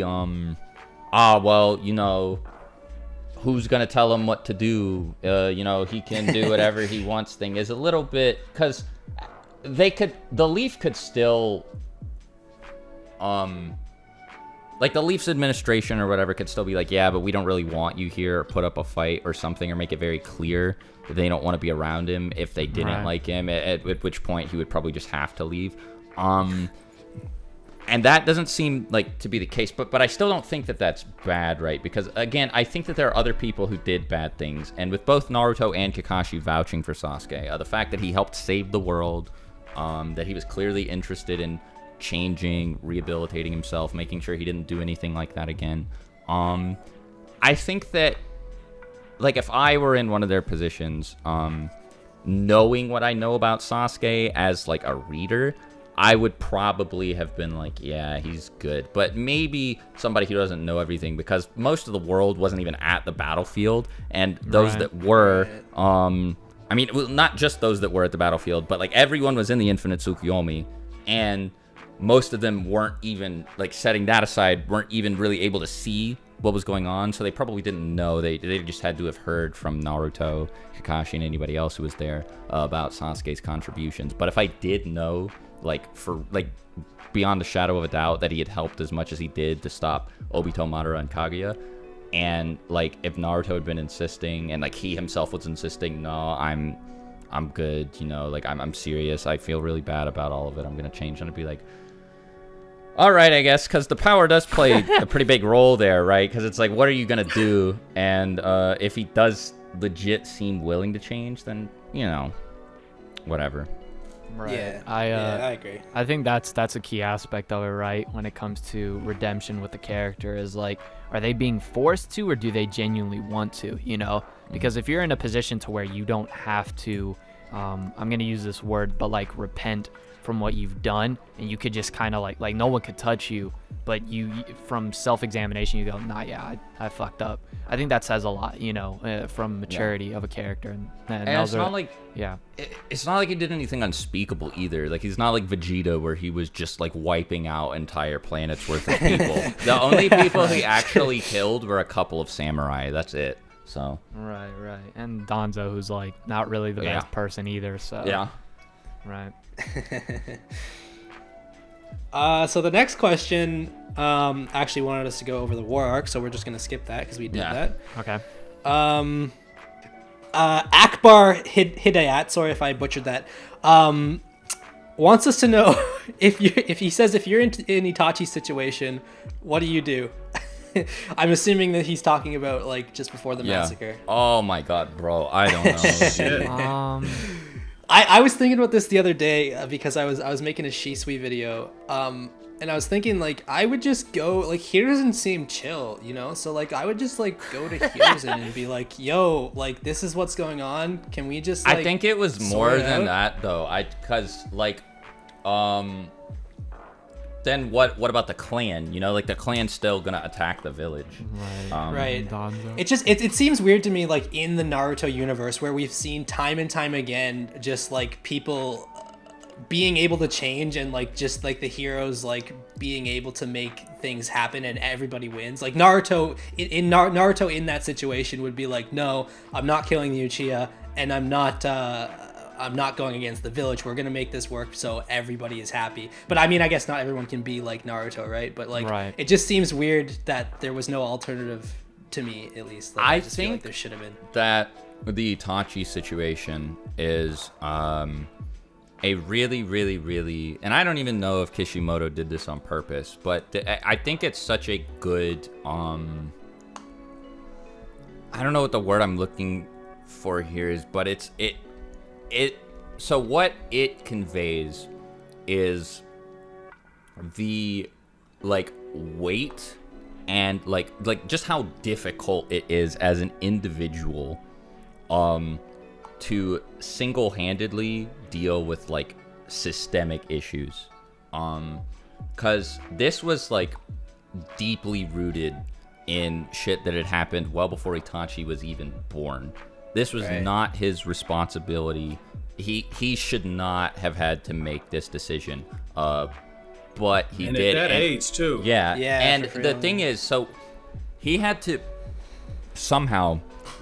Speaker 3: who's going to tell him what to do? He can do whatever he wants thing is a little bit, because the Leaf could still, like the Leafs administration or whatever could still be like, yeah, but we don't really want you here, or put up a fight or something, or make it very clear that they don't want to be around him if they didn't like him, at which point he would probably just have to leave. And that doesn't seem like to be the case, but I still don't think that that's bad, right? Because again, I think that there are other people who did bad things, and with both Naruto and Kakashi vouching for Sasuke, the fact that he helped save the world, that he was clearly interested in changing, rehabilitating himself, making sure he didn't do anything like that again. I think that, like, if I were in one of their positions, knowing what I know about Sasuke as like a reader, I would probably have been like, yeah, he's good. But maybe somebody who doesn't know everything, because most of the world wasn't even at the battlefield, and those that were, I mean, not just those that were at the battlefield, but like everyone was in the Infinite Tsukuyomi, and most of them weren't even, like, setting that aside, weren't even really able to see what was going on, so they probably didn't know. They just had to have heard from Naruto, Kakashi, and anybody else who was there about Sasuke's contributions. But if I did know, like, for, like, beyond a shadow of a doubt that he had helped as much as he did to stop Obito, Madara, and Kaguya, and, like, if Naruto had been insisting, and, like, he himself was insisting, no, I'm good, like, I'm serious, I feel really bad about all of it, I'm gonna change, and I'd be like, all right, I guess, because the power does play a pretty big role there, right? Because it's like, what are you going to do? And if he does legit seem willing to change, then, whatever.
Speaker 2: Right.
Speaker 1: Yeah,
Speaker 2: I
Speaker 1: agree.
Speaker 2: I think that's a key aspect of it, right? When it comes to redemption with the character, is like, are they being forced to, or do they genuinely want to? You know, because if you're in a position to where you don't have to, I'm gonna use this word, but like repent from what you've done, and you could just kind of like no one could touch you, but you from self-examination you go, nah, yeah, I fucked up. I think that says a lot, you know, from maturity of a character, and
Speaker 3: it's not like
Speaker 2: yeah.
Speaker 3: It's not like he did anything unspeakable either. Like, he's not like Vegeta, where he was just like wiping out entire planets worth of people. The only people he actually killed were a couple of samurai. That's it. So
Speaker 2: Right. And Danzo, who's like not really the best person either. So
Speaker 3: yeah.
Speaker 2: Right.
Speaker 1: So the next question actually wanted us to go over the war arc, so we're just gonna skip that because we did that.
Speaker 2: Okay.
Speaker 1: Akbar Hidayat, sorry if I butchered that, wants us to know if he says if you're in Itachi's situation, what do you do? I'm assuming that he's talking about like just before the massacre.
Speaker 3: Oh my god, bro, I don't know.
Speaker 1: I was thinking about this the other day because I was making a Shisui video, and I was thinking like I would just go like Hiruzen seemed chill, you know, so like I would just like go to Hiruzen and be like, yo, like this is what's going on. Can we just? Like,
Speaker 3: I think it was more than that though. Because like, then what about the clan? You know, like the clan's still gonna attack the village.
Speaker 1: Right. It just it seems weird to me, like in the Naruto universe where we've seen time and time again just like people being able to change, and like just like the heroes like being able to make things happen and everybody wins. Like Naruto Naruto in that situation would be like, no, I'm not killing the Uchiha, and I'm not going against the village. We're gonna make this work so everybody is happy. But I mean, I guess not everyone can be like Naruto, right? But like, it just seems weird that there was no alternative to me, at least. Like, I just feel like there should have been.
Speaker 3: That the Itachi situation is a really, and I don't even know if Kishimoto did this on purpose, but I think it's such a good I don't know what the word I'm looking for here is, but so what it conveys is the like weight and like just how difficult it is as an individual to single-handedly deal with like systemic issues, because this was like deeply rooted in shit that had happened well before Itachi was even born. This was not his responsibility. He should not have had to make this decision, but he did.
Speaker 4: At that age too.
Speaker 3: Yeah. And the thing is, so he had to somehow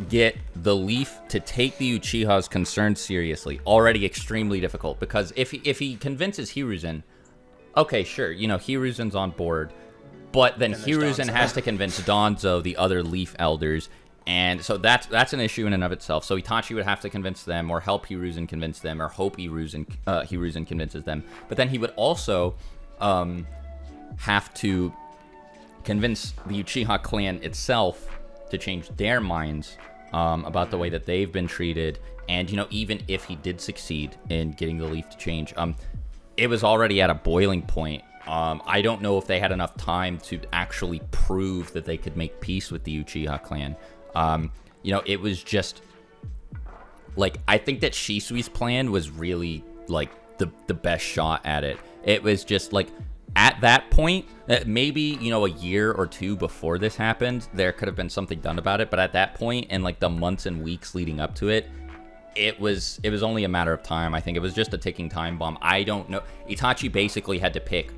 Speaker 3: get the Leaf to take the Uchiha's concerns seriously. Already extremely difficult, because if he convinces Hiruzen, okay, sure, you know, Hiruzen's on board, but then Hiruzen has to convince Danzo, the other Leaf elders. And so that's an issue in and of itself. So Itachi would have to convince them, or help Hiruzen convince them, or hope Hiruzen convinces them. But then he would also have to convince the Uchiha clan itself to change their minds about the way that they've been treated. And, you know, even if he did succeed in getting the Leaf to change, it was already at a boiling point. I don't know if they had enough time to actually prove that they could make peace with the Uchiha clan. You know, it was just like, I think that Shisui's plan was really like the best shot at it. It was just like, at that point, maybe, you know, a year or two before this happened, there could have been something done about it. But at that point, and like the months and weeks leading up to it, it was only a matter of time. I think it was just a ticking time bomb. I don't know. Itachi basically had to pick,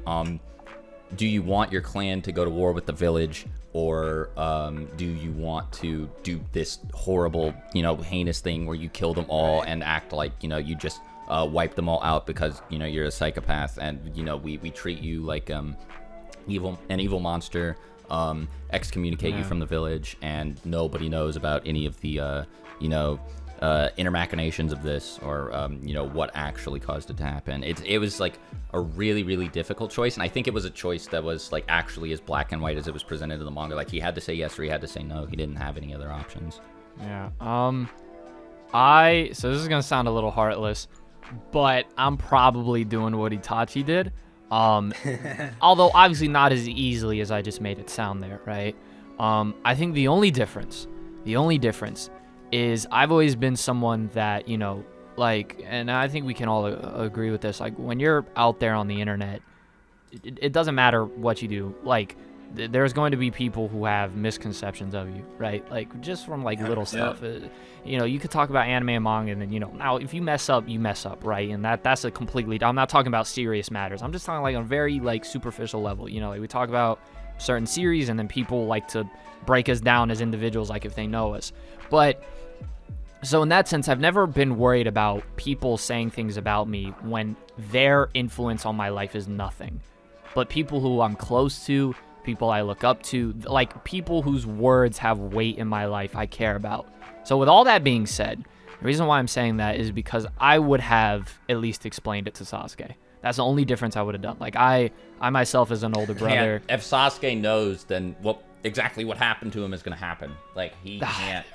Speaker 3: do you want your clan to go to war with the village, or do you want to do this horrible, you know, heinous thing where you kill them all and act like, you know, you just wipe them all out because, you know, you're a psychopath, and, you know, we treat you like an evil monster, excommunicate you from the village, and nobody knows about any of the you know, inner machinations of this, or you know, what actually caused it to happen. It was like a really difficult choice, and I think it was a choice that was like actually as black and white as it was presented in the manga. Like, he had to say yes or he had to say no. He didn't have any other options.
Speaker 2: Yeah. So this is gonna sound a little heartless. but I'm probably doing what Itachi did. Although obviously not as easily as I just made it sound there, right? I think the only difference is I've always been someone that, you know, like, and I think we can all agree with this, like when you're out there on the internet, it doesn't matter what you do, like there's going to be people who have misconceptions of you, right? Like just from like little stuff. You know, you could talk about anime and manga, and then, you know, now if you mess up, you mess up, right? And that's a completely, I'm not talking about serious matters. I'm just talking like on a very like superficial level. You know, like we talk about certain series, and then people like to break us down as individuals, like if they know us. But so in that sense, I've never been worried about people saying things about me when their influence on my life is nothing. But people who I'm close to, people I look up to, like people whose words have weight in my life, I care about. So with all that being said, the reason why I'm saying that is because I would have at least explained it to Sasuke. That's the only difference I would have done. Like I myself as an older brother.
Speaker 3: If Sasuke knows, then exactly what happened to him is going to happen. Like he can't.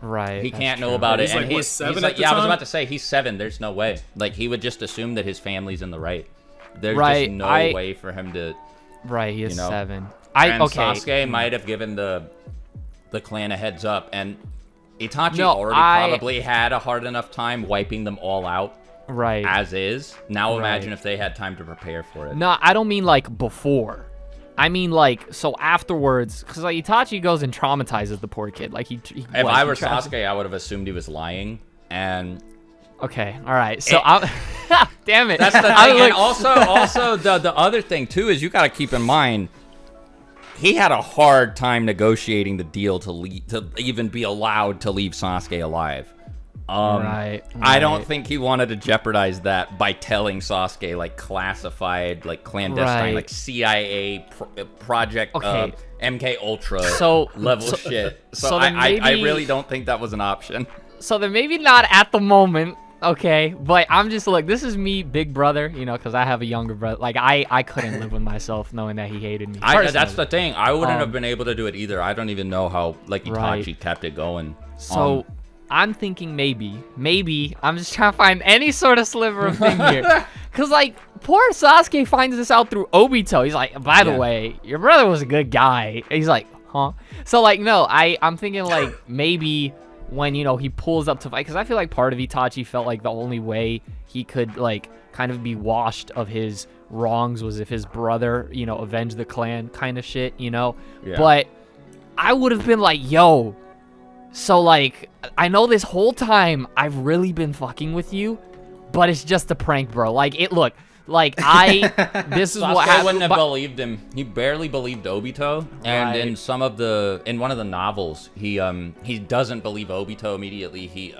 Speaker 2: Right.
Speaker 3: He can't know about it.
Speaker 4: He's
Speaker 3: And
Speaker 4: like, what,
Speaker 3: he's
Speaker 4: 7
Speaker 3: like,
Speaker 4: at the
Speaker 3: yeah, I was
Speaker 4: time?
Speaker 3: about to say he's 7. There's no way. Like he would just assume that his family's in the right. There's
Speaker 2: Right,
Speaker 3: just no way for him to.
Speaker 2: Right, he is
Speaker 3: You know,
Speaker 2: 7.
Speaker 3: And
Speaker 2: Okay.
Speaker 3: Sasuke might have given the clan a heads up, and Itachi
Speaker 2: No,
Speaker 3: already probably had a hard enough time wiping them all out
Speaker 2: Right.
Speaker 3: as is. Now
Speaker 2: Right.
Speaker 3: imagine if they had time to prepare for it.
Speaker 2: No, I don't mean like before. I mean like so afterwards, because like Itachi goes and traumatizes the poor kid. Like he
Speaker 3: If
Speaker 2: what,
Speaker 3: I
Speaker 2: he
Speaker 3: were
Speaker 2: traps-
Speaker 3: Sasuke, I would have assumed he was lying, and
Speaker 2: Okay, all right. So I'm damn it.
Speaker 3: that's the
Speaker 2: I'm
Speaker 3: thing.
Speaker 2: like-
Speaker 3: And also the other thing too is you got to keep in mind he had a hard time negotiating the deal to even be allowed to leave Sasuke alive.
Speaker 2: Right.
Speaker 3: I don't think he wanted to jeopardize that by telling Sasuke like classified, like clandestine,
Speaker 2: Right.
Speaker 3: like CIA project,
Speaker 2: Okay.
Speaker 3: MK Ultra
Speaker 2: So-
Speaker 3: level
Speaker 2: so-
Speaker 3: shit. So,
Speaker 2: so then
Speaker 3: I
Speaker 2: maybe-
Speaker 3: really don't think that was an option.
Speaker 2: So they're maybe not at the moment, okay, but I'm just like, this is me, big brother, you know, because I have a younger brother. Like, I couldn't live with myself knowing that he hated me.
Speaker 3: That's
Speaker 2: personally.
Speaker 3: the thing. I wouldn't have been able to do it either. I don't even know how like Itachi
Speaker 2: Right.
Speaker 3: kept it going.
Speaker 2: So I'm thinking maybe, I'm just trying to find any sort of sliver of thing here. Because, like, poor Sasuke finds this out through Obito. He's like, by the
Speaker 3: Yeah.
Speaker 2: way, your brother was a good guy. He's like, huh? So, like, no, I'm thinking, like, maybe when, you know, he pulls up to fight. Because I feel like part of Itachi felt like the only way he could, like, kind of be washed of his wrongs was if his brother, you know, avenged the clan kind of shit, you know?
Speaker 3: Yeah.
Speaker 2: But I would have been like, yo, so, like, I know this whole time I've really been fucking with you, but it's just a prank, bro. Like, this is what
Speaker 3: Sasuke
Speaker 2: happened.
Speaker 3: wouldn't have believed him. He barely believed Obito, and
Speaker 2: Right.
Speaker 3: in one of the novels, he doesn't believe Obito immediately. He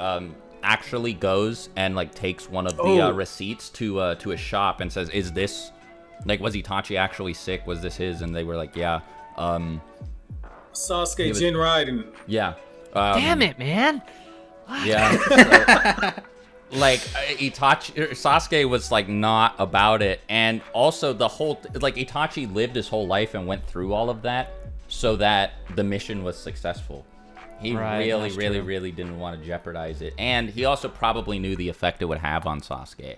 Speaker 3: actually goes and like takes one of the receipts to a shop and says, "Is this like was Itachi actually sick? Was this his?" And they were like, "Yeah."
Speaker 4: Sasuke Jin Raiden.
Speaker 3: Yeah.
Speaker 2: Damn it, man.
Speaker 3: Yeah. So, like Sasuke was like not about it, and also the whole like Itachi lived his whole life and went through all of that so that the mission was successful. He
Speaker 2: Right, that's true.
Speaker 3: really didn't want to jeopardize it, and he also probably knew the effect it would have on Sasuke.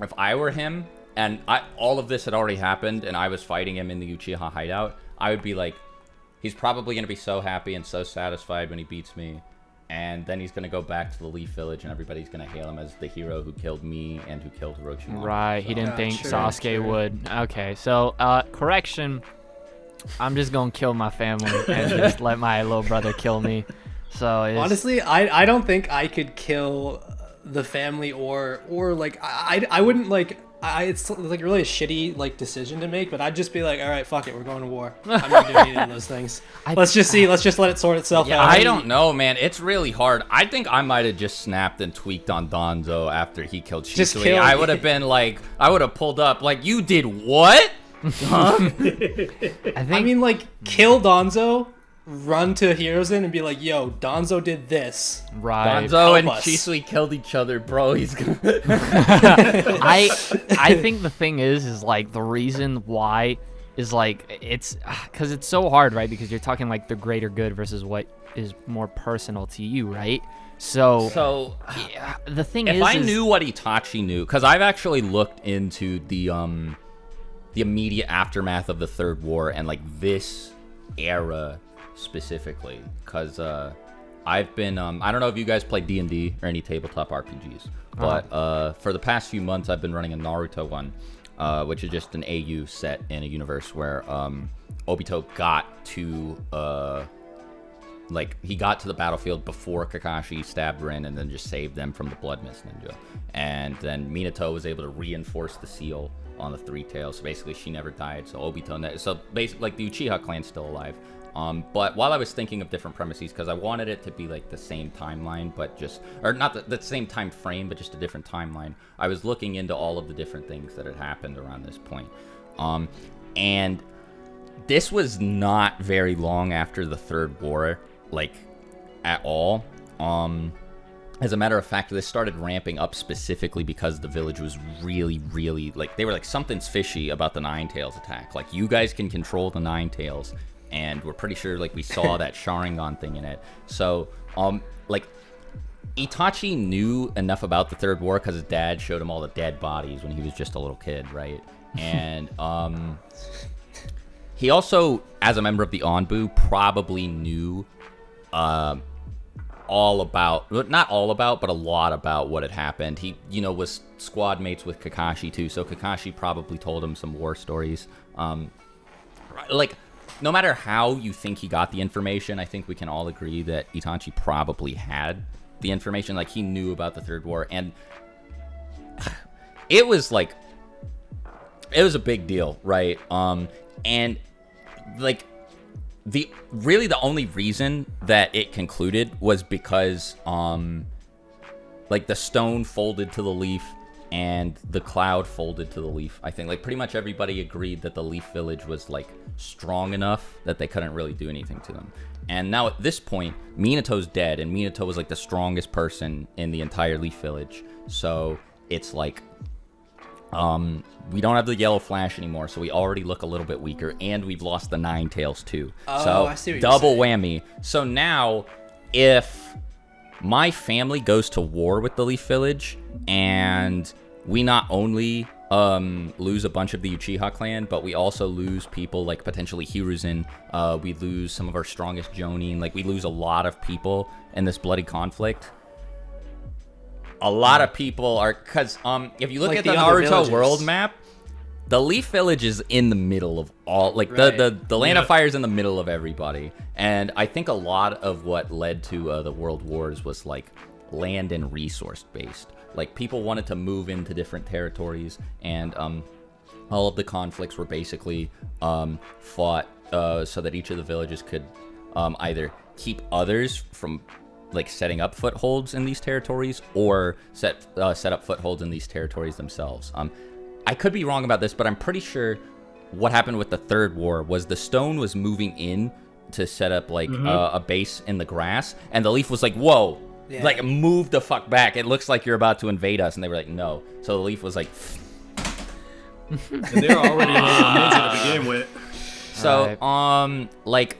Speaker 3: If I were him and all of this had already happened and I was fighting him in the Uchiha hideout, I would be like, he's probably going to be so happy and so satisfied when he beats me. And then he's going to go back to the Leaf Village and everybody's going to hail him as the hero who killed me and who killed Orochimaru.
Speaker 2: Right, he didn't think
Speaker 1: true,
Speaker 2: Sasuke
Speaker 1: true.
Speaker 2: would. Okay, so, correction. I'm just gonna kill my family and just let my little brother kill me. So it's,
Speaker 1: Honestly, I don't think I could kill the family or like I wouldn't like it's like really a shitty like decision to make, but I'd just be like, all right, fuck it, we're going to war. I'm not doing either of those things. Let's just let it sort itself out.
Speaker 3: I don't know, man. It's really hard. I think I might have just snapped and tweaked on Danzo after he killed
Speaker 1: Just
Speaker 3: Shisui.
Speaker 1: kill-
Speaker 3: I would have been like, I would have pulled up like, you did what?
Speaker 2: I think.
Speaker 1: I mean, like, kill Danzo, run to Hiruzen and be like, yo, Danzo did this.
Speaker 2: right.
Speaker 3: Danzo and
Speaker 1: Help us.
Speaker 3: Shisui killed each other, bro. He's gonna...
Speaker 2: I think the thing is like the reason why is like it's because it's so hard, right? Because you're talking like the greater good versus what is more personal to you, right? So yeah, the thing
Speaker 3: if
Speaker 2: is,
Speaker 3: I knew what Itachi knew, because I've actually looked into the immediate aftermath of the Third War and like this era specifically, because I've been I don't know if you guys play D&D or any tabletop RPGs, but for the past few months I've been running a Naruto one, which is just an AU set in a universe where Obito got to he got to the battlefield before Kakashi stabbed Rin and then just saved them from the Blood Mist Ninja. And then Minato was able to reinforce the seal on the Three Tails. So basically she never died. So Obito, so basically like the Uchiha clan's still alive. But while I was thinking of different premises, because I wanted it to be like the same timeline, but just, or not the same time frame, but just a different timeline, I was looking into all of the different things that had happened around this point. And this was not very long after the Third War, like at all. As a matter of fact, this started ramping up specifically because the village was really, really, like, they were like, something's fishy about the Nine Tails attack. Like, you guys can control the Nine Tails, and we're pretty sure, like, we saw that Sharingan thing in it. So, like, Itachi knew enough about the Third War because his dad showed him all the dead bodies when he was just a little kid, right? And, he also, as a member of the Onbu, probably knew, all about, not all about, but a lot about what had happened. He, you know, was squad mates with Kakashi too, so Kakashi probably told him some war stories. Like, no matter how you think he got the information, I think we can all agree that Itachi probably had the information. Like, he knew about the Third War, and it was like, it was a big deal, right? And like, the only reason that it concluded was because like the stone folded to the leaf and the cloud folded to the leaf. I think like pretty much everybody agreed that the Leaf Village was like strong enough that they couldn't really do anything to them. And now at this point, Minato's dead, and Minato was like the strongest person in the entire Leaf Village. So it's like, we don't have the yellow flash anymore, so we already look a little bit weaker, and we've lost the Nine Tails too.
Speaker 1: Oh,
Speaker 3: so
Speaker 1: I see what
Speaker 3: double
Speaker 1: you're saying.
Speaker 3: whammy. So now, if my family goes to war with the Leaf Village, and we not only lose a bunch of the Uchiha clan, but we also lose people like potentially Hiruzen, we lose some of our strongest Jonin, like we lose a lot of people in this bloody conflict. A lot of people are, because if you look
Speaker 1: Like
Speaker 3: at
Speaker 1: the
Speaker 3: the
Speaker 1: other
Speaker 3: Naruto
Speaker 1: villages.
Speaker 3: world map, the Leaf Village is in the middle of all, like
Speaker 1: Right.
Speaker 3: the Land of
Speaker 4: Yeah.
Speaker 3: Fire is in the middle of everybody. And I think a lot of what led to the World Wars was like land and resource based. Like people wanted to move into different territories, and all of the conflicts were basically fought so that each of the villages could either keep others from like setting up footholds in these territories, or set up footholds in these territories themselves. I could be wrong about this, but I'm pretty sure what happened with the Third War was the stone was moving in to set up like a base in the grass, and the leaf was like, whoa,
Speaker 1: Yeah.
Speaker 3: like move the fuck back, it looks like you're about to invade us. And they were like, no. So the leaf was like,
Speaker 4: And they're already a little ninja to begin with.
Speaker 3: so
Speaker 2: Right.
Speaker 3: like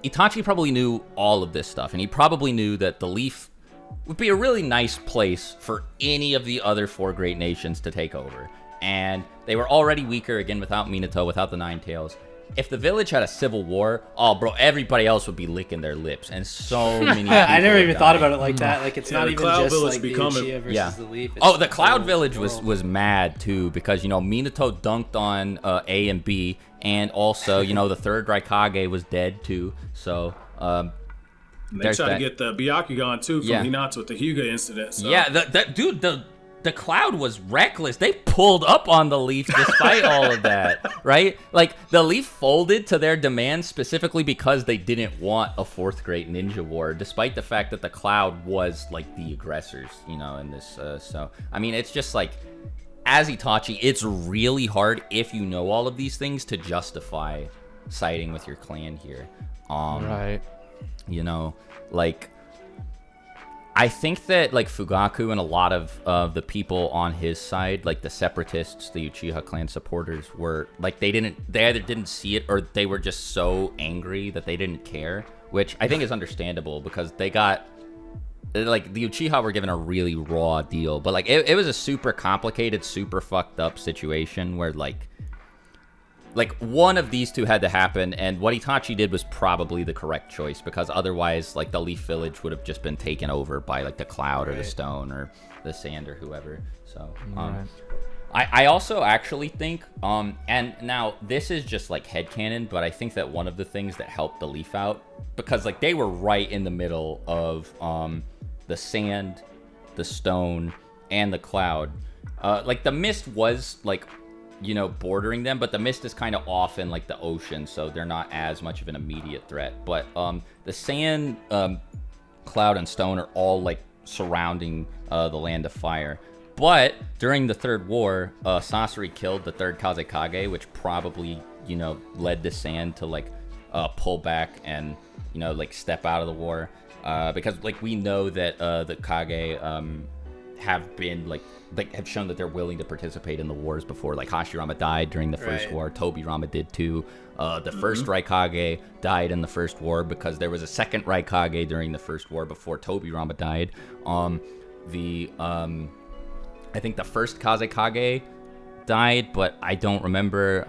Speaker 3: Itachi probably knew all of this stuff, and he probably knew that the Leaf would be a really nice place for any of the other four great nations to take over. And they were already weaker, again, without Minato, without the Nine Tails. If the village had a civil war, oh, bro, everybody else would be licking their lips, and so many people
Speaker 1: I never
Speaker 3: would
Speaker 1: even
Speaker 3: die.
Speaker 1: thought about it like that. Like, it's
Speaker 4: Yeah,
Speaker 1: not
Speaker 4: the
Speaker 1: even
Speaker 4: Cloud
Speaker 1: just
Speaker 4: Village
Speaker 1: like the
Speaker 4: becoming-
Speaker 1: Uchiha versus
Speaker 3: Yeah.
Speaker 1: the Leaf. It's
Speaker 3: Oh, the
Speaker 1: the
Speaker 3: Cloud
Speaker 1: whole
Speaker 3: Village
Speaker 1: world.
Speaker 3: was mad too, because, you know, Minato dunked on A and B, and also, you know, the third Raikage was dead too. So
Speaker 4: They
Speaker 3: there's
Speaker 4: try
Speaker 3: that.
Speaker 4: to get the Byakugan too from
Speaker 3: Yeah.
Speaker 4: Hinata with the Hyuga incident. So.
Speaker 3: Yeah, the Cloud was reckless. They pulled up on the Leaf despite all of that, right? Like, the Leaf folded to their demands specifically because they didn't want a fourth great ninja war, despite the fact that the Cloud was, like, the aggressors, you know, in this. So, I mean, it's just, like, as Itachi, it's really hard, if you know all of these things, to justify siding with your clan here.
Speaker 2: Right.
Speaker 3: You know, like, I think that like Fugaku and a lot of the people on his side, like the separatists, the Uchiha clan supporters, were like they either didn't see it or they were just so angry that they didn't care, which I think is understandable because they got like the Uchiha were given a really raw deal, but like it was a super complicated, super fucked up situation where like one of these two had to happen, and what Itachi did was probably the correct choice because otherwise like the Leaf Village would have just been taken over by like the Cloud or the Stone or the Sand or whoever. So I also actually think and now this is just like headcanon, but I think that one of the things that helped the Leaf out, because like they were right in the middle of the Sand, the Stone, and the Cloud. Like the Mist was like, you know, bordering them, but the Mist is kind of off in like the ocean, so they're not as much of an immediate threat. But the Sand, Cloud, and Stone are all like surrounding the Land of Fire. But during the Third War, Sasori killed the third Kazekage, which probably, you know, led the Sand to like pull back and, you know, like step out of the war. Because like we know that the Kage have been like have shown that they're willing to participate in the wars before. Like Hashirama died during the first war. Tobirama did too. The first Raikage died in the first war because there was a second Raikage during the first war before Tobirama died. I think the first Kazekage died, but I don't remember.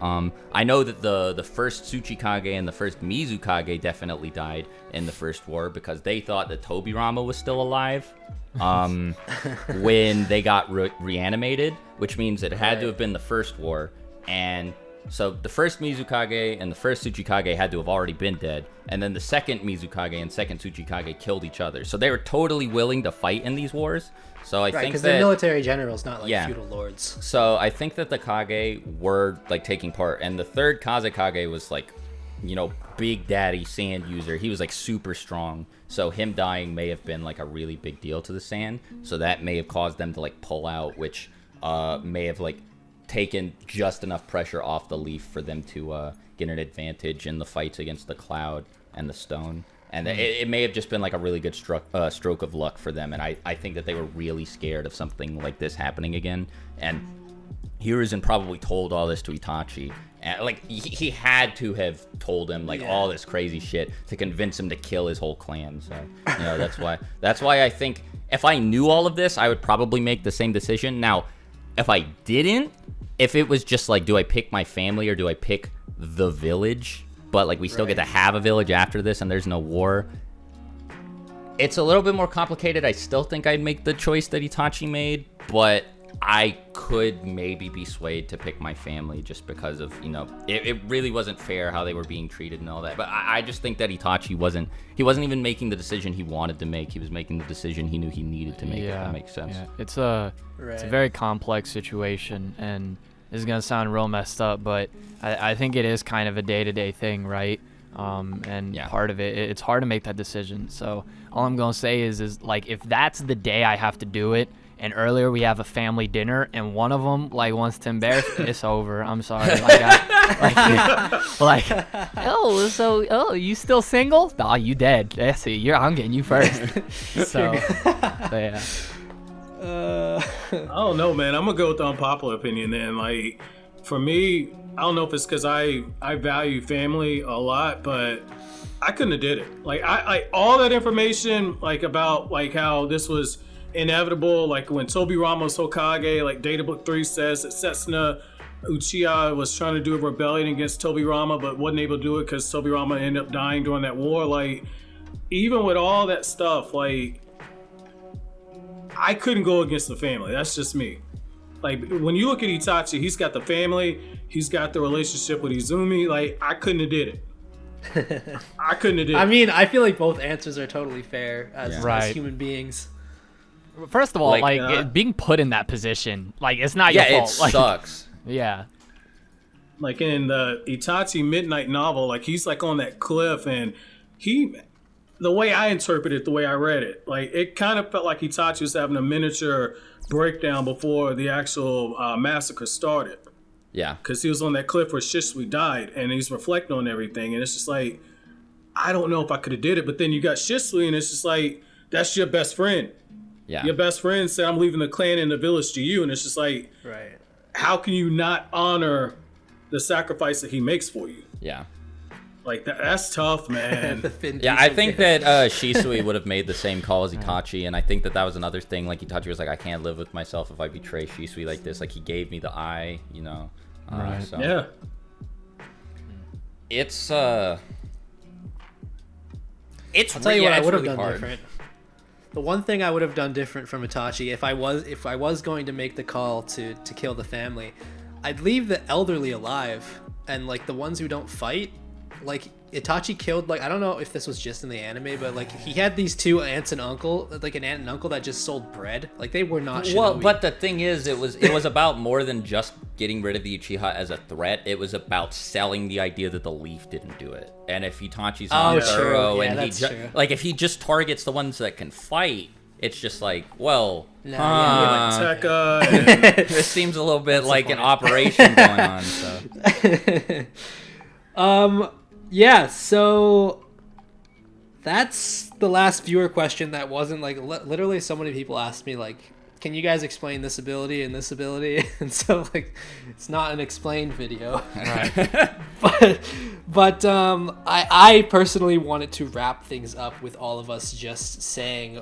Speaker 3: I know that the first Tsuchikage and the first Mizukage definitely died in the first war because they thought that Tobirama was still alive when they got reanimated, which means it had to have been the first war. And so the first Mizukage and the first Tsuchikage had to have already been dead, and then the second Mizukage and second Tsuchikage killed each other. So they were totally willing to fight in these wars. So I think
Speaker 1: because
Speaker 3: that
Speaker 1: they're military generals, not like feudal lords.
Speaker 3: So I think that the Kage were like taking part, and the third Kazekage was like, you know, Big Daddy Sand user. He was like super strong. So him dying may have been like a really big deal to the Sand. So that may have caused them to like pull out, which may have like taken just enough pressure off the Leaf for them to get an advantage in the fights against the Cloud and the Stone. And it may have just been like a really good stroke of luck for them. And I think that they were really scared of something like this happening again. And Hiruzen probably told all this to Itachi. And like he had to have told him like all this crazy shit to convince him to kill his whole clan. So you know that's why I think if I knew all of this, I would probably make the same decision. Now, if I didn't, if it was just like, do I pick my family or do I pick the village? But like we still get to have a village after this and there's no war. It's a little bit more complicated. I still think I'd make the choice that Itachi made, but I could maybe be swayed to pick my family just because of, you know, it really wasn't fair how they were being treated and all that. But I just think that Itachi wasn't even making the decision he wanted to make. He was making the decision he knew he needed to make, if that makes sense.
Speaker 2: Yeah. It's a very complex situation, and this is going to sound real messed up, but I think it is kind of a day-to-day thing, right? And part of it, it's hard to make that decision. So all I'm going to say is like, if that's the day I have to do it, and earlier we have a family dinner, and one of them like wants to embarrass, it's over. I'm sorry. Oh, you still single? Oh, you dead. That's it. I'm getting you first. So yeah.
Speaker 4: I don't know, man. I'm gonna go with the unpopular opinion then. Like, for me, I don't know if it's because I value family a lot, but I couldn't have did it. Like, I all that information, like about like how this was inevitable, like when Tobirama was Hokage, like Databook 3 says that Setsuna Uchiha was trying to do a rebellion against Tobirama, but wasn't able to do it because Tobirama ended up dying during that war. Like, even with all that stuff, like, I couldn't go against the family. That's just me. Like, when you look at Itachi, he's got the family, he's got the relationship with Izumi. Like, I couldn't have did it. I couldn't have did it.
Speaker 1: I mean, I feel like both answers are totally fair as human beings.
Speaker 2: First of all, being put in that position, like, it's not your fault.
Speaker 3: It sucks.
Speaker 2: Yeah.
Speaker 4: Like in the Itachi Midnight novel, like he's like on that cliff, and the way I interpreted, the way I read it, like it kind of felt like Itachi was having a miniature breakdown before the actual massacre started.
Speaker 3: Yeah.
Speaker 4: Because he was on that cliff where Shisui died, and he's reflecting on everything, and it's just like, I don't know if I could have did it, but then you got Shisui, and it's just like, that's your best friend.
Speaker 3: Yeah.
Speaker 4: Your best friend said, I'm leaving the clan and the village to you. And it's just like,
Speaker 1: Right.
Speaker 4: how can you not honor the sacrifice that he makes for you?
Speaker 3: Yeah.
Speaker 4: Like, that's tough, man.
Speaker 1: The Vin
Speaker 3: Yeah, I
Speaker 1: Diesel
Speaker 3: think
Speaker 1: gift.
Speaker 3: that Shisui would have made the same call as Itachi, and I think that was another thing. Like, Itachi was like, I can't live with myself if I betray Shisui like this. Like, he gave me the eye, you know.
Speaker 2: Right.
Speaker 3: So.
Speaker 4: Yeah.
Speaker 3: It's
Speaker 1: I'll tell you what I would have done
Speaker 3: hard.
Speaker 1: different. The one thing I would have done different from Itachi, if I was going to make the call to kill the family, I'd leave the elderly alive, and like the ones who don't fight, like Itachi killed, like, I don't know if this was just in the anime, but like he had these two aunts and uncle, like an aunt and uncle that just sold bread. Like they were not shinobi.
Speaker 3: Well, but the thing is, it was about more than just getting rid of the Uchiha as a threat. It was about selling the idea that the leaf didn't do it. And if Itachi's not thorough,
Speaker 1: Yeah,
Speaker 3: and
Speaker 1: that's true.
Speaker 3: like if he just targets the ones that can fight, it's just like, well,
Speaker 1: No,
Speaker 4: Like Tekka and
Speaker 3: this seems a little bit like an operation going on. So.
Speaker 1: Yeah, so that's the last viewer question that wasn't like literally so many people asked me like, can you guys explain this ability and this ability? And so like it's not an explained video.
Speaker 2: Right.
Speaker 1: but I personally wanted to wrap things up with all of us just saying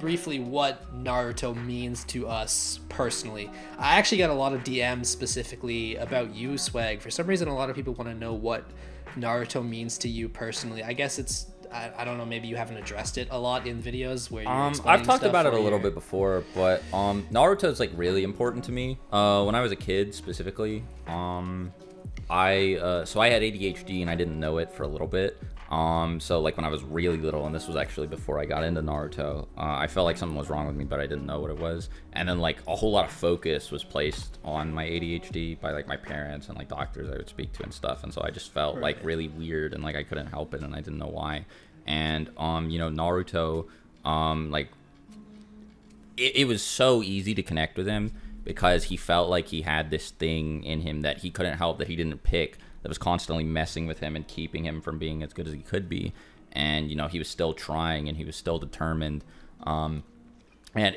Speaker 1: briefly what Naruto means to us personally. I actually got a lot of DMs specifically about you, Swag. For some reason a lot of people want to know what Naruto means to you personally. I guess it's I don't know, maybe you haven't addressed it a lot in videos where you're
Speaker 3: I've talked about it a little bit before, but Naruto is like really important to me. When I was a kid specifically, I had ADHD and I didn't know it for a little bit. So like when I was really little, and this was actually before I got into Naruto, I felt like something was wrong with me, but I didn't know what it was. And then like a whole lot of focus was placed on my ADHD by like my parents and like doctors I would speak to and stuff. And so I just felt like really weird and like I couldn't help it and I didn't know why. And Naruto, like it was so easy to connect with him because he felt like he had this thing in him that he couldn't help, that he didn't pick, that was constantly messing with him and keeping him from being as good as he could be. And he was still trying and he was still determined, and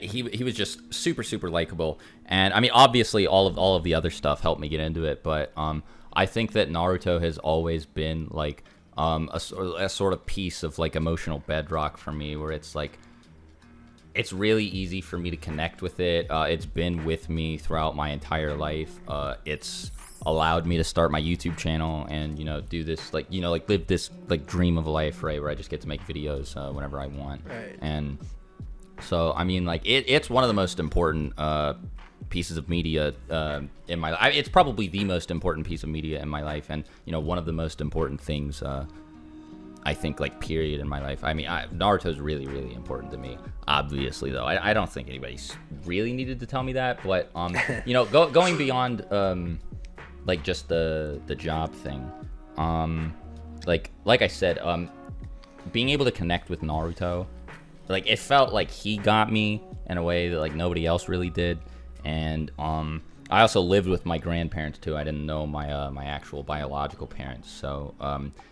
Speaker 3: he was just super likable. And I mean, obviously all of the other stuff helped me get into it, but I think that Naruto has always been like a sort of piece of like emotional bedrock for me, where it's like it's really easy for me to connect with it. It's been with me throughout my entire life. It's allowed me to start my YouTube channel and do this like live this like dream of a life, right, where I just get to make videos whenever I want.
Speaker 1: Right.
Speaker 3: And so I mean, like it's one of the most important pieces of media in my life. It's probably the most important piece of media in my life, and one of the most important things I think, like, period, in my life. I mean, Naruto's really important to me, obviously, though. I don't think anybody's really needed to tell me that, but going beyond like just the job thing, like I said, being able to connect with Naruto, like, it felt like he got me in a way that like nobody else really did. And I also lived with my grandparents too. I didn't know my my actual biological parents, so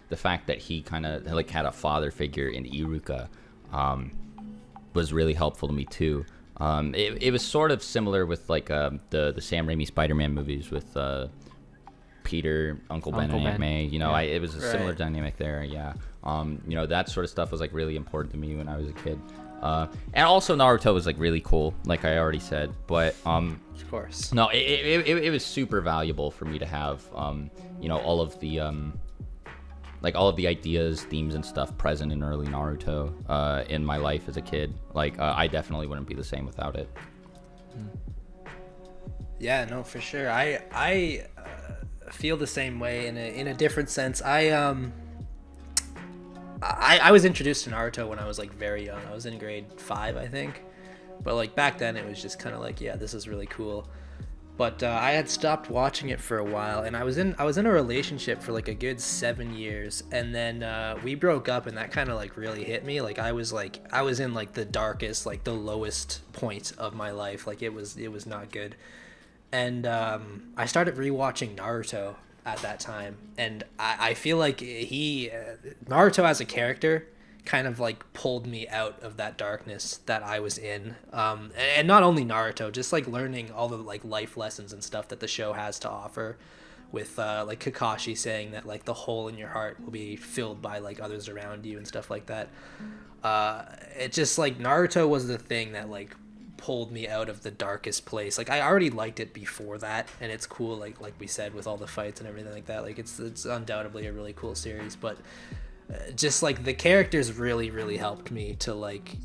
Speaker 3: the fact that he kind of like had a father figure in Iruka was really helpful to me too. It was sort of similar with like the Sam Raimi Spider-Man movies with Peter, Uncle Ben, and Aunt May. It was a similar dynamic there. Yeah. That sort of stuff was like really important to me when I was a kid. And also Naruto was like really cool, like I already said, but
Speaker 1: of course,
Speaker 3: no, it was super valuable for me to have all of the all of the ideas, themes, and stuff present in early Naruto in my life as a kid. Like I definitely wouldn't be the same without it.
Speaker 1: Yeah, no, for sure. I feel the same way in a different sense. I was introduced to Naruto when I was like very young. I was in grade 5, I think. But like back then it was just kind of like, yeah, this is really cool. But I had stopped watching it for a while, and I was in a relationship for like a good 7 years, and then we broke up, and that kind of like really hit me. Like I was in like the darkest, like the lowest point of my life. Like it was not good. And I started rewatching Naruto at that time, and I feel like Naruto as a character, kind of like pulled me out of that darkness that I was in. And not only Naruto, just like learning all the like life lessons and stuff that the show has to offer, with like Kakashi saying that like the hole in your heart will be filled by like others around you and stuff like that. It just like Naruto was the thing that like pulled me out of the darkest place. Like I already liked it before that, and it's cool, like we said, with all the fights and everything like that. Like it's undoubtedly a really cool series, but just like the characters really helped me to like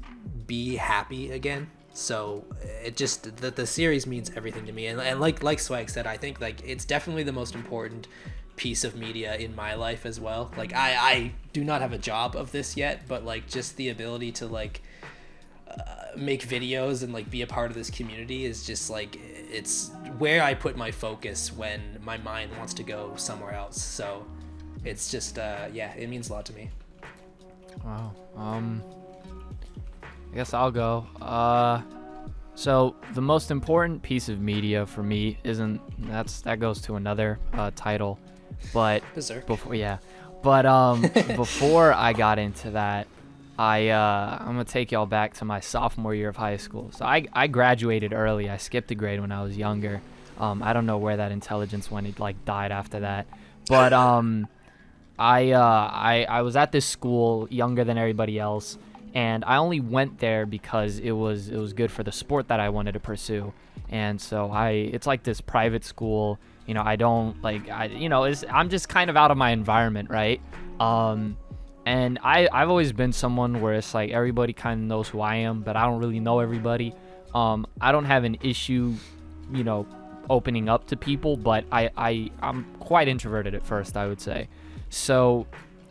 Speaker 1: be happy again. So it just the series means everything to me, and like Swag said, I think like it's definitely the most important piece of media in my life as well. Like I do not have a job of this yet, but like just the ability to like make videos and like be a part of this community is just like it's where I put my focus when my mind wants to go somewhere else. So it's just yeah, it means a lot to me.
Speaker 2: Wow. I guess I'll go. So the most important piece of media for me that goes to another title, but
Speaker 1: Berserk.
Speaker 2: before I got into that, I'm gonna take y'all back to my sophomore year of high school. So I graduated early. I skipped a grade when I was younger. I don't know where that intelligence went. It like died after that. But I was at this school younger than everybody else, and I only went there because it was good for the sport that I wanted to pursue. And so it's like this private school. You know, I'm just kind of out of my environment, right? And I've always been someone where it's like everybody kind of knows who I am, but I don't really know everybody. I don't have an issue, you know, opening up to people, but I'm quite introverted at first, I would say. So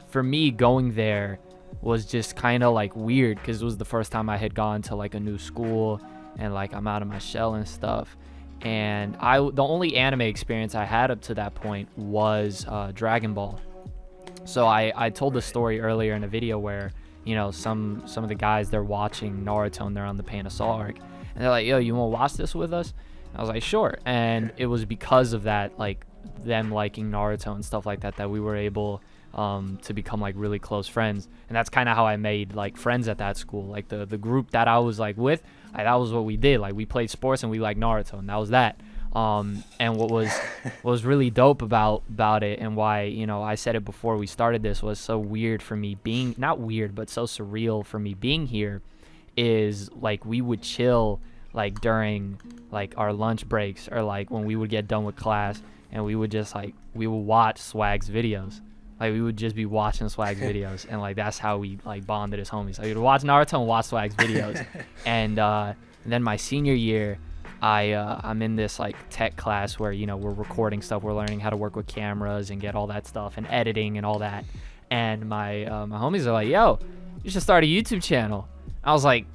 Speaker 2: for me, going there was just kind of like weird because it was the first time I had gone to like a new school, and like I'm out of my shell and stuff. And the only anime experience I had up to that point was Dragon Ball. So I told the story earlier in a video where, you know, some of the guys, they're watching Naruto and they're on the Panasol arc, and they're like, yo, you want to watch this with us? And I was like, sure. And it was because of that, like them liking Naruto and stuff like that, that we were able to become like really close friends. And that's kind of how I made like friends at that school. Like the group that I was like with, that was what we did. Like we played sports and we liked Naruto, and that was that. And what was really dope about it, and why, you know, I said it before we started this, was so weird for me being, not weird, but so surreal for me being here, is like we would chill like during like our lunch breaks, or like when we would get done with class, and we would just like, we would watch Swag's videos. Like we would just be watching Swag's videos, and like that's how we like bonded as homies. Like we would watch Naruto and watch Swag's videos. And then my senior year, I'm in this like tech class where, you know, we're recording stuff, we're learning how to work with cameras and get all that stuff and editing and all that. And my homies are like, yo, you should start a YouTube channel. I was like,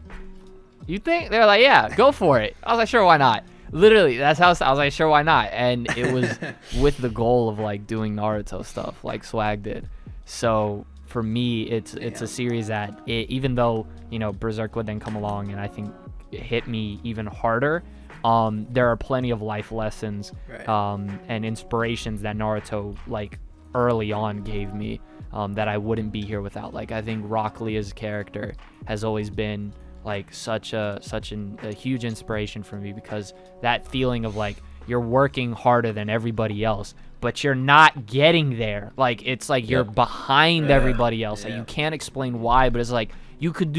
Speaker 2: you think? They're like, yeah, go for it. I was like, sure, why not? Literally, that's how I was like, sure, why not? And it was with the goal of like doing Naruto stuff like Swag did. So for me, it's a series that even though, you know, Berserk would then come along and I think it hit me even harder, there are plenty of life lessons, and inspirations that Naruto like early on gave me, that I wouldn't be here without. Like I think Rock Lee as a character has always been like such a huge inspiration for me, because that feeling of like you're working harder than everybody else, but you're not getting there. Like it's like you're behind everybody else. Like, you can't explain why, but it's like you could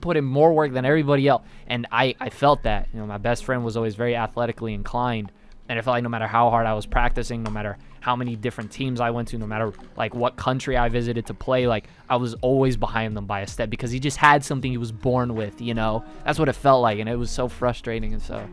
Speaker 2: put in more work than everybody else. And I felt that. You know, my best friend was always very athletically inclined, and I felt like no matter how hard I was practicing, no matter how many different teams I went to, no matter like what country I visited to play, like I was always behind them by a step, because he just had something he was born with, you know. That's what it felt like, and it was so frustrating. And so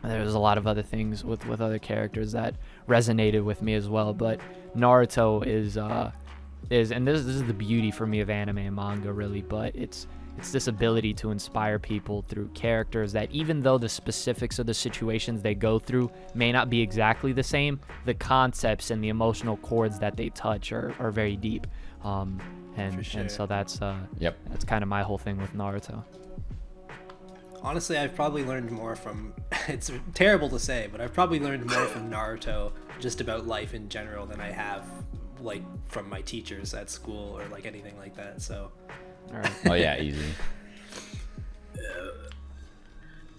Speaker 2: there was a lot of other things with other characters that resonated with me as well, but Naruto is and this is the beauty for me of anime and manga, really, but it's this ability to inspire people through characters that, even though the specifics of the situations they go through may not be exactly the same, the concepts and the emotional chords that they touch are very deep. And so that's kind of my whole thing with Naruto.
Speaker 1: Honestly, I've probably learned more from, it's terrible to say, but I've probably learned more from Naruto just about life in general than I have like from my teachers at school or like anything like that. So
Speaker 2: All right.
Speaker 3: Oh yeah, easy.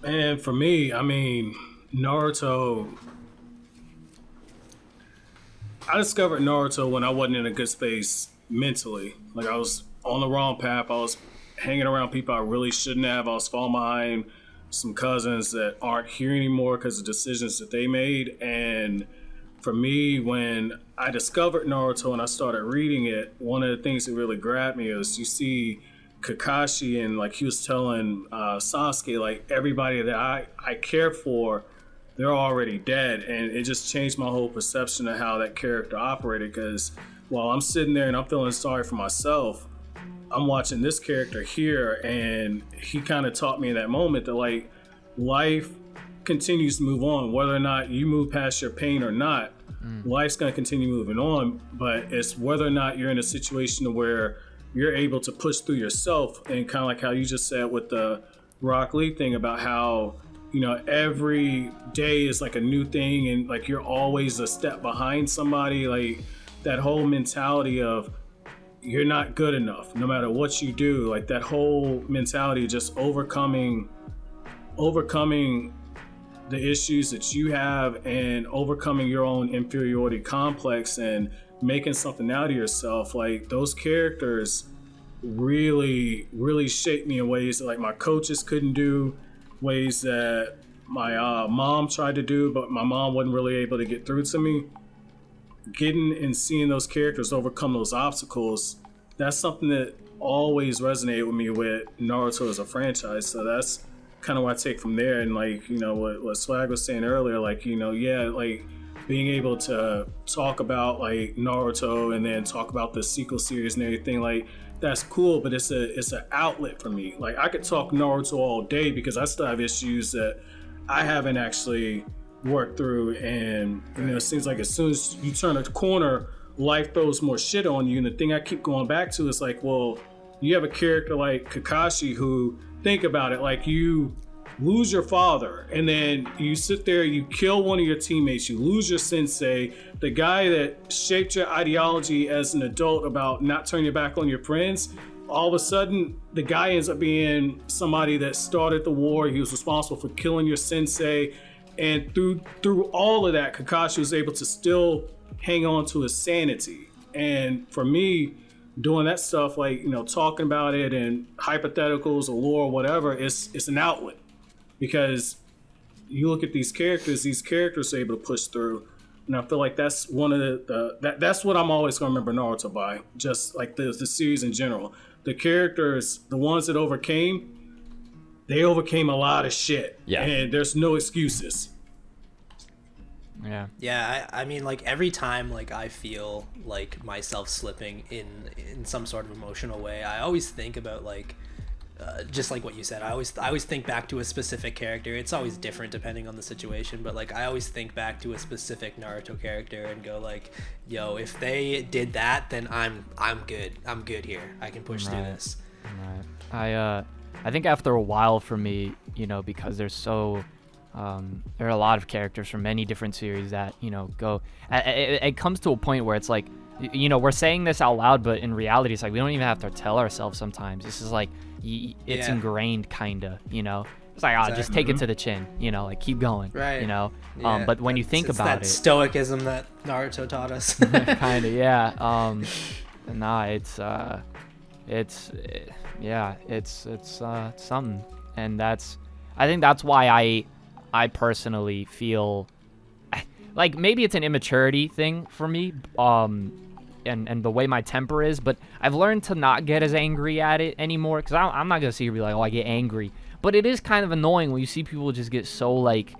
Speaker 4: And for me, I mean, Naruto. I discovered Naruto when I wasn't in a good space mentally. Like I was on the wrong path. I was hanging around people I really shouldn't have. I was falling behind some cousins that aren't here anymore because of decisions that they made. And for me, when I discovered Naruto and I started reading it, one of the things that really grabbed me is you see Kakashi, and like he was telling Sasuke, like everybody that I cared for, they're already dead. And it just changed my whole perception of how that character operated, because while I'm sitting there and I'm feeling sorry for myself, I'm watching this character here, and he kind of taught me in that moment that like life continues to move on, whether or not you move past your pain or not. Life's going to continue moving on, but it's whether or not you're in a situation where you're able to push through yourself. And kind of like how you just said with the Rock Lee thing about how, you know, every day is like a new thing, and like you're always a step behind somebody. Like that whole mentality of you're not good enough no matter what you do, like that whole mentality, just overcoming the issues that you have and overcoming your own inferiority complex and making something out of yourself. Like those characters really shaped me in ways that like my coaches couldn't do, ways that my mom tried to do, but my mom wasn't really able to get through to me. Getting and seeing those characters overcome those obstacles, that's something that always resonated with me with Naruto as a franchise. So that's kind of what I take from there. And like, you know, what Swag was saying earlier, like, you know, yeah, like being able to talk about like Naruto and then talk about the sequel series and everything, like that's cool, but it's an outlet for me. Like I could talk Naruto all day because I still have issues that I haven't actually worked through. And you know, it seems like as soon as you turn a corner, life throws more shit on you. And the thing I keep going back to is like, well, you have a character like Kakashi who, think about it, like you lose your father and then you sit there, you kill one of your teammates, you lose your sensei, the guy that shaped your ideology as an adult about not turning your back on your friends. All of a sudden the guy ends up being somebody that started the war. He was responsible for killing your sensei, and through all of that, Kakashi was able to still hang on to his sanity. And for me, doing that stuff, like, you know, talking about it and hypotheticals or lore or whatever, it's an outlet. Because you look at these characters are able to push through. And I feel like that's one of that's what I'm always going to remember Naruto by. Just like the series in general. The characters, the ones that they overcame a lot of shit.
Speaker 3: Yeah.
Speaker 4: And there's no excuses.
Speaker 2: Yeah.
Speaker 1: I mean, like every time like I feel like myself slipping in some sort of emotional way, I always think about like just like what you said, I always think back to a specific character. It's always different depending on the situation, but like I always think back to a specific Naruto character and go like, yo, if they did that, then I'm good. I'm good here. I can push through this.
Speaker 2: Right. I think after a while for me, you know, because there's so there are a lot of characters from many different series that, you know, go it comes to a point where it's like, you know, we're saying this out loud, but in reality it's like we don't even have to tell ourselves sometimes. This is like it's ingrained, kinda, you know. It's like,
Speaker 1: Exactly.
Speaker 2: Just take it to the chin, you know, like keep going,
Speaker 1: Right.
Speaker 2: you know.
Speaker 1: Yeah.
Speaker 2: But when you think
Speaker 1: It's
Speaker 2: about
Speaker 1: that
Speaker 2: it,
Speaker 1: stoicism that Naruto taught us.
Speaker 2: kind of, yeah. Nah, it's something, and I think that's why I personally feel like maybe it's an immaturity thing for me, and the way my temper is, but I've learned to not get as angry at it anymore, because I'm not gonna sit here and be like, oh, I get angry, but it is kind of annoying when you see people just get so, like,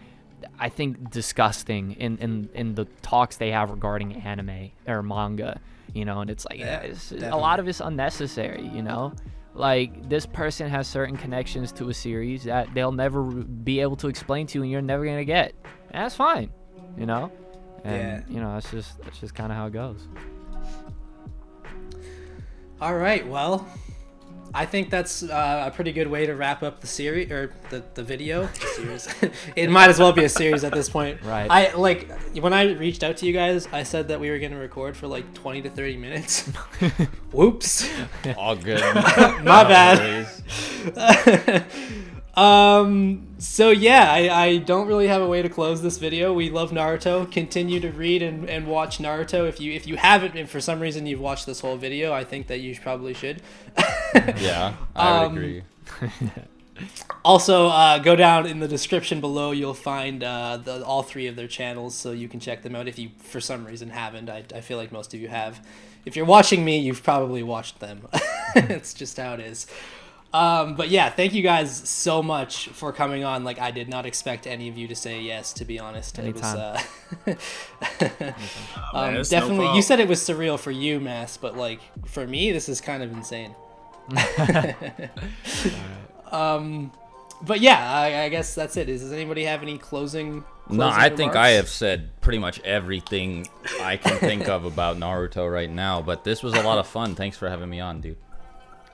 Speaker 2: I think disgusting in the talks they have regarding anime or manga, you know, and it's like, a lot of it's unnecessary, you know. Like, this person has certain connections to a series that they'll never be able to explain to you, and you're never gonna get, and that's fine, you know. And you know, that's just kind of how it goes.
Speaker 1: All right, well, I think that's a pretty good way to wrap up the series or the video. The series. It might as well be a series at this point.
Speaker 2: Right.
Speaker 1: I like when I reached out to you guys, I said that we were going to record for like 20 to 30 minutes. Whoops.
Speaker 3: All good.
Speaker 1: My bad. So yeah, I don't really have a way to close this video. We love Naruto. Continue to read and watch Naruto. If you haven't, and for some reason you've watched this whole video, I think that you probably should.
Speaker 3: Yeah, I would agree.
Speaker 1: Also, go down in the description below. You'll find all three of their channels, so you can check them out if you, for some reason, haven't. I feel like most of you have. If you're watching me, you've probably watched them. It's just how it is. But yeah, thank you guys so much for coming on. Like, I did not expect any of you to say yes, to be honest.
Speaker 2: Anytime.
Speaker 1: It was definitely. No, you said it was surreal for you, Mass, but like for me, this is kind of insane. But yeah, I guess that's it. Does anybody have any closing
Speaker 3: No, I
Speaker 1: remarks?
Speaker 3: think I have said pretty much everything I can think of about Naruto right now. But this was a lot of fun. Thanks for having me on, dude.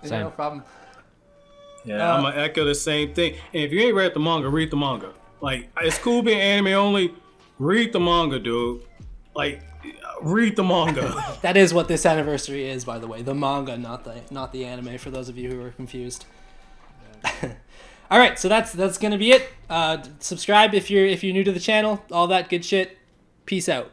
Speaker 1: Yeah, no problem.
Speaker 4: Yeah, I'm gonna echo the same thing. And if you ain't read the manga, read the manga. Like, it's cool being anime only. Read the manga, dude. Like, read the manga.
Speaker 1: That is what this anniversary is, by the way. The manga, not the anime. For those of you who are confused. All right, so that's gonna be it. Subscribe if you're new to the channel. All that good shit. Peace out.